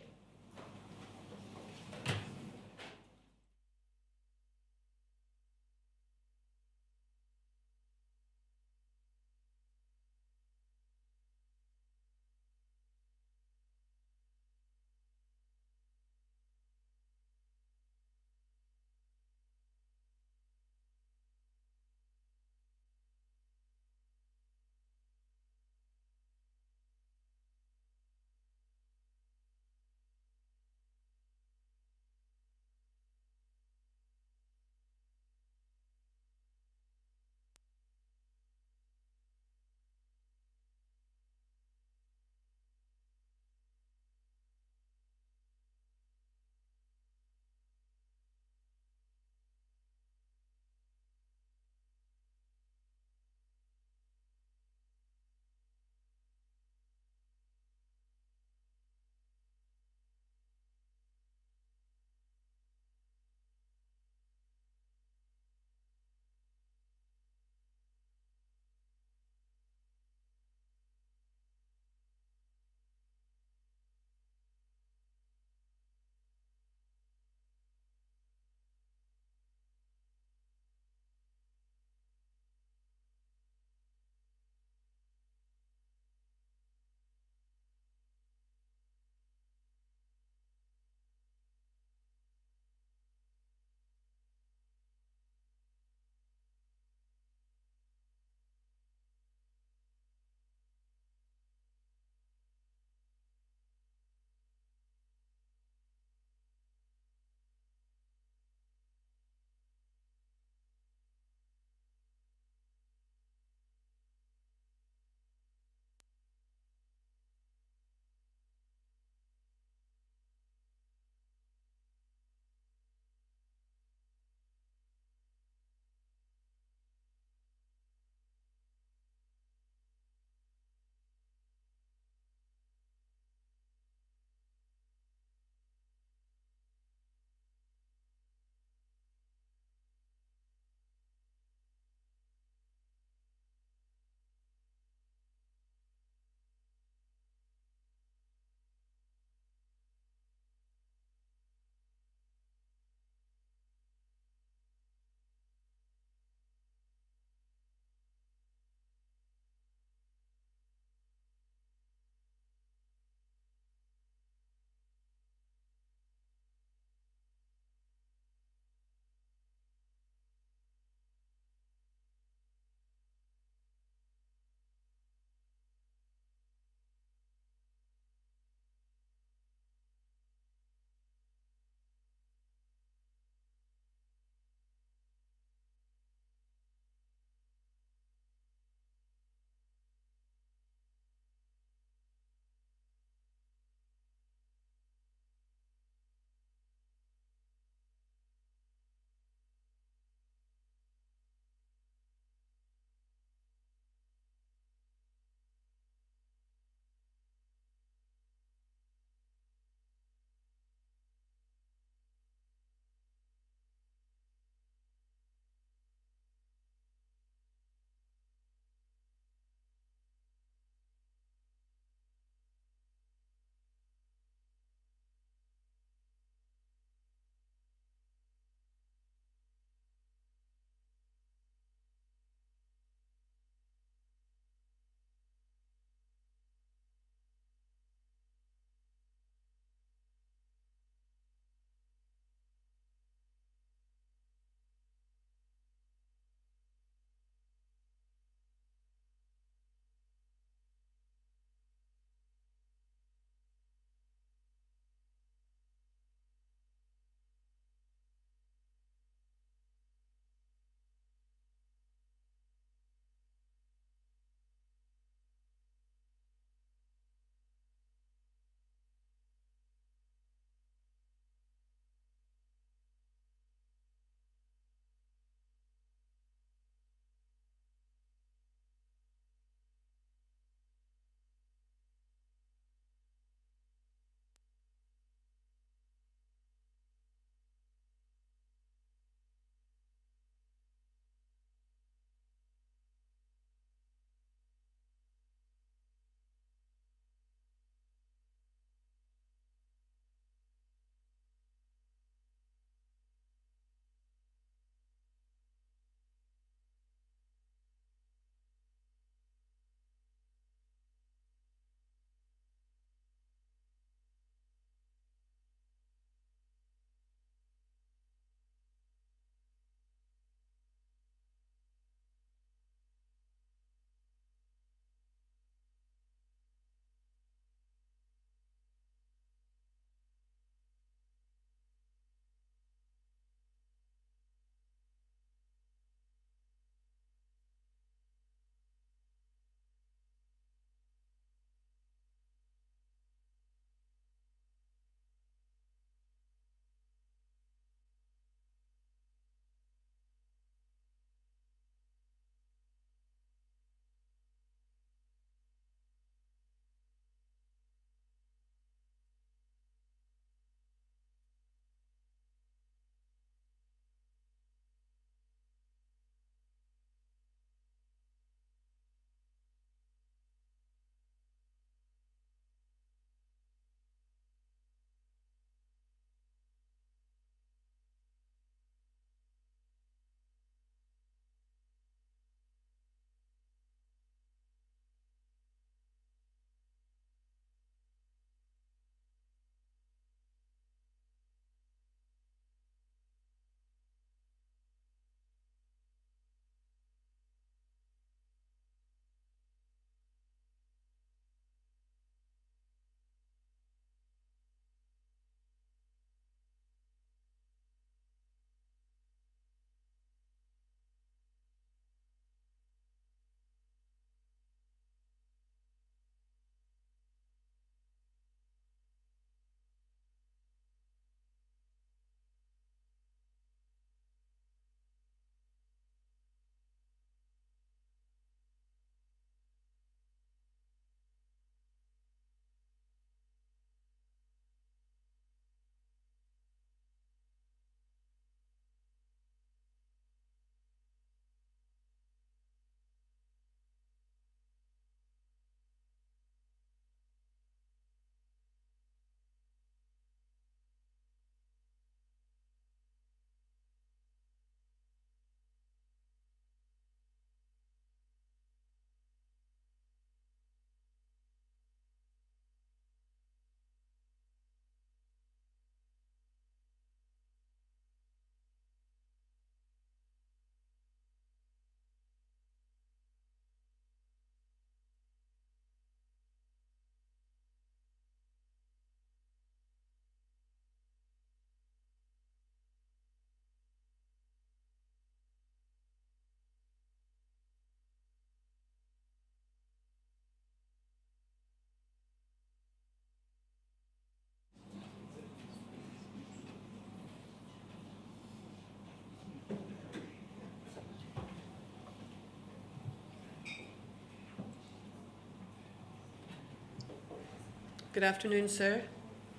Good afternoon, sir.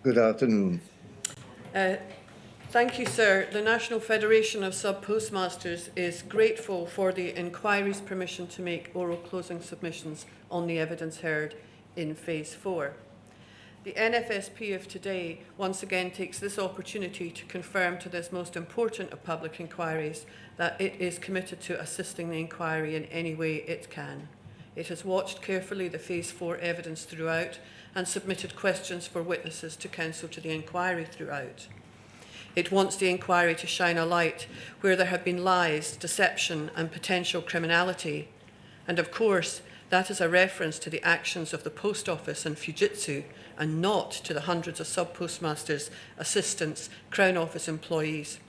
Good afternoon. Thank you, sir. The National Federation of Sub-Postmasters is grateful for the inquiry's permission to make oral closing submissions on the evidence heard in Phase 4. The NFSP of today once again takes this opportunity to confirm to this most important of public inquiries that it is committed to assisting the inquiry in any way it can. It has watched carefully the Phase 4 evidence throughout and submitted questions for witnesses to counsel to the inquiry throughout. It wants the inquiry to shine a light where there have been lies, deception and potential criminality. And of course, that is a reference to the actions of the Post Office and Fujitsu and not to the hundreds of sub-postmasters, assistants, Crown Office employees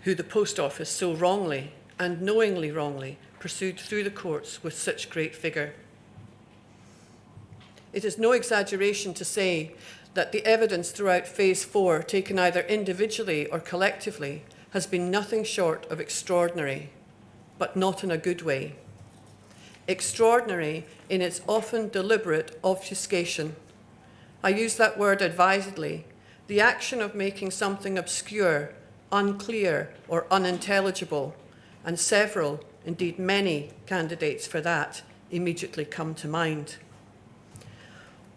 who the Post Office so wrongly and knowingly wrongly pursued through the courts with such great vigour. It is no exaggeration to say that the evidence throughout Phase 4, taken either individually or collectively, has been nothing short of extraordinary, but not in a good way. Extraordinary in its often deliberate obfuscation. I use that word advisedly. The action of making something obscure, unclear, or unintelligible, and several, indeed many, candidates for that immediately come to mind.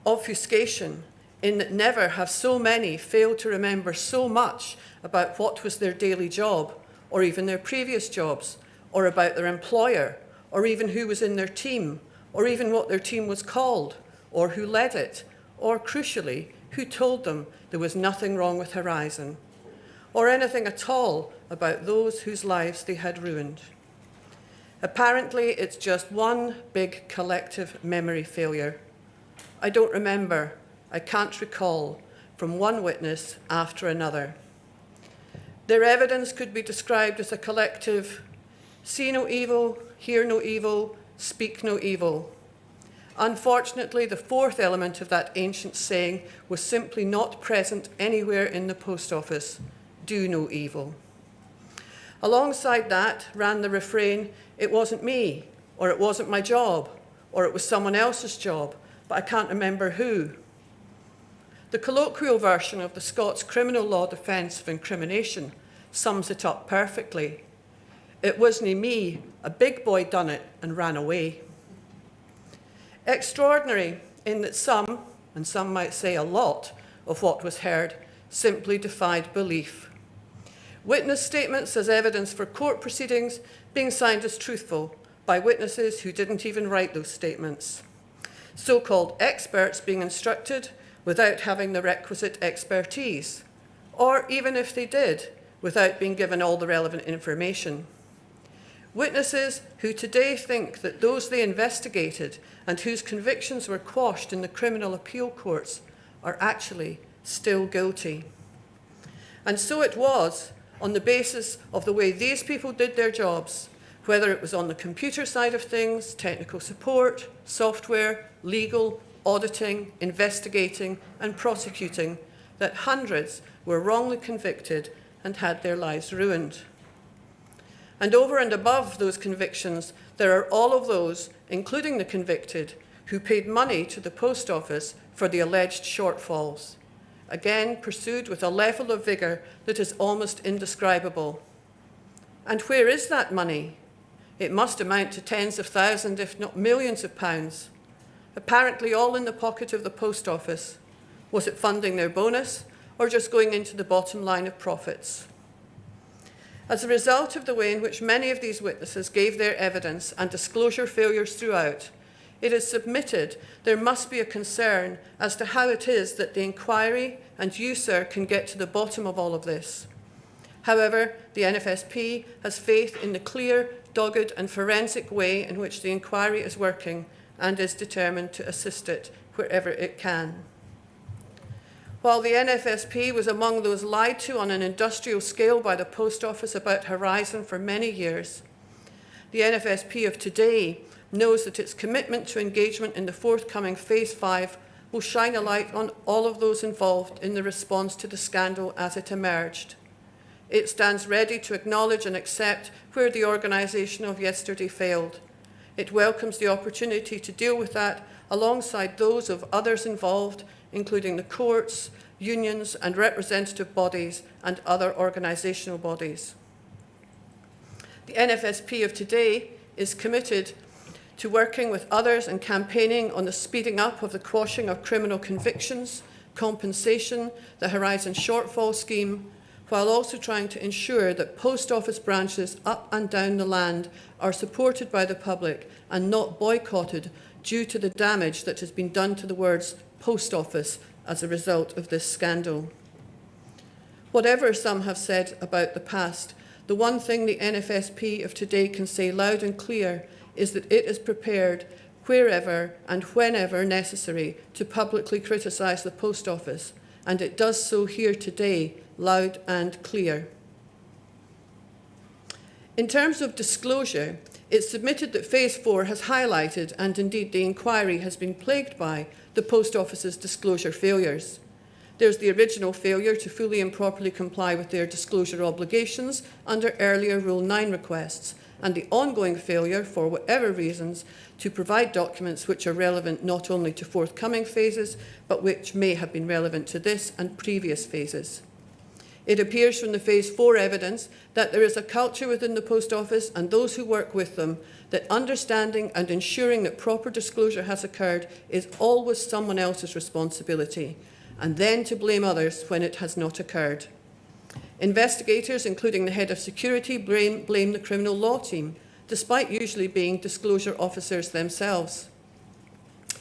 Obfuscation, in that never have so many failed to remember so much about what was their daily job, or even their previous jobs, or about their employer, or even who was in their team, or even what their team was called, or who led it, or crucially, who told them there was nothing wrong with Horizon, or anything at all about those whose lives they had ruined. Apparently, it's just one big collective memory failure. I don't remember, I can't recall, from one witness after another. Their evidence could be described as a collective see no evil, hear no evil, speak no evil. Unfortunately, the fourth element of that ancient saying was simply not present anywhere in the Post Office: do no evil. Alongside that ran the refrain, it wasn't me, or it wasn't my job, or it was someone else's job, but I can't remember who. The colloquial version of the Scots criminal law defence of incrimination sums it up perfectly. It wasn't me, a big boy done it and ran away. Extraordinary in that some, and some might say a lot, of what was heard simply defied belief. Witness statements as evidence for court proceedings being signed as truthful by witnesses who didn't even write those statements. So-called experts being instructed without having the requisite expertise, or even if they did, without being given all the relevant information. Witnesses who today think that those they investigated and whose convictions were quashed in the criminal appeal courts are actually still guilty. And so it was, on the basis of the way these people did their jobs, whether it was on the computer side of things, technical support, software, legal, auditing, investigating, and prosecuting, that hundreds were wrongly convicted and had their lives ruined. And over and above those convictions, there are all of those, including the convicted, who paid money to the Post Office for the alleged shortfalls, again pursued with a level of vigour that is almost indescribable. And where is that money? It must amount to tens of thousands, if not millions of pounds, apparently all in the pocket of the Post Office. Was it funding their bonus, or just going into the bottom line of profits? As a result of the way in which many of these witnesses gave their evidence and disclosure failures throughout, it is submitted there must be a concern as to how it is that the inquiry and you, sir, can get to the bottom of all of this. However, the NFSP has faith in the clear, dogged and forensic way in which the inquiry is working and is determined to assist it wherever it can. While the NFSP was among those lied to on an industrial scale by the Post Office about Horizon for many years, the NFSP of today knows that its commitment to engagement in the forthcoming Phase 5 will shine a light on all of those involved in the response to the scandal as it emerged. It stands ready to acknowledge and accept where the organisation of yesterday failed. It welcomes the opportunity to deal with that alongside those of others involved, including the courts, unions and representative bodies and other organisational bodies. The NFSP of today is committed to working with others and campaigning on the speeding up of the quashing of criminal convictions, compensation, the Horizon Shortfall Scheme, while also trying to ensure that post office branches up and down the land are supported by the public and not boycotted due to the damage that has been done to the words post office as a result of this scandal. Whatever some have said about the past, the one thing the NFSP of today can say loud and clear is that it is prepared wherever and whenever necessary to publicly criticise the post office, and it does so here today, loud and clear. In terms of disclosure, it's submitted that Phase 4 has highlighted, and indeed the inquiry has been plagued by, the Post Office's disclosure failures. There's the original failure to fully and properly comply with their disclosure obligations under earlier Rule 9 requests, and the ongoing failure, for whatever reasons, to provide documents which are relevant not only to forthcoming phases, but which may have been relevant to this and previous phases. It appears from the Phase 4 evidence that there is a culture within the Post Office and those who work with them that understanding and ensuring that proper disclosure has occurred is always someone else's responsibility, and then to blame others when it has not occurred. Investigators, including the head of security, blame the criminal law team, despite usually being disclosure officers themselves.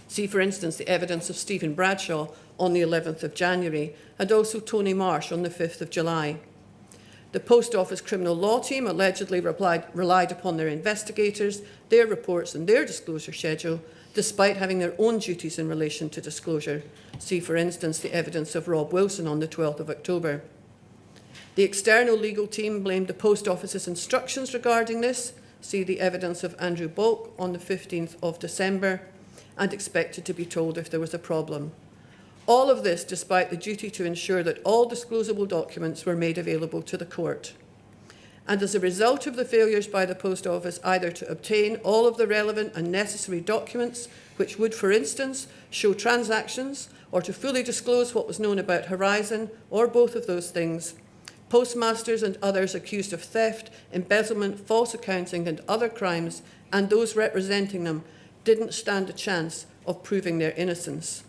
See, for instance, the evidence of Stephen Bradshaw on the 11th of January, and also Tony Marsh on the 5th of July. The Post Office criminal law team allegedly relied upon their investigators, their reports and their disclosure schedule, despite having their own duties in relation to disclosure. See, for instance, the evidence of Rob Wilson on the 12th of October. The external legal team blamed the Post Office's instructions regarding this. See the evidence of Andrew Bulk on the 15th of December, and expected to be told if there was a problem. All of this despite the duty to ensure that all disclosable documents were made available to the court. And as a result of the failures by the Post Office either to obtain all of the relevant and necessary documents, which would, for instance, show transactions, or to fully disclose what was known about Horizon, or both of those things, postmasters and others accused of theft, embezzlement, false accounting and other crimes, and those representing them, didn't stand a chance of proving their innocence.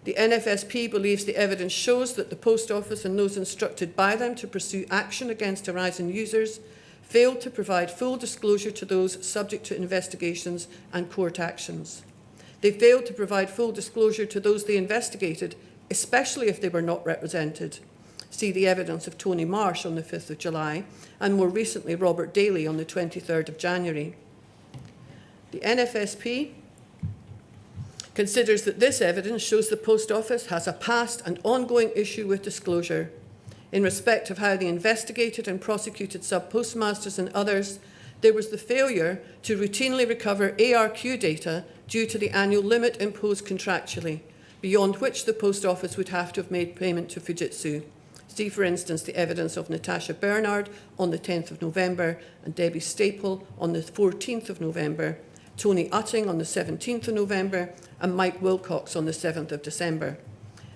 The NFSP believes the evidence shows that the Post Office and those instructed by them to pursue action against Horizon users failed to provide full disclosure to those subject to investigations and court actions. They failed to provide full disclosure to those they investigated, especially if they were not represented. See the evidence of Tony Marsh on the 5th of July, and more recently Robert Daly on the 23rd of January. The NFSP considers that this evidence shows the Post Office has a past and ongoing issue with disclosure in respect of how the investigated and prosecuted sub-postmasters and others, there was the failure to routinely recover ARQ data due to the annual limit imposed contractually, beyond which the Post Office would have to have made payment to Fujitsu. See, for instance, the evidence of Natasha Bernard on the 10th of November and Debbie Staple on the 14th of November, Tony Utting on the 17th of November, and Mike Wilcox on the 7th of December.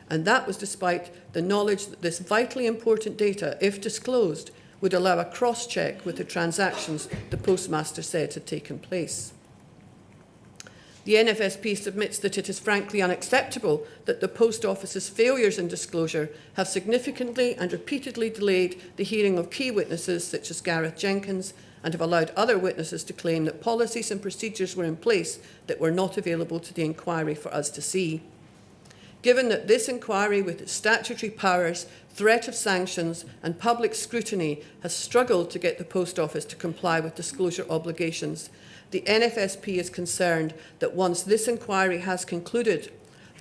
And that was despite the knowledge that this vitally important data, if disclosed, would allow a cross-check with the transactions the postmaster said had taken place. The NFSP submits that it is frankly unacceptable that the Post Office's failures in disclosure have significantly and repeatedly delayed the hearing of key witnesses such as Gareth Jenkins, and have allowed other witnesses to claim that policies and procedures were in place that were not available to the inquiry for us to see. Given that this inquiry, with its statutory powers, threat of sanctions and public scrutiny, has struggled to get the Post Office to comply with disclosure obligations, the NFSP is concerned that once this inquiry has concluded,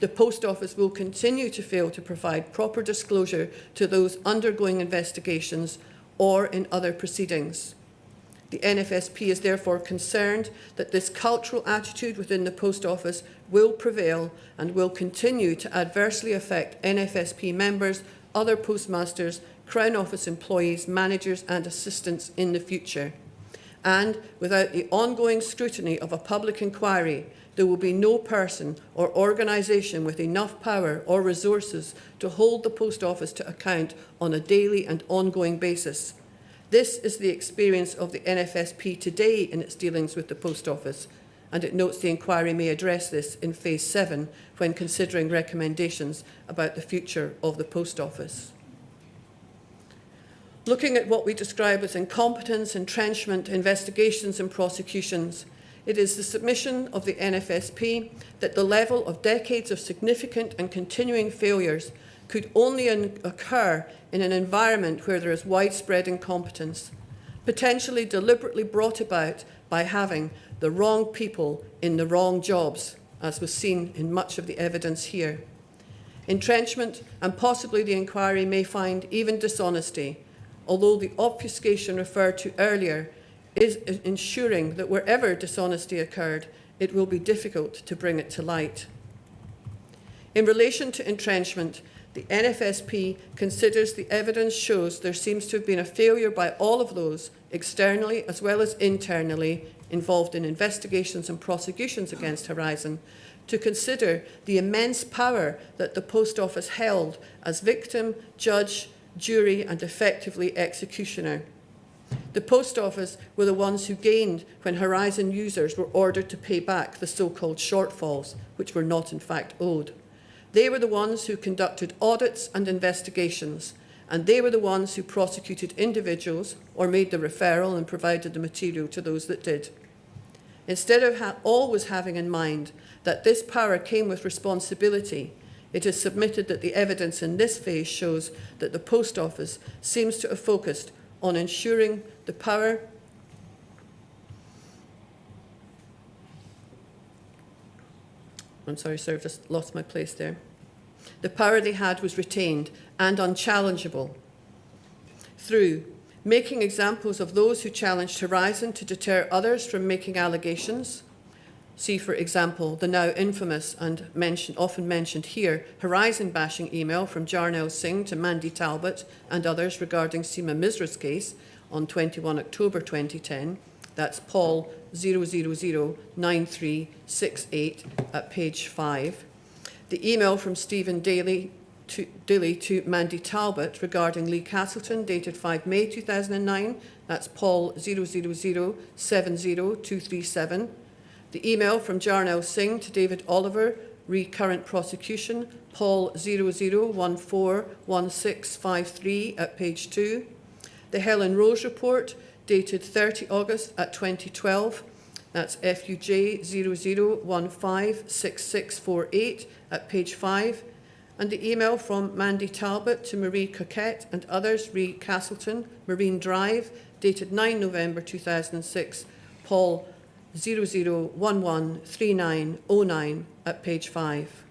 the Post Office will continue to fail to provide proper disclosure to those undergoing investigations or in other proceedings. The NFSP is therefore concerned that this cultural attitude within the Post Office will prevail and will continue to adversely affect NFSP members, other postmasters, Crown Office employees, managers and assistants in the future. and without the ongoing scrutiny of a public inquiry, there will be no person or organisation with enough power or resources to hold the Post Office to account on a daily and ongoing basis. This is the experience of the NFSP today in its dealings with the Post Office, and it notes the inquiry may address this in Phase 7 when considering recommendations about the future of the Post Office. Looking at what we describe as incompetence, entrenchment, investigations and prosecutions, it is the submission of the NFSP that the level of decades of significant and continuing failures could only occur in an environment where there is widespread incompetence, potentially deliberately brought about by having the wrong people in the wrong jobs, as was seen in much of the evidence here. Entrenchment, and possibly the inquiry may find even dishonesty, although the obfuscation referred to earlier is ensuring that wherever dishonesty occurred, it will be difficult to bring it to light. In relation to entrenchment, the NFSP considers the evidence shows there seems to have been a failure by all of those, externally as well as internally, involved in investigations and prosecutions against Horizon, to consider the immense power that the Post Office held as victim, judge, jury and effectively executioner. The Post Office were the ones who gained when Horizon users were ordered to pay back the so-called shortfalls, which were not in fact owed. They were the ones who conducted audits and investigations, and they were the ones who prosecuted individuals or made the referral and provided the material to those that did. Instead of always having in mind that this power came with responsibility, it is submitted that the evidence in this phase shows that the Post Office seems to have focused on ensuring the power I'm sorry, sir, I've just lost my place there. The power they had was retained and unchallengeable through making examples of those who challenged Horizon to deter others from making allegations. See, for example, the now infamous and often mentioned here Horizon bashing email from Jarnail Singh to Mandy Talbot and others regarding Seema Misra's case on 21 October 2010. That's Paul 0009368 at page 5. The email from Stephen Daly to Mandy Talbot regarding Lee Castleton dated 5 May 2009. That's Paul 000700237. The email from Jarnail Singh to David Oliver, recurrent prosecution, Paul 00141653 at page 2. The Helen Rose report dated 30 August at 2012. That's FUJ 00156648 at page 5. And the email from Mandy Talbot to Marie Coquette and others, re Castleton, Marine Drive, dated 9 November 2006, Paul 00113909 at page 5.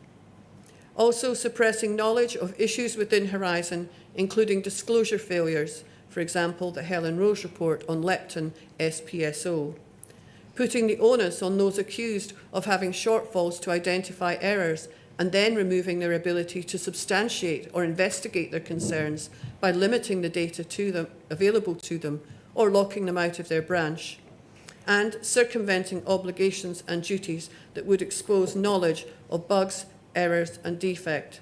Also suppressing knowledge of issues within Horizon, including disclosure failures, for example, the Helen Rose report on Lepton SPSO. Putting the onus on those accused of having shortfalls to identify errors and then removing their ability to substantiate or investigate their concerns by limiting the data to them, available to them or locking them out of their branch, and circumventing obligations and duties that would expose knowledge of bugs, errors and defects.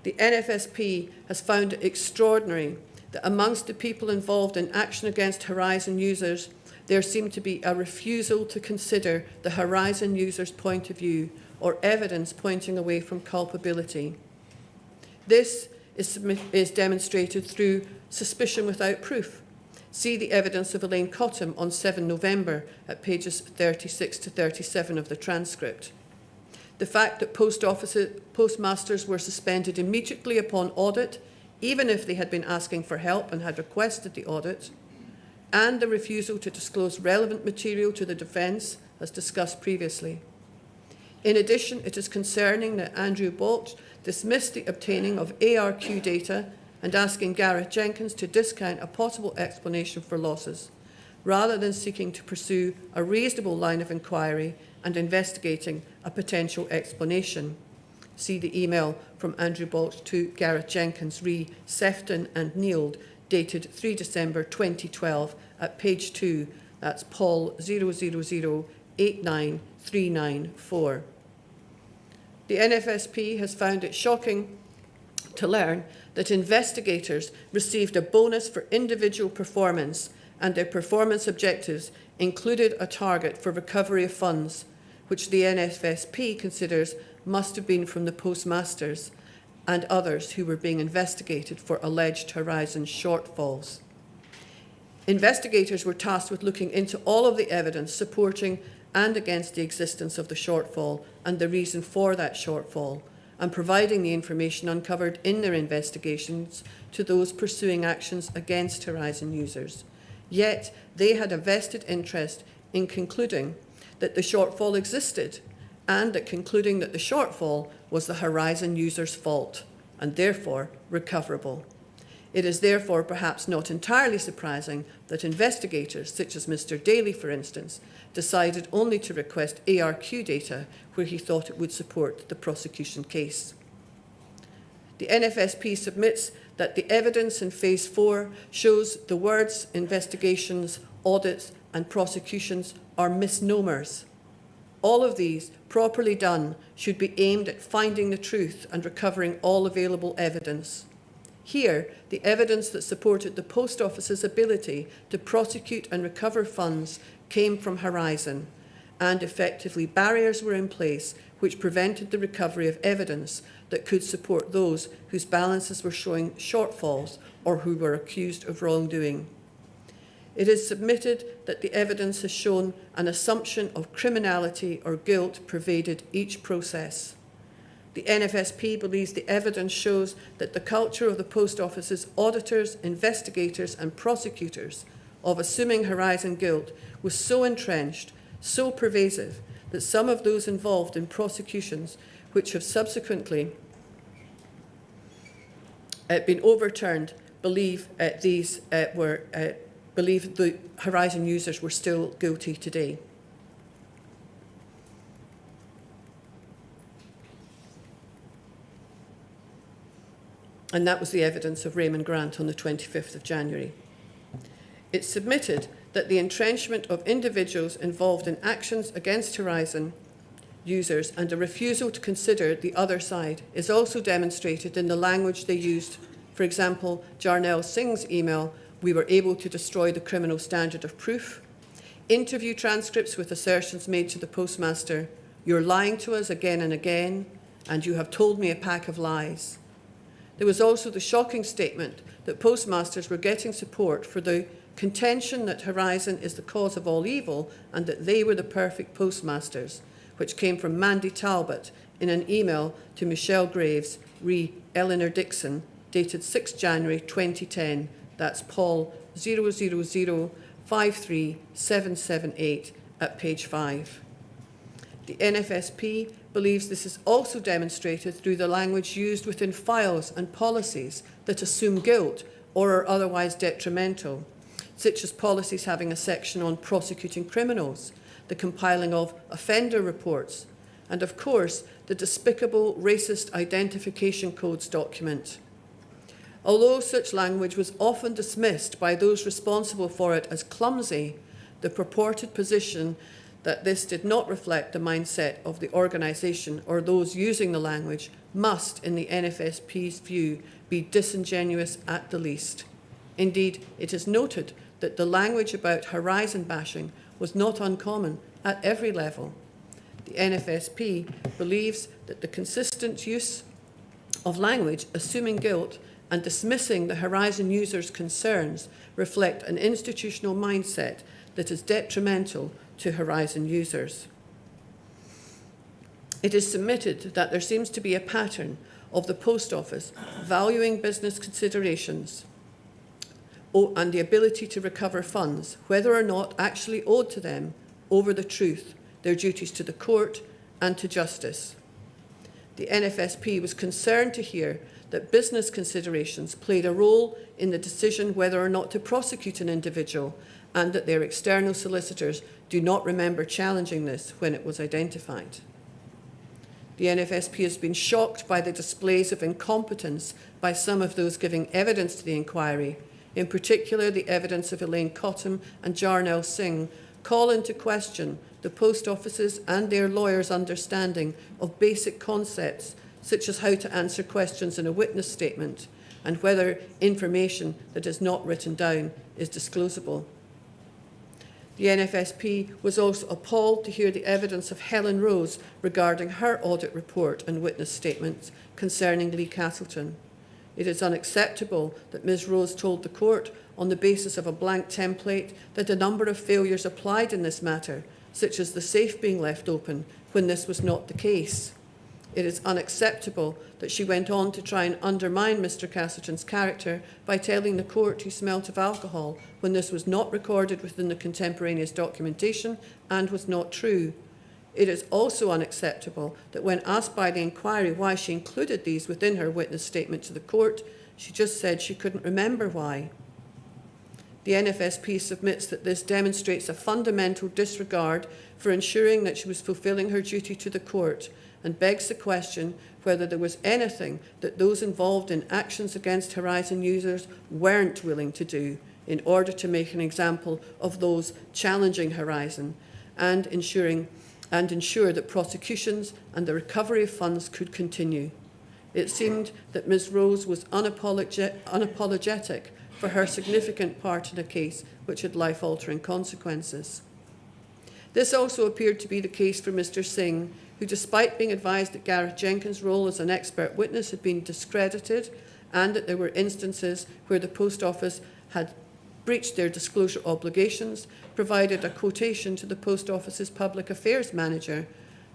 The NFSP has found it extraordinary that amongst the people involved in action against Horizon users, there seemed to be a refusal to consider the Horizon user's point of view or evidence pointing away from culpability. This is demonstrated through suspicion without proof. See the evidence of Elaine Cottam on 7 November at pages 36 to 37 of the transcript. The fact that postmasters were suspended immediately upon audit, even if they had been asking for help and had requested the audit, and the refusal to disclose relevant material to the defence, as discussed previously. In addition, it is concerning that Andrew Balch dismissed the obtaining of ARQ data and asking Gareth Jenkins to discount a possible explanation for losses, rather than seeking to pursue a reasonable line of inquiry and investigating a potential explanation. See the email from Andrew Balch to Gareth Jenkins, re Sefton and Neild, dated 3 December 2012 at page 2. That's Paul 000893994. The NFSP has found it shocking to learn that investigators received a bonus for individual performance, and their performance objectives included a target for recovery of funds, which the NFSP considers must have been from the postmasters and others who were being investigated for alleged Horizon shortfalls. Investigators were tasked with looking into all of the evidence supporting and against the existence of the shortfall and the reason for that shortfall, and providing the information uncovered in their investigations to those pursuing actions against Horizon users. Yet, they had a vested interest in concluding that the shortfall existed, and that concluding that the shortfall was the Horizon user's fault, and therefore recoverable. It is therefore perhaps not entirely surprising that investigators, such as Mr. Daly, for instance, decided only to request ARQ data where he thought it would support the prosecution case. The NFSP submits that the evidence in Phase 4 shows the words investigations, audits and prosecutions are misnomers. All of these, properly done, should be aimed at finding the truth and recovering all available evidence. Here, the evidence that supported the Post Office's ability to prosecute and recover funds came from Horizon, and effectively barriers were in place which prevented the recovery of evidence that could support those whose balances were showing shortfalls or who were accused of wrongdoing. It is submitted that the evidence has shown an assumption of criminality or guilt pervaded each process. The NFSP believes the evidence shows that the culture of the Post Office's auditors, investigators and prosecutors of assuming Horizon guilt was so entrenched, so pervasive, that some of those involved in prosecutions which have subsequently been overturned believe believe the Horizon users were still guilty today. And that was the evidence of Raymond Grant on the 25th of January. It's submitted that the entrenchment of individuals involved in actions against Horizon users and a refusal to consider the other side is also demonstrated in the language they used. For example, Jarnell Singh's email, "We were able to destroy the criminal standard of proof." Interview transcripts with assertions made to the postmaster, "You're lying to us again and again, and you have told me a pack of lies." There was also the shocking statement that postmasters were getting support for the contention that Horizon is the cause of all evil and that they were the perfect postmasters, which came from Mandy Talbot in an email to Michelle Graves, re Eleanor Dixon, dated 6 January 2010. That's Paul 000537778 at page 5. The NFSP believes this is also demonstrated through the language used within files and policies that assume guilt or are otherwise detrimental, such as policies having a section on prosecuting criminals, the compiling of offender reports, and of course, the despicable racist identification codes document. Although such language was often dismissed by those responsible for it as clumsy, the purported position that this did not reflect the mindset of the organisation or those using the language must, in the NFSP's view, be disingenuous at the least. Indeed, it is noted that the language about Horizon bashing was not uncommon at every level. The NFSP believes that the consistent use of language assuming guilt and dismissing the Horizon users' concerns reflect an institutional mindset that is detrimental to Horizon users. It is submitted that there seems to be a pattern of the Post Office valuing business considerations and the ability to recover funds, whether or not actually owed to them, over the truth, their duties to the court and to justice. The NFSP was concerned to hear that business considerations played a role in the decision whether or not to prosecute an individual, and that their external solicitors do not remember challenging this when it was identified. The NFSP has been shocked by the displays of incompetence by some of those giving evidence to the inquiry, in particular the evidence of Elaine Cottam and Jarnell Singh, call into question the post office's and their lawyers' understanding of basic concepts such as how to answer questions in a witness statement and whether information that is not written down is disclosable. The NFSP was also appalled to hear the evidence of Helen Rose regarding her audit report and witness statements concerning Lee Castleton. It is unacceptable that Ms Rose told the court on the basis of a blank template that a number of failures applied in this matter, such as the safe being left open, when this was not the case. It is unacceptable that she went on to try and undermine Mr Castleton's character by telling the court he smelt of alcohol when this was not recorded within the contemporaneous documentation and was not true. It is also unacceptable that when asked by the inquiry why she included these within her witness statement to the court, she just said she couldn't remember why. The NFSP submits that this demonstrates a fundamental disregard for ensuring that she was fulfilling her duty to the court and begs the question whether there was anything that those involved in actions against Horizon users weren't willing to do in order to make an example of those challenging Horizon and ensure that prosecutions and the recovery of funds could continue. It seemed that Ms Rose was unapologetic for her significant part in a case which had life-altering consequences. This also appeared to be the case for Mr Singh, who, despite being advised that Gareth Jenkins' role as an expert witness had been discredited and that there were instances where the Post Office had breached their disclosure obligations, provided a quotation to the Post Office's public affairs manager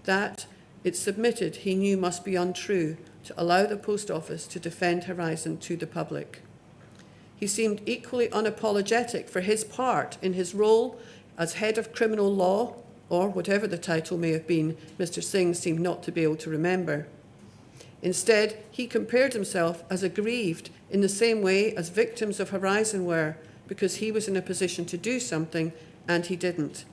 that it submitted he knew must be untrue to allow the Post Office to defend Horizon to the public. He seemed equally unapologetic for his part in his role as head of criminal law, or whatever the title may have been, Mr Singh seemed not to be able to remember. Instead, he compared himself as aggrieved in the same way as victims of Horizon were, because he was in a position to do something and he didn't.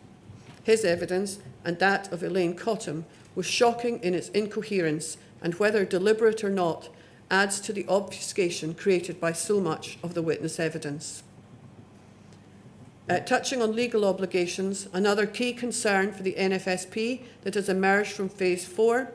His evidence, and that of Elaine Cottam, was shocking in its incoherence and, whether deliberate or not, adds to the obfuscation created by so much of the witness evidence. Touching on legal obligations, another key concern for the NFSP that has emerged from Phase 4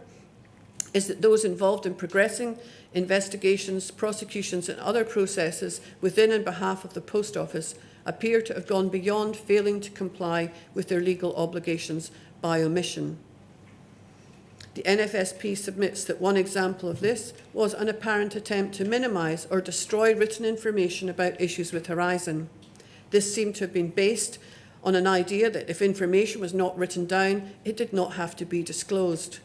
is that those involved in progressing investigations, prosecutions and other processes within and behalf of the Post Office appear to have gone beyond failing to comply with their legal obligations by omission. The NFSP submits that one example of this was an apparent attempt to minimise or destroy written information about issues with Horizon. This seemed to have been based on an idea that if information was not written down, it did not have to be disclosed.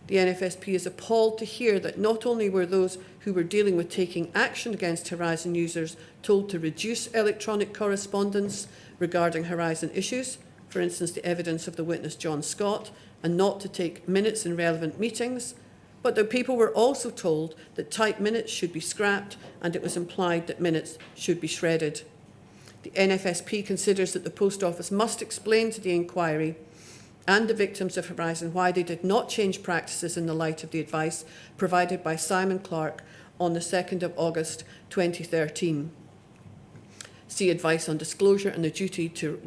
The NFSP is appalled to hear that not only were those who were dealing with taking action against Horizon users told to reduce electronic correspondence regarding Horizon issues, for instance the evidence of the witness John Scott, and not to take minutes in relevant meetings, but the people were also told that typed minutes should be scrapped and it was implied that minutes should be shredded. The NFSP considers that the Post Office must explain to the inquiry and the victims of Horizon why they did not change practices in the light of the advice provided by Simon Clark on the 2nd of August 2013. See Advice on Disclosure and the Duty to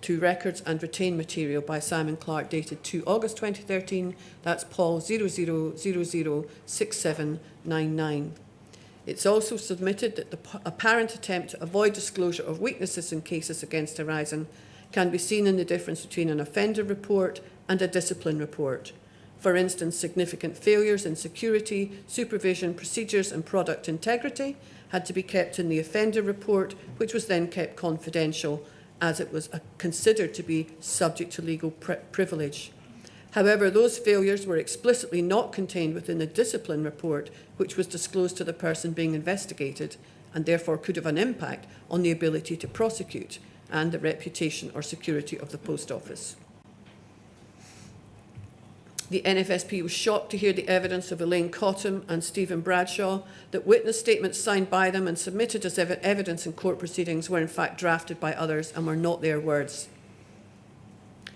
Records and Retain Material by Simon Clark, dated 2 August 2013. That's Paul 00006799. It's also submitted that the apparent attempt to avoid disclosure of weaknesses in cases against Horizon can be seen in the difference between an offender report and a discipline report. For instance, significant failures in security, supervision, procedures and product integrity had to be kept in the offender report, which was then kept confidential as it was considered to be subject to legal privilege. However, those failures were explicitly not contained within the discipline report, which was disclosed to the person being investigated and therefore could have an impact on the ability to prosecute and the reputation or security of the Post Office. The NFSP was shocked to hear the evidence of Elaine Cottam and Stephen Bradshaw that witness statements signed by them and submitted as evidence in court proceedings were in fact drafted by others and were not their words.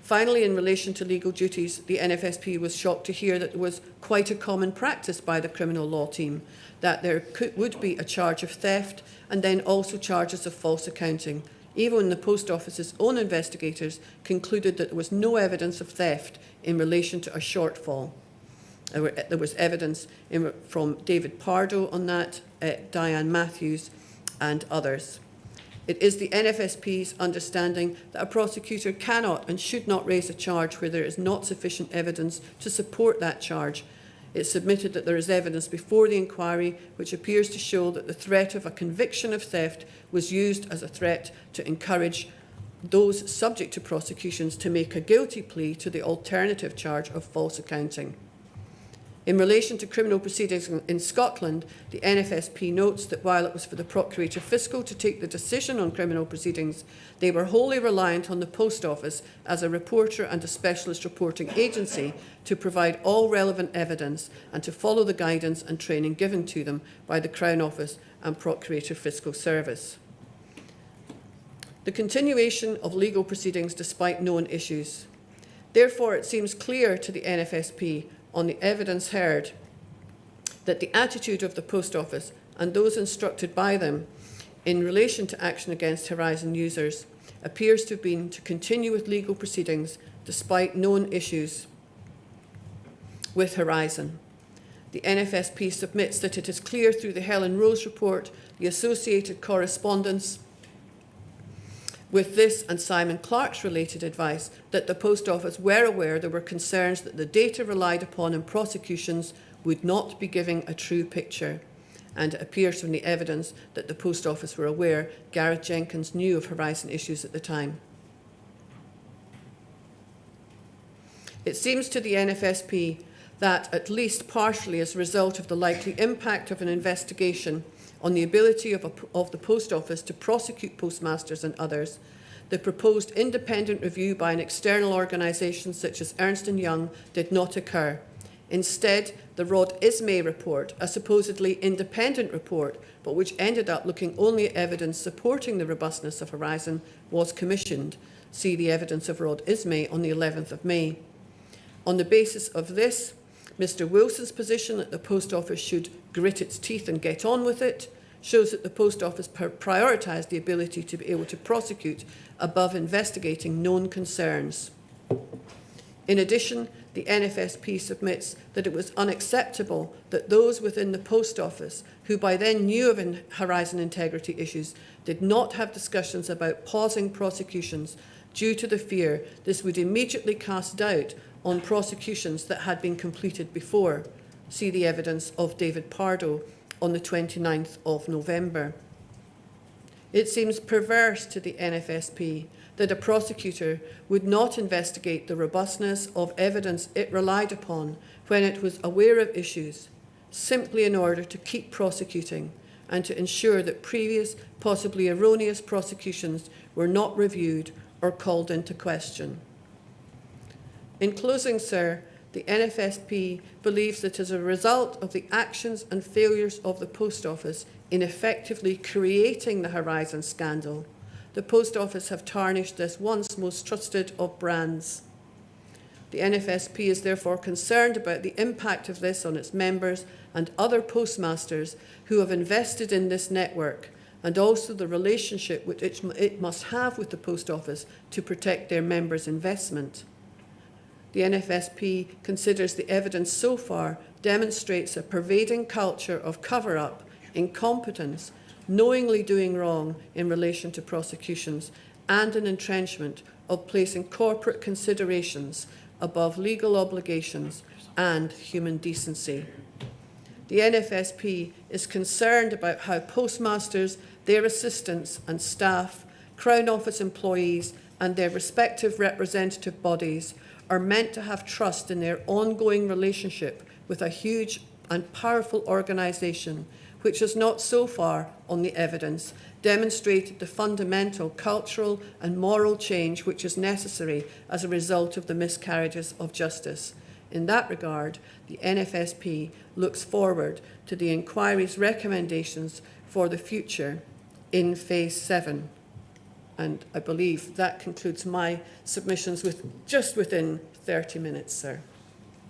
Finally, in relation to legal duties, the NFSP was shocked to hear that there was quite a common practice by the criminal law team, that there would be a charge of theft and then also charges of false accounting, even when the Post Office's own investigators concluded that there was no evidence of theft in relation to a shortfall. There was evidence from David Pardo on that, Diane Matthews and others. It is the NFSP's understanding that a prosecutor cannot and should not raise a charge where there is not sufficient evidence to support that charge. It submitted that there is evidence before the inquiry which appears to show that the threat of a conviction of theft was used as a threat to encourage those subject to prosecutions to make a guilty plea to the alternative charge of false accounting. In relation to criminal proceedings in Scotland, the NFSP notes that while it was for the Procurator Fiscal to take the decision on criminal proceedings, they were wholly reliant on the Post Office as a reporter and a specialist reporting agency to provide all relevant evidence and to follow the guidance and training given to them by the Crown Office and Procurator Fiscal Service. The continuation of legal proceedings despite known issues. Therefore, it seems clear to the NFSP on the evidence heard that the attitude of the Post Office and those instructed by them in relation to action against Horizon users appears to have been to continue with legal proceedings despite known issues with Horizon. The NFSP submits that it is clear through the Helen Rose report, the associated correspondence with this and Simon Clark's related advice, that the Post Office were aware there were concerns that the data relied upon in prosecutions would not be giving a true picture. And it appears from the evidence that the Post Office were aware Gareth Jenkins knew of Horizon issues at the time. It seems to the NFSP that, at least partially as a result of the likely impact of an investigation on the ability of the Post Office to prosecute postmasters and others, the proposed independent review by an external organisation such as Ernst & Young did not occur. Instead, the Rod Ismay report, a supposedly independent report, but which ended up looking only at evidence supporting the robustness of Horizon, was commissioned. See the evidence of Rod Ismay on the 11th of May. On the basis of this, Mr Wilson's position that the Post Office should grit its teeth and get on with it shows that the Post Office prioritised the ability to be able to prosecute above investigating known concerns. In addition, the NFSP submits that it was unacceptable that those within the Post Office who by then knew of Horizon integrity issues did not have discussions about pausing prosecutions due to the fear this would immediately cast doubt on prosecutions that had been completed before. See the evidence of David Pardo on the 29th of November. It seems perverse to the NFSP that a prosecutor would not investigate the robustness of evidence it relied upon when it was aware of issues, simply in order to keep prosecuting and to ensure that previous, possibly erroneous prosecutions were not reviewed or called into question. In closing, sir, the NFSP believes that as a result of the actions and failures of the Post Office in effectively creating the Horizon scandal, the Post Office have tarnished this once most trusted of brands. The NFSP is therefore concerned about the impact of this on its members and other postmasters who have invested in this network, and also the relationship which it must have with the Post Office to protect their members' investment. The NFSP considers the evidence so far demonstrates a pervading culture of cover-up, incompetence, knowingly doing wrong in relation to prosecutions, and an entrenchment of placing corporate considerations above legal obligations and human decency. The NFSP is concerned about how postmasters, their assistants and staff, Crown Office employees and their respective representative bodies are meant to have trust in their ongoing relationship with a huge and powerful organisation which has not so far, on the evidence, demonstrated the fundamental cultural and moral change which is necessary as a result of the miscarriages of justice. In that regard, the NFSP looks forward to the inquiry's recommendations for the future in Phase 7. And I believe that concludes my submissions just within 30 minutes, sir.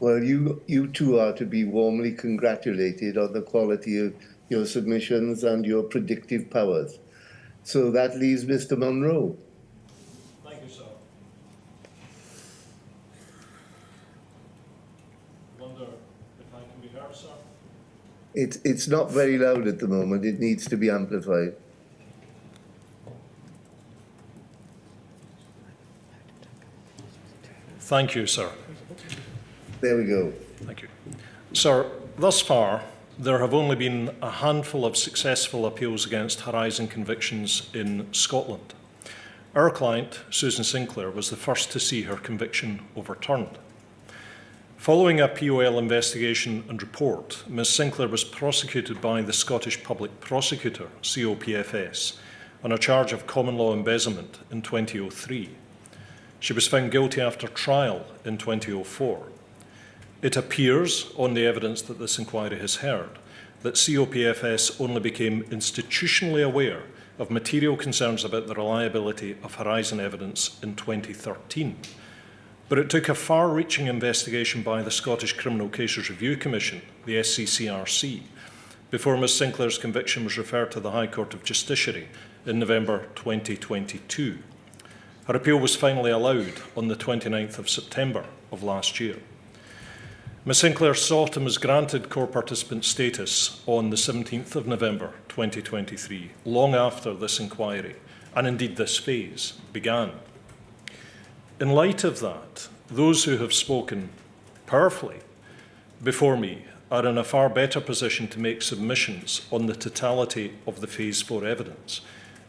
Well, you two are to be warmly congratulated on the quality of your submissions and your predictive powers. So that leaves Mr. Monroe. Thank you, sir. Wonder if I can be heard, sir? It's not very loud at the moment. It needs to be amplified. Thank you, sir. There we go. Thank you. Sir, thus far, there have only been a handful of successful appeals against Horizon convictions in Scotland. Our client, Susan Sinclair, was the first to see her conviction overturned. Following a POL investigation and report, Ms Sinclair was prosecuted by the Scottish Public Prosecutor, COPFS, on a charge of common law embezzlement in 2003. She was found guilty after trial in 2004. It appears, on the evidence that this inquiry has heard, that COPFS only became institutionally aware of material concerns about the reliability of Horizon evidence in 2013. But it took a far-reaching investigation by the Scottish Criminal Cases Review Commission, the SCCRC, before Ms Sinclair's conviction was referred to the High Court of Justiciary in November 2022. Her appeal was finally allowed on the 29th of September of last year. Ms Sinclair sought and was granted core participant status on the 17th of November 2023, long after this inquiry, and indeed this phase, began. In light of that, those who have spoken powerfully before me are in a far better position to make submissions on the totality of the Phase 4 evidence,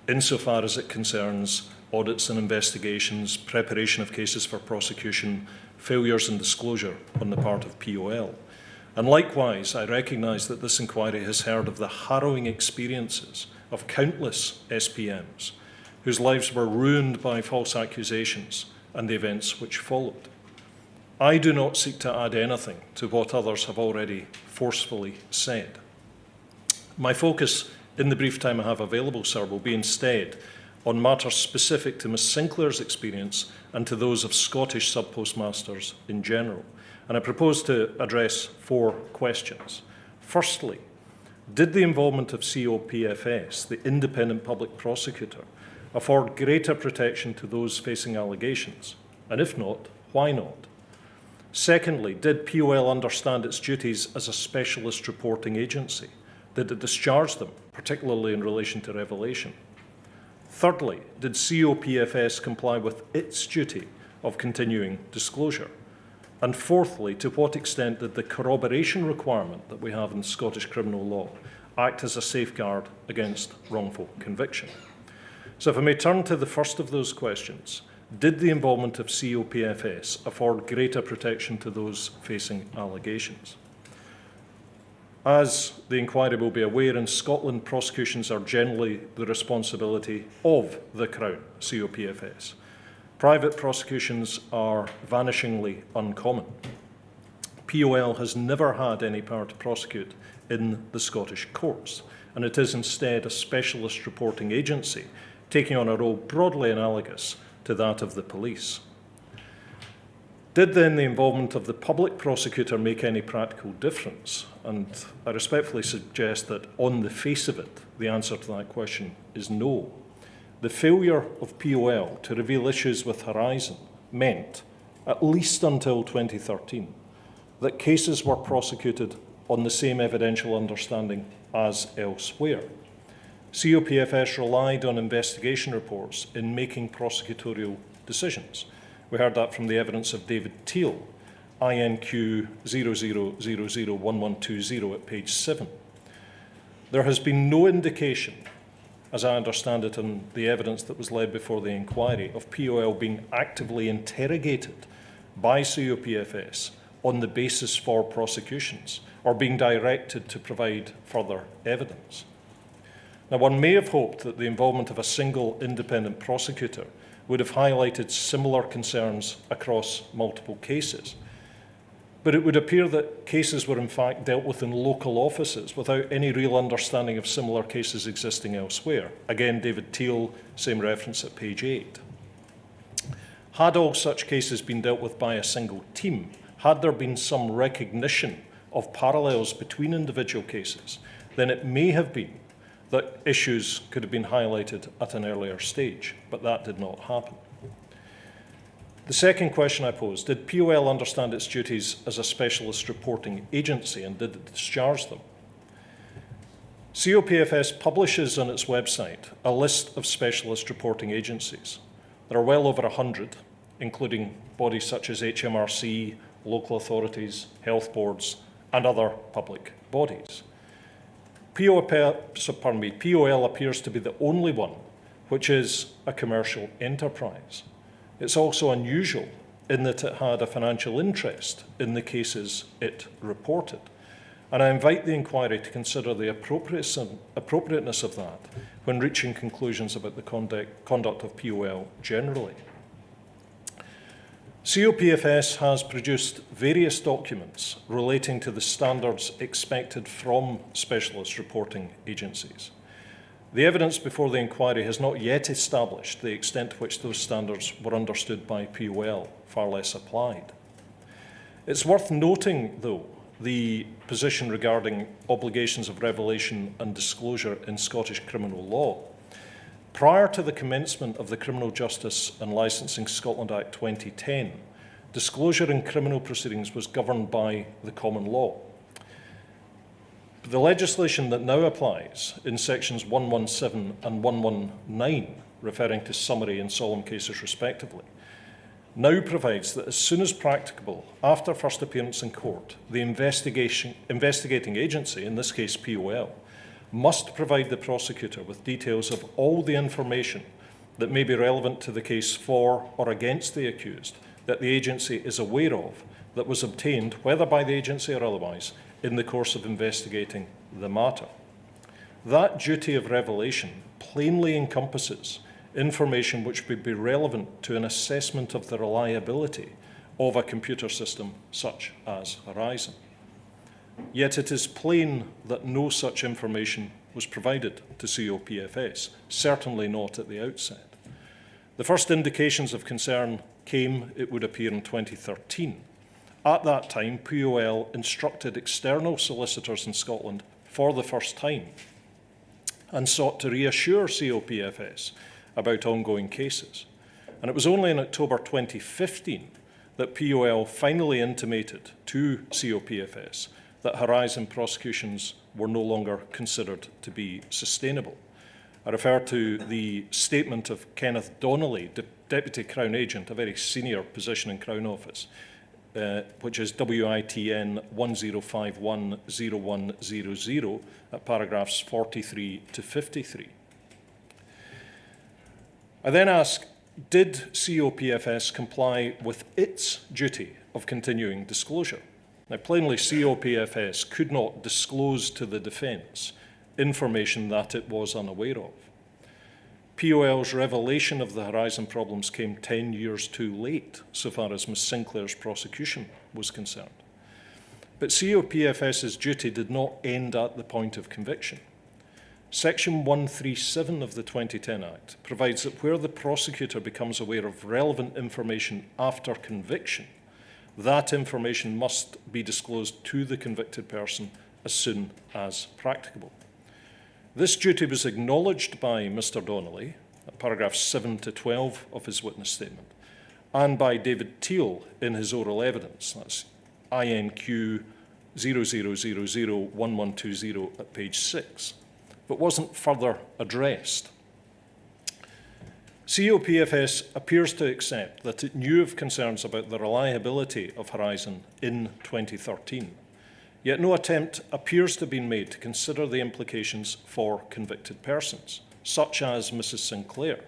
insofar as it concerns audits and investigations, preparation of cases for prosecution, failures in disclosure on the part of POL. And likewise, I recognise that this inquiry has heard of the harrowing experiences of countless SPMs whose lives were ruined by false accusations and the events which followed. I do not seek to add anything to what others have already forcefully said. My focus in the brief time I have available, sir, will be instead on matters specific to Ms Sinclair's experience and to those of Scottish sub-postmasters in general. And I propose to address 4 questions. Firstly, did the involvement of COPFS, the independent public prosecutor, afford greater protection to those facing allegations? And if not, why not? Secondly, did POL understand its duties as a specialist reporting agency? Did it discharge them, particularly in relation to revelation? Thirdly, did COPFS comply with its duty of continuing disclosure? And fourthly, to what extent did the corroboration requirement that we have in Scottish criminal law act as a safeguard against wrongful conviction? So if I may turn to the first of those questions, did the involvement of COPFS afford greater protection to those facing allegations? As the inquiry will be aware, in Scotland, prosecutions are generally the responsibility of the Crown, COPFS. Private prosecutions are vanishingly uncommon. POL has never had any power to prosecute in the Scottish courts, and it is instead a specialist reporting agency, taking on a role broadly analogous to that of the police. Did then the involvement of the public prosecutor make any practical difference? And I respectfully suggest that on the face of it, the answer to that question is no. The failure of POL to reveal issues with Horizon meant, at least until 2013, that cases were prosecuted on the same evidential understanding as elsewhere. COPFS relied on investigation reports in making prosecutorial decisions. We heard that from the evidence of David Teal, INQ 00001120 at page 7. There has been no indication, as I understand it in the evidence that was led before the inquiry, of POL being actively interrogated by COPFS on the basis for prosecutions or being directed to provide further evidence. Now, one may have hoped that the involvement of a single independent prosecutor would have highlighted similar concerns across multiple cases. but it would appear that cases were in fact dealt with in local offices without any real understanding of similar cases existing elsewhere. Again, David Teal, same reference at page 8. Had all such cases been dealt with by a single team, had there been some recognition of parallels between individual cases, then it may have been that issues could have been highlighted at an earlier stage, but that did not happen. The second question I posed, did POL understand its duties as a specialist reporting agency, and did it discharge them? COPFS publishes on its website a list of specialist reporting agencies. There are well over 100, including bodies such as HMRC, local authorities, health boards, and other public bodies. POL appears to be the only one which is a commercial enterprise. It's also unusual in that it had a financial interest in the cases it reported. And I invite the inquiry to consider the appropriateness of that when reaching conclusions about the conduct of POL generally. COPFS has produced various documents relating to the standards expected from specialist reporting agencies. The evidence before the inquiry has not yet established the extent to which those standards were understood by POL, far less applied. It's worth noting, though, the position regarding obligations of revelation and disclosure in Scottish criminal law. Prior to the commencement of the Criminal Justice and Licensing Scotland Act 2010, disclosure in criminal proceedings was governed by the common law. The legislation that now applies in sections 117 and 119, referring to summary and solemn cases respectively, now provides that as soon as practicable, after first appearance in court, the investigating agency, in this case POL, must provide the prosecutor with details of all the information that may be relevant to the case for or against the accused that the agency is aware of that was obtained, whether by the agency or otherwise, in the course of investigating the matter. That duty of revelation plainly encompasses information which would be relevant to an assessment of the reliability of a computer system such as Horizon. Yet it is plain that no such information was provided to COPFS, certainly not at the outset. The first indications of concern came, it would appear, in 2013. At that time, POL instructed external solicitors in Scotland for the first time and sought to reassure COPFS about ongoing cases. And it was only in October 2015 that POL finally intimated to COPFS that Horizon prosecutions were no longer considered to be sustainable. I refer to the statement of Kenneth Donnelly, Deputy Crown Agent, a very senior position in Crown Office, which is WITN 10510100 at paragraphs 43 to 53. I then ask, did COPFS comply with its duty of continuing disclosure? Now, plainly, COPFS could not disclose to the defence information that it was unaware of. POL's revelation of the Horizon problems came 10 years too late, so far as Ms Sinclair's prosecution was concerned. But COPFS's duty did not end at the point of conviction. Section 137 of the 2010 Act provides that where the prosecutor becomes aware of relevant information after conviction, that information must be disclosed to the convicted person as soon as practicable. This duty was acknowledged by Mr Donnelly, paragraphs 7 to 12 of his witness statement, and by David Teal in his oral evidence, that's INQ 00001120 at page 6, but wasn't further addressed. COPFS appears to accept that it knew of concerns about the reliability of Horizon in 2013. Yet no attempt appears to have been made to consider the implications for convicted persons, such as Mrs Sinclair,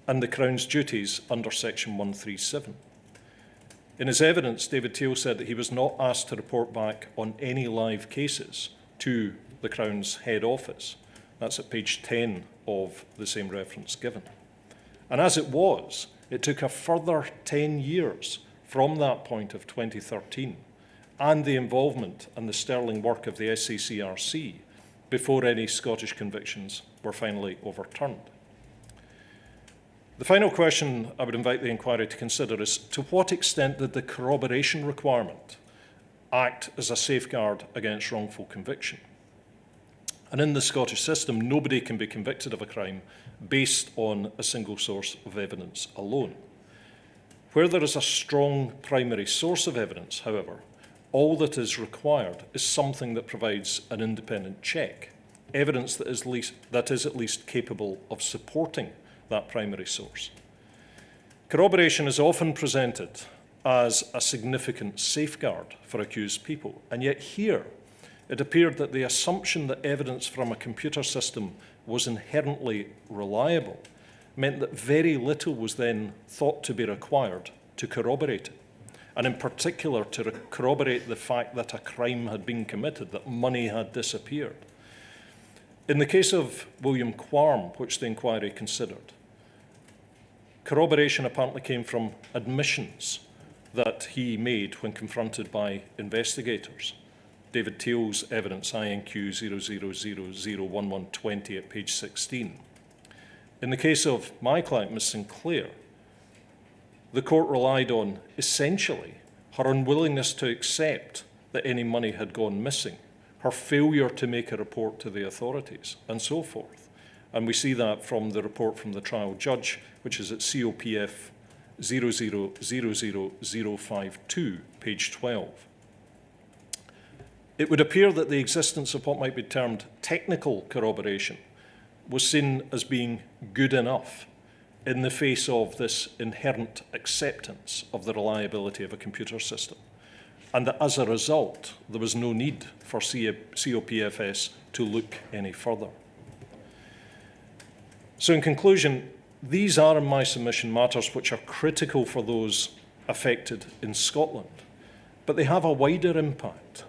and the Crown's duties under Section 137. In his evidence, David Teal said that he was not asked to report back on any live cases to the Crown's head office. That's at page 10 of the same reference given. And as it was, it took a further 10 years from that point of 2013 and the involvement and the sterling work of the SCCRC before any Scottish convictions were finally overturned. The final question I would invite the inquiry to consider is, to what extent did the corroboration requirement act as a safeguard against wrongful conviction? And in the Scottish system, nobody can be convicted of a crime based on a single source of evidence alone. Where there is a strong primary source of evidence, however, all that is required is something that provides an independent check, evidence that is at least capable of supporting that primary source. Corroboration is often presented as a significant safeguard for accused people, and yet here it appeared that the assumption that evidence from a computer system was inherently reliable meant that very little was then thought to be required to corroborate it, and in particular to corroborate the fact that a crime had been committed, that money had disappeared. In the case of William Quarm, which the inquiry considered, corroboration apparently came from admissions that he made when confronted by investigators. David Teal's evidence, INQ 00001120 at page 16. In the case of my client, Ms. Sinclair, the court relied on, essentially, her unwillingness to accept that any money had gone missing, her failure to make a report to the authorities, and so forth. And we see that from the report from the trial judge, which is at COPF 0000052, page 12. It would appear that the existence of what might be termed technical corroboration was seen as being good enough in the face of this inherent acceptance of the reliability of a computer system, and that as a result, there was no need for COPFS to look any further. So in conclusion, these are, in my submission, matters which are critical for those affected in Scotland, but they have a wider impact.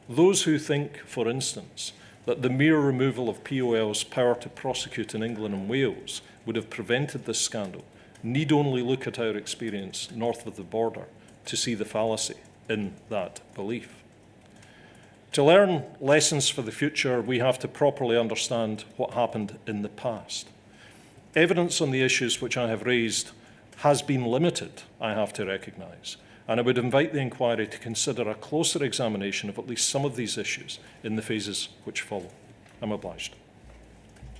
Those who think, for instance, that the mere removal of POL's power to prosecute in England and Wales would have prevented this scandal need only look at our experience north of the border to see the fallacy in that belief. To learn lessons for the future, we have to properly understand what happened in the past. Evidence on the issues which I have raised has been limited, I have to recognise, and I would invite the inquiry to consider a closer examination of at least some of these issues in the phases which follow. I'm obliged.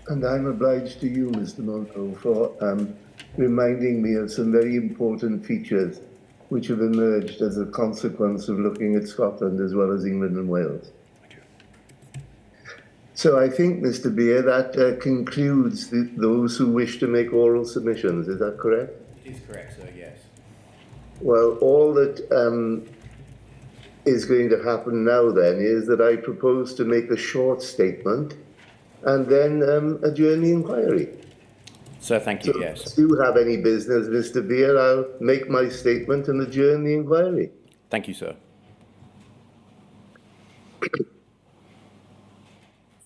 And I'm obliged to you, Mr. Monroe, for reminding me of some very important features which have emerged as a consequence of looking at Scotland as well as England and Wales. Thank you. So I think, Mr. Beer, that concludes those who wish to make oral submissions. Is that correct? It is correct, sir, yes. Well, all that is going to happen now then is that I propose to make a short statement and then adjourn the inquiry. Sir, thank you, So yes. if you have any business, Mr. Beer, I'll make my statement and adjourn the inquiry. Thank you, sir.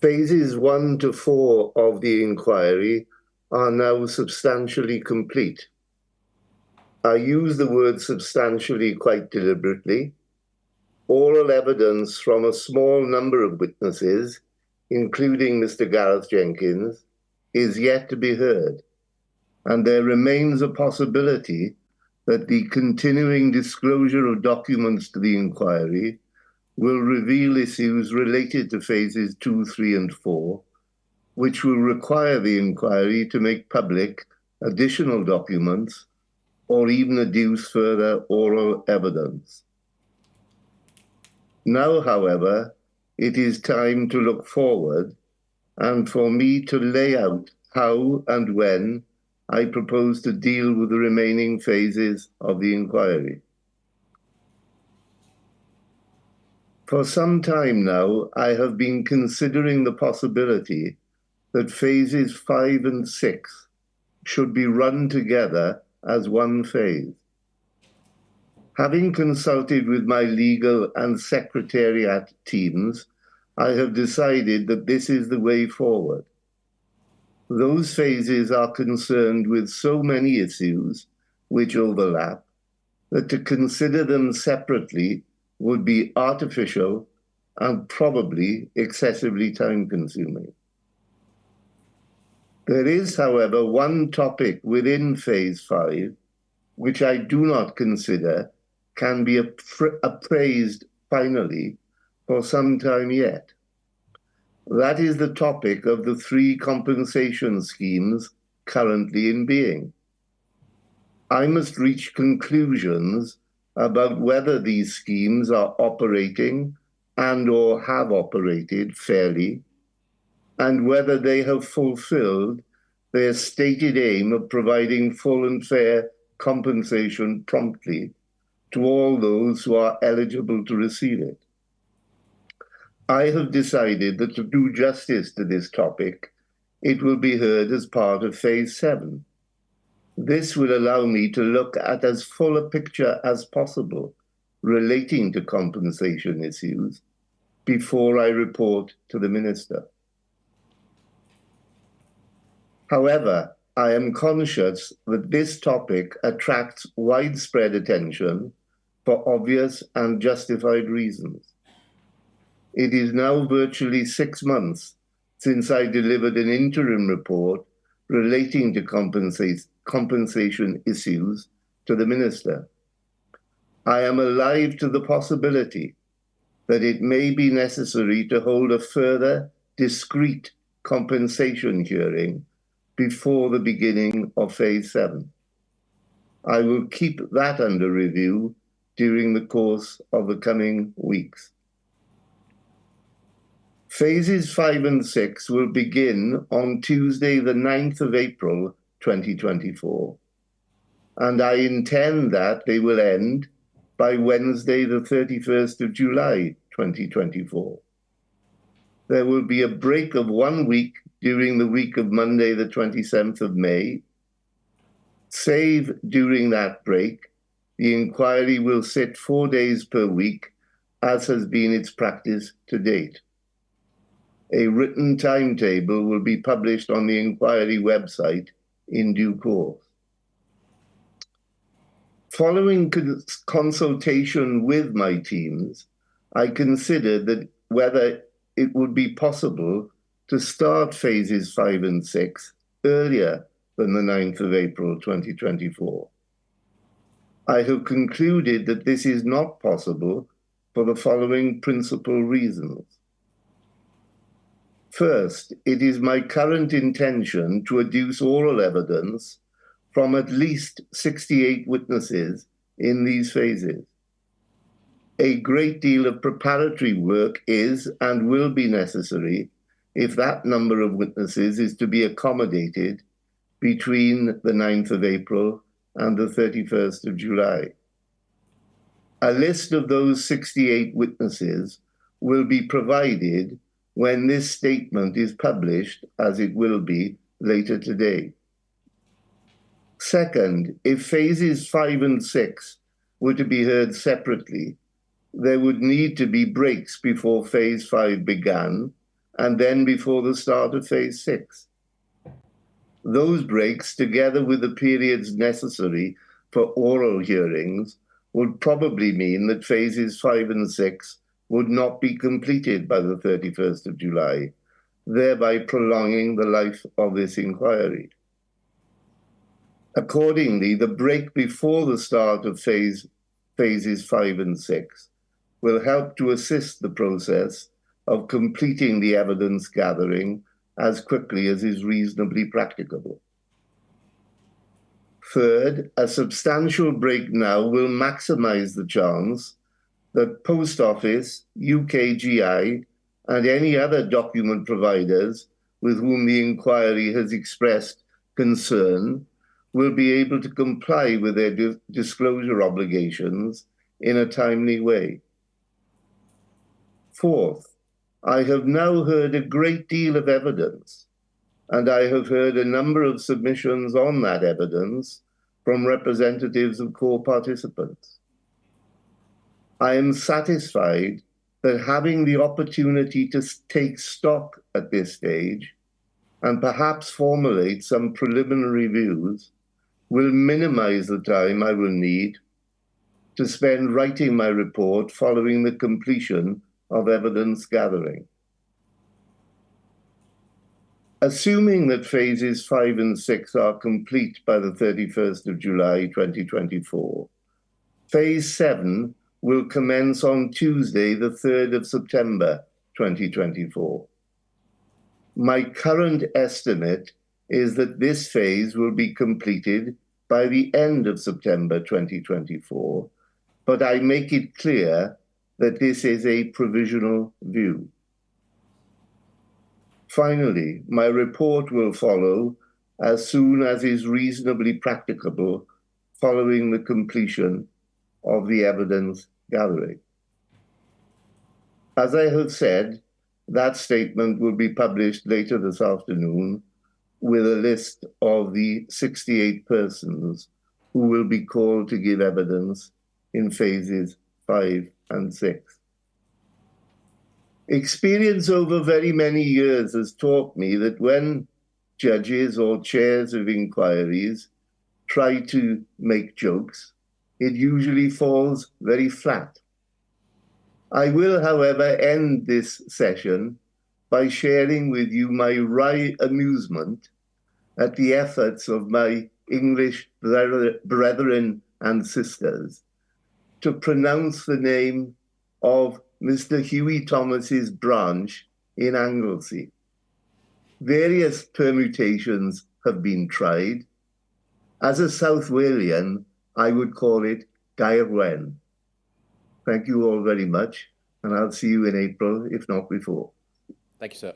Phases 1 to 4 of the inquiry are now substantially complete. I use the word substantially quite deliberately. Oral evidence from a small number of witnesses, including Mr. Gareth Jenkins, is yet to be heard, and there remains a possibility that the continuing disclosure of documents to the inquiry will reveal issues related to phases 2, 3, and 4, which will require the inquiry to make public additional documents or even adduce further oral evidence. Now, however, it is time to look forward and for me to lay out how and when I propose to deal with the remaining phases of the inquiry. For some time now, I have been considering the possibility that phases 5 and 6 should be run together as one phase. Having consulted with my legal and secretariat teams, I have decided that this is the way forward. Those phases are concerned with so many issues which overlap that to consider them separately would be artificial and probably excessively time-consuming. There is, however, one topic within Phase 5 which I do not consider can be appraised finally for some time yet. That is the topic of the 3 compensation schemes currently in being. I must reach conclusions about whether these schemes are operating and/or have operated fairly, and whether they have fulfilled their stated aim of providing full and fair compensation promptly to all those who are eligible to receive it. I have decided that to do justice to this topic, it will be heard as part of Phase 7. This will allow me to look at as full a picture as possible relating to compensation issues before I report to the Minister. However, I am conscious that this topic attracts widespread attention for obvious and justified reasons. It is now virtually 6 months since I delivered an interim report relating to compensation issues to the Minister. I am alive to the possibility that it may be necessary to hold a further discrete compensation hearing before the beginning of Phase 7. I will keep that under review during the course of the coming weeks. Phases 5 and 6 will begin on Tuesday, the 9th of April, 2024, and I intend that they will end by Wednesday, the 31st of July, 2024. There will be a break of 1 week during the week of Monday, the 27th of May. Save during that break, the inquiry will sit 4 days per week, as has been its practice to date. A written timetable will be published on the inquiry website in due course. Following consultation with my teams, I considered that whether it would be possible to start Phases 5 and 6 earlier than the 9th of April 2024. I have concluded that this is not possible for the following principal reasons. First, it is my current intention to adduce oral evidence from at least 68 witnesses in these phases. A great deal of preparatory work is and will be necessary if that number of witnesses is to be accommodated between the 9th of April and the 31st of July. A list of those 68 witnesses will be provided when this statement is published, as it will be later today. Second, if Phases 5 and 6 were to be heard separately, there would need to be breaks before Phase 5 began and then before the start of Phase 6. Those breaks, together with the periods necessary for oral hearings, would probably mean that Phases 5 and 6 would not be completed by the 31st of July, thereby prolonging the life of this inquiry. Accordingly, the break before the start of Phases 5 and 6 will help to assist the process of completing the evidence gathering as quickly as is reasonably practicable. Third, a substantial break now will maximize the chance that Post Office, UKGI, and any other document providers with whom the inquiry has expressed concern will be able to comply with their disclosure obligations in a timely way. Fourth, I have now heard a great deal of evidence, and I have heard a number of submissions on that evidence from representatives of core participants. I am satisfied that having the opportunity to take stock at this stage and perhaps formulate some preliminary views will minimize the time I will need to spend writing my report following the completion of evidence gathering. Assuming that phases 5 and 6 are complete by the 31st of July 2024, phase 7 will commence on Tuesday, the 3rd of September 2024. My current estimate is that this phase will be completed by the end of September 2024, but I make it clear that this is a provisional view. Finally, my report will follow as soon as is reasonably practicable following the completion of the evidence gathering. As I have said, that statement will be published later this afternoon with a list of the 68 persons who will be called to give evidence in phases 5 and 6. Experience over very many years has taught me that when judges or chairs of inquiries try to make jokes, it usually falls very flat. I will, however, end this session by sharing with you my wry amusement at the efforts of my English brethren and sisters to pronounce the name of Mr. Huey Thomas's branch in Anglesey. Various permutations have been tried. As a South Walian, I would call it Gaerwen. Thank you all very much, and I'll see you in April, if not before. Thank you, sir.